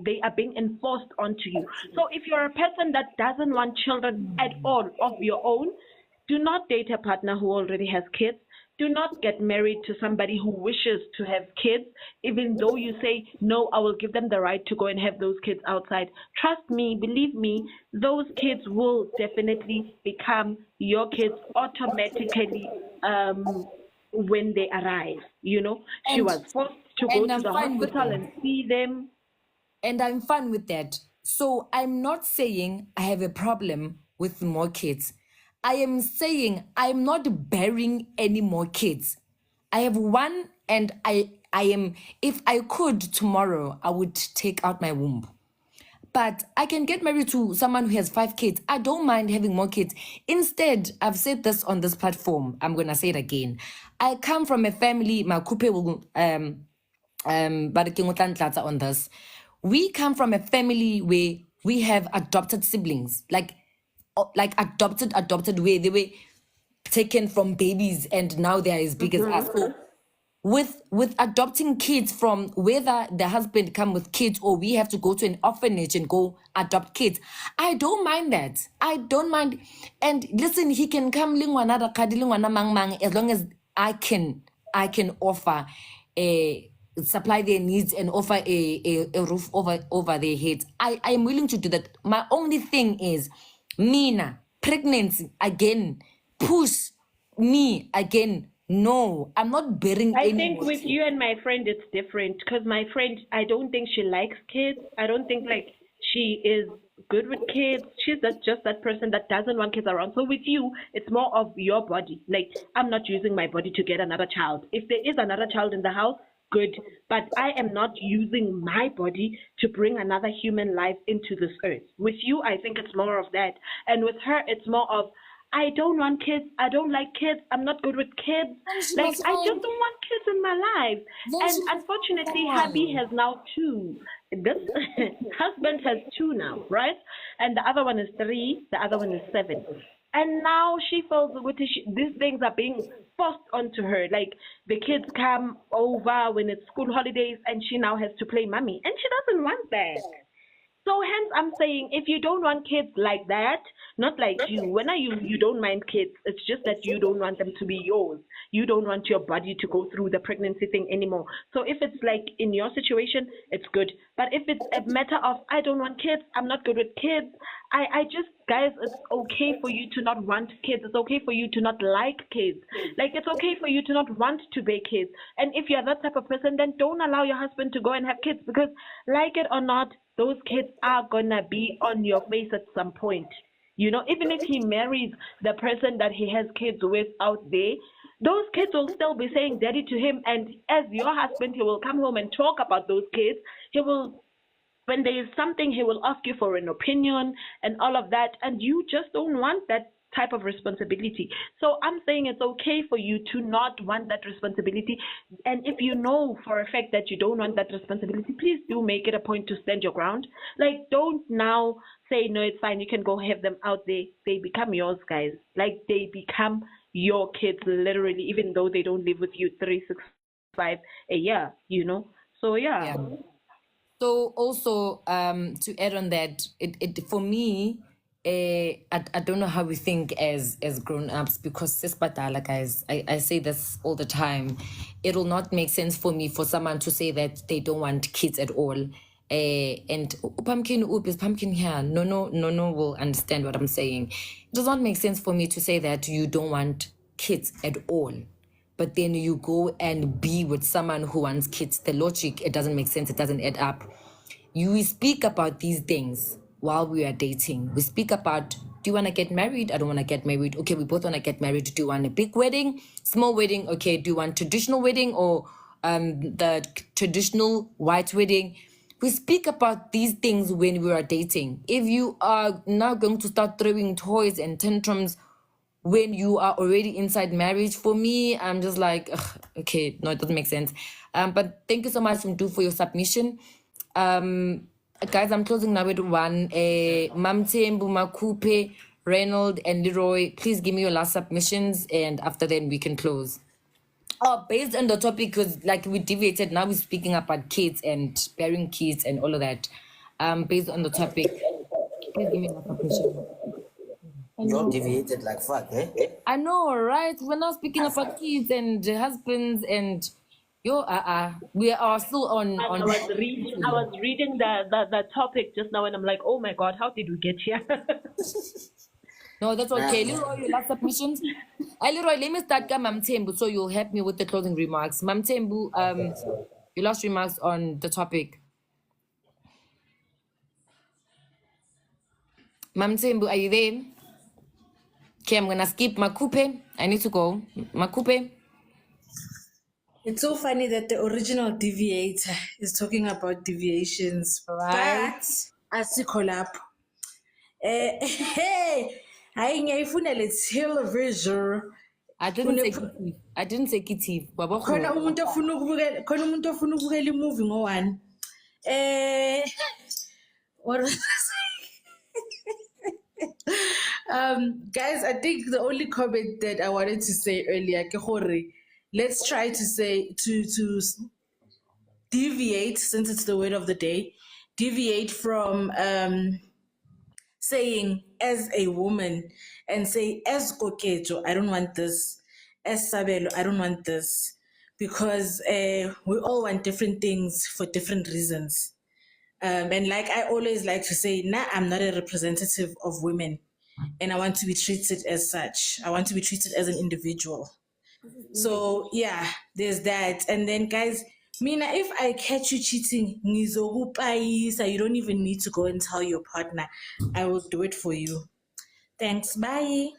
they are being enforced onto you. So if you're a person that doesn't want children at all of your own, do not date a partner who already has kids. Do not get married to somebody who wishes to have kids, even though you say, no, I will give them the right to go and have those kids outside. Trust me, believe me, those kids will definitely become your kids automatically when they arrive. You know, she was forced to go to the hospital and see them. And I'm fine with that. So I'm not saying I have a problem with more kids. I am saying I'm not bearing any more kids. I have one, and I am, if I could tomorrow, I would take out my womb. But I can get married to someone who has 5 kids. I don't mind having more kids. Instead, I've said this on this platform, I'm gonna say it again. I come from a family, Makupe will on this. We come from a family where we have adopted siblings, like adopted, where they were taken from babies and now they're as big as us. So with adopting kids, from whether the husband come with kids or we have to go to an orphanage and go adopt kids, I don't mind that. I don't mind. And listen, he can come as long as I can offer supply their needs and offer a roof over their heads. I am willing to do that. My only thing is, Mina, pregnancy again, push me again. No, I'm not bearing I any think more with kids. you and my friend, it's different because my friend, I don't think she likes kids. I don't think like she is good with kids. She's just that person that doesn't want kids around. So with you, it's more of your body. Like, I'm not using my body to get another child. If there is another child in the house, good. But I am not using my body to bring another human life into this earth. With you, I think it's more of that. And with her, it's more of, I don't want kids. I don't like kids. I'm not good with kids. Like, I just don't want kids in my life. And unfortunately, hubby has now 2. This husband has 2 now, right? And the other one is 3. The other one is 7. And now she feels these things are being forced onto her. Like, the kids come over when it's school holidays and she now has to play mommy. And she doesn't want that. So hence I'm saying, if you don't want kids like that, not like you, when are you don't mind kids, it's just that you don't want them to be yours. You don't want your body to go through the pregnancy thing anymore. So if it's like in your situation, it's good. But if it's a matter of, I don't want kids, I'm not good with kids, I just, guys, it's okay for you to not want kids. It's okay for you to not like kids. Like, it's okay for you to not want to be kids. And if you're that type of person, then don't allow your husband to go and have kids, because like it or not, those kids are gonna be on your face at some point. You know, even if he marries the person that he has kids with out there, those kids will still be saying daddy to him. And as your husband, he will come home and talk about those kids. He will, when there is something, he will ask you for an opinion and all of that. And you just don't want that type of responsibility. So I'm saying it's okay for you to not want that responsibility. And if you know for a fact that you don't want that responsibility, please do make it a point to stand your ground. Like, don't now say, no, it's fine, you can go have them out there. They become yours, guys. Like, they become your kids literally, even though they don't live with you 365 a year, you know. So yeah. So also to add on that, it for me, I don't know how we think as grown-ups, because sesbadala guys, I say this all the time. It will not make sense for me for someone to say that they don't want kids at all. And pumpkin is pumpkin here. No will understand what I'm saying. It does not make sense for me to say that you don't want kids at all, but then you go and be with someone who wants kids. The logic, it doesn't make sense. It doesn't add up. We speak about these things while we are dating. We speak about, do you want to get married? I don't want to get married. Okay, we both want to get married. Do you want a big wedding, small wedding? Okay, do you want traditional wedding or the traditional white wedding? We speak about these things when we are dating. If you are now going to start throwing toys and tantrums when you are already inside marriage, for me, I'm just like, ugh, okay, no, it doesn't make sense. But thank you so much, Mdu, for your submission. Guys, I'm closing now with one. Mamtembu, Makupe, Reynold, and Leroy, please give me your last submissions, and after then we can close. Oh, based on the topic, because like we deviated, now we're speaking about kids and bearing kids and all of that. Based on the topic, please give me your submission. You deviated like fuck, eh? I know, right? We're not speaking about kids and husbands and we are still on. I was reading the topic just now, and I'm like, oh my god, how did we get here? No, that's okay. Leroy, your last submissions. Leroy, let me start with Mam Tembu, so you'll help me with the closing remarks. Mam Tembu, your last remarks on the topic. Mam Tembu, are you there? Okay, I'm gonna skip Makupe. I need to go. Makupe. It's so funny that the original deviator is talking about deviations, Right. but as you collab, hey, I ngiyayifuna le television. I didn't say kitty. Khona umuntu ofuna ukubukela imovie ngo-1. What was guys, I think the only comment that I wanted to say earlier, ke gore, let's try to say to deviate, since it's the word of the day, deviate from saying as a woman and say as Kokejo, I don't want this, as Sabelo, I don't want this, because we all want different things for different reasons. And like I always like to say, nah, I'm not a representative of women, and I want to be treated as such. I want to be treated as an individual. So yeah, there's that. And then guys, Mina, if I catch you cheating, ngizokupayisa, you don't even need to go and tell your partner. I will do it for you. Thanks. Bye.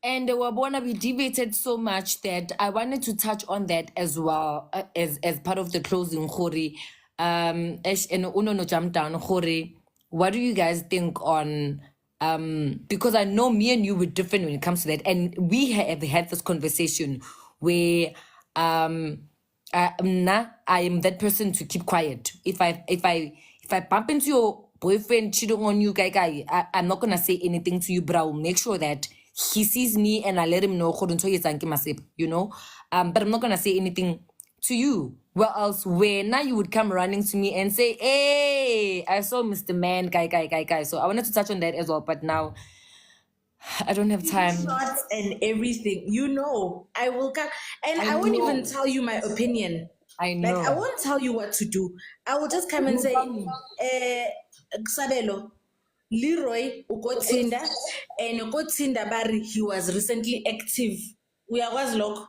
And Wabona, we debated so much that I wanted to touch on that as well, as part of the closing, Khori. And Uno jump down, Khori. What do you guys think on because I know me and you were different when it comes to that, and we have had this conversation where I am that person to keep quiet. If I bump into your boyfriend cheating on you, I'm not gonna say anything to you, but I will make sure that he sees me and I let him know, you know. But I'm not gonna say anything to you. Well, else where now you would come running to me and say, hey, I saw Mr. Man, guy. So I wanted to touch on that as well, but now I don't have time. Shots and everything, you know, I will come and I won't even tell you my opinion. I know. Like, I won't tell you what to do. I will just come and say, Sabelo, Leroy, Ukotinda, and Ukotinda Barry, he was recently active. We are was lock.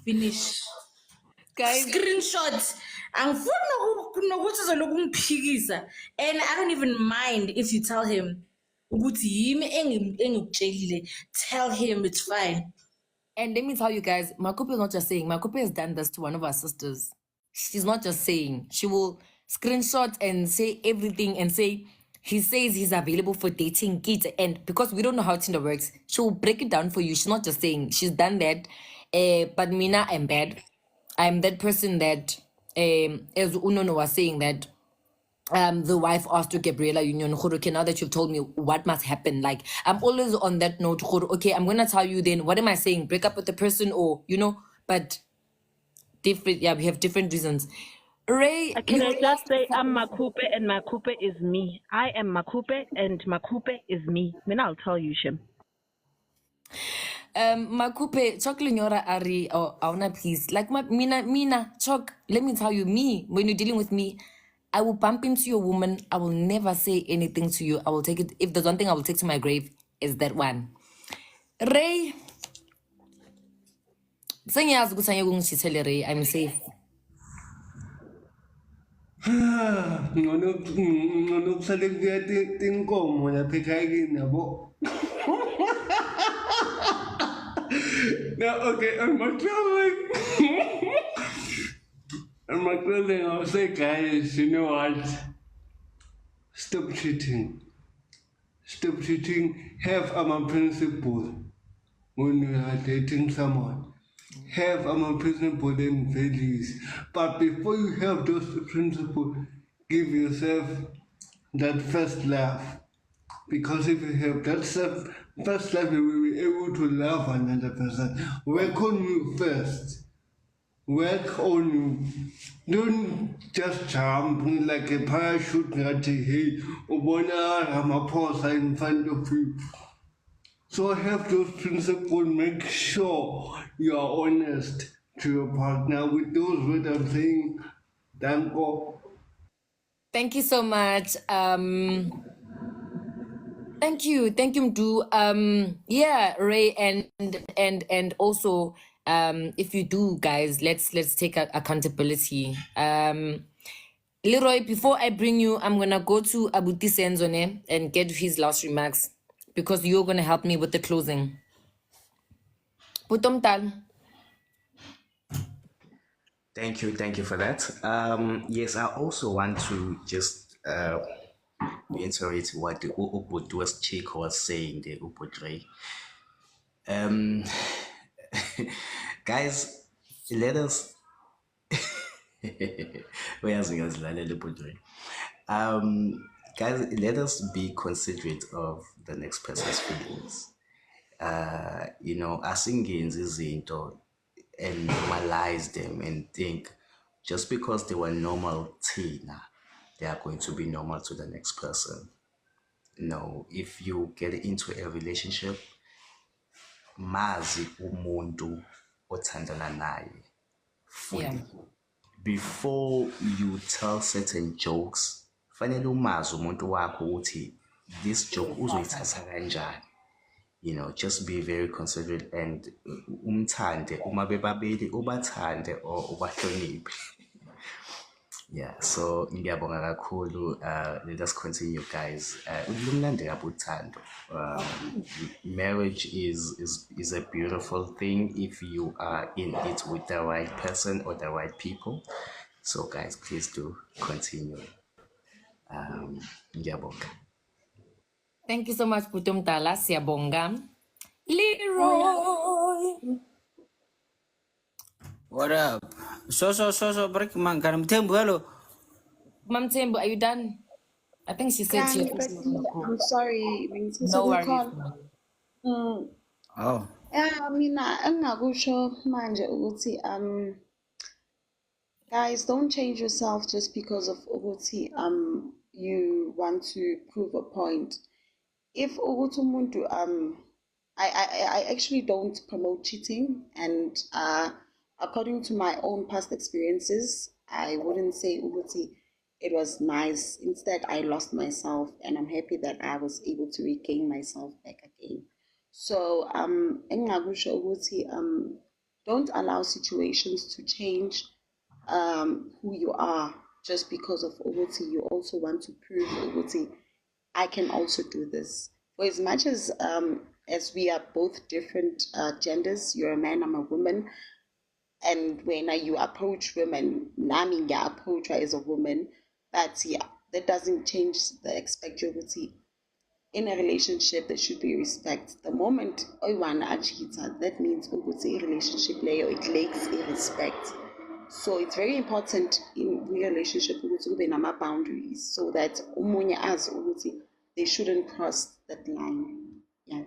Finish. Guys, Screenshots. And I don't even mind if you tell him. Tell him it's fine. and let me tell you guys, Makupe is not just saying. Makupe has done this to one of our sisters. She's not just saying. She will screenshot and say everything and say, he says he's available for dating kids. And because we don't know how Tinder works, she will break it down for you. She's not just saying. She's done that. But Mina, I'm bad. I'm that person that, as Unono was saying, that the wife asked to Gabriela Union, okay, now that you've told me what must happen, like I'm always on that note, okay, I'm gonna tell you then, what am I saying? Break up with the person or, but different, yeah, we have different reasons. Ray, Can I just say I'm Makupe and Makupe is me. I am Makupe and Makupe is me. Then I'll tell you, Shem. Makupe, Chok Lenyora Ari, or Auna, please. Like, Mina, Chok, let me tell you, me, when you're dealing with me, I will bump into your woman. I will never say anything to you. I will take it. If there's one thing I will take to my grave, is that one. Ray, sengiyazi ukuthi angeke ungishithele Ray, I'm safe. Ngcono kusale kuya tinkomo lapha ekhaya kini yabo. No, okay, I'm closing, I'll say, guys, you know what? Stop cheating. Stop cheating. Have a principle when you are dating someone. Have a principle and values. But before you have those principles, give yourself that first love. Because if you have that first love, you will be able to love another person. Work on you first. Work on you. Don't just jump like a parachute that hey, Ramaphosa in front of you. So have those principles, make sure you are honest to your partner with those words I'm saying. Thank God. Thank you so much. Thank you, Mdu. Yeah, Ray, and also, if you do, guys, let's take accountability. Leroy, before I bring you, I'm gonna go to Abuti Senzone and get his last remarks because you're gonna help me with the closing. Putom Tal. Thank you for that. Yes, I also want to just reiterate what the Ubudus chick was saying, the Ubudre. Guys, let us where's guys, let us be considerate of the next person's feelings. Asingenzi izinto and normalize them and think just because they were normal Tina, they are going to be normal to the next person. No, if you get into a relationship, mazi umuntu othandana naye fully. Yeah. Before you tell certain jokes, fanele umazi umuntu wakho ukuthi this joke uzoyithatha kanjani. Just be very considerate and umthande uma bebabili ubathande or ubahloniphe. Yeah, so ngiyabonga kakhulu. Let us continue, guys. Lumnandi kabi uthando. Marriage is a beautiful thing if you are in it with the right person or the right people. So, guys, please do continue. Ngiyabonga. Thank you so much, Putom Tala. Siyabonga. Leroy. What up? So, break man. Can Mtembu, hello. Mam Tembu, are you done? I think she said she. I'm sorry. No worries. Oh. Mina engakusho manje ukuthi guys, don't change yourself just because of ukuthi you want to prove a point. If ukuthi umuntu I actually don't promote cheating, and according to my own past experiences, I wouldn't say ukuthi it was nice. Instead, I lost myself, and I'm happy that I was able to regain myself back again. So engakusho ukuthi don't allow situations to change who you are just because of ukuthi you also want to prove ukuthi I can also do this. For as much as we are both different genders, you're a man, I'm a woman, and when you approach women, nami approach her as a woman, but yeah, that doesn't change the expectability. In a relationship, there should be respect. The moment one cheats, that means a relationship layer, it lacks respect. So it's very important in relationship ukuthi kube nama-boundaries so that umunye azi ukuthi they shouldn't cross that line. Yeah.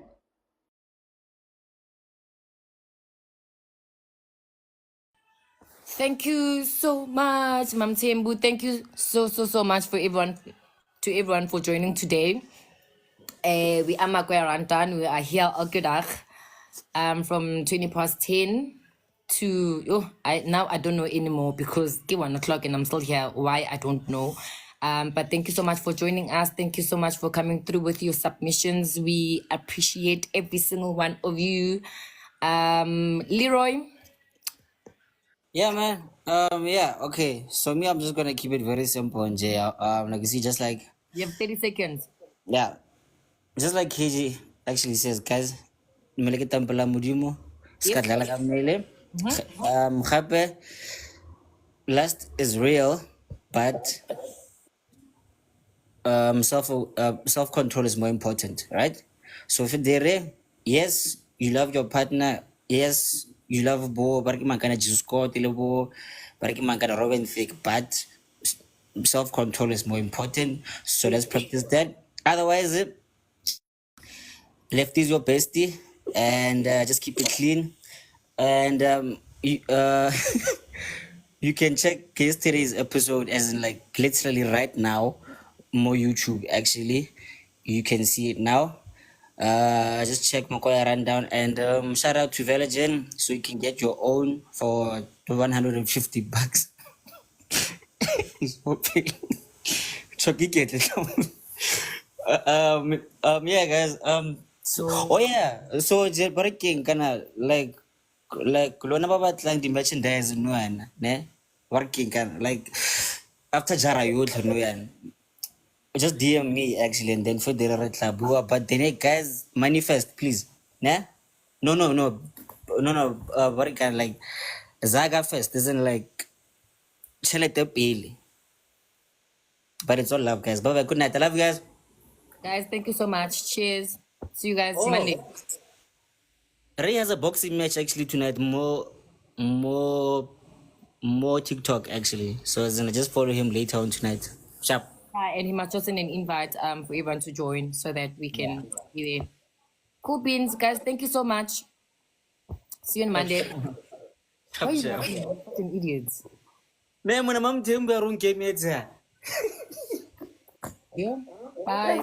Thank you so much, Mam Tembu. Thank you so much for everyone for joining today. We are Makwe We are here Okedag from 10 to I don't know anymore because it's 1 o'clock and I'm still here. Why I don't know. But thank you so much for joining us. Thank you so much for coming through with your submissions. We appreciate every single one of you. Leroy. Yeah, man. Yeah, okay. So me, I'm just gonna keep it very simple and like you see, just like You have 30 seconds. yeah, just like KG actually says, guys, meleke tampela modimo, ska dlala ka mmele. Gape, lust is real, but self control is more important, right? So if there, yes, you love your partner, yes, you love bo, bariki mankana Jesus Scott, bo, bariki mankana Robin Thicke, but self control is more important. So let's practice that. Otherwise, left is your bestie, and just keep it clean. And you can check yesterday's episode as in like literally right now, more YouTube actually. You can see it now. Just check Makoya rundown and shout out to Velagen so you can get your own for $150. He's hoping. Yeah guys so, oh yeah so je breaking kana like lona ba batlang di merchandise no yana ne working kan like after jara yotlhe no yana just DM me actually and then for the retla but then hey, guys manifest please ne no what kind like Zaga first isn't like chelete pele but it's all love guys bye bye good night I love you guys. Guys, thank you so much. Cheers. See you guys Oh, Monday. Ray has a boxing match actually tonight. More TikTok actually. So I was gonna just follow him later on tonight. Sharp. And he must just send an invite for everyone to join so that we can be there. Cool beans, guys. Thank you so much. See you on Monday. Why are you laughing? You're such an idiot. Ne mwana mam tembe arun game Yeah. Bye.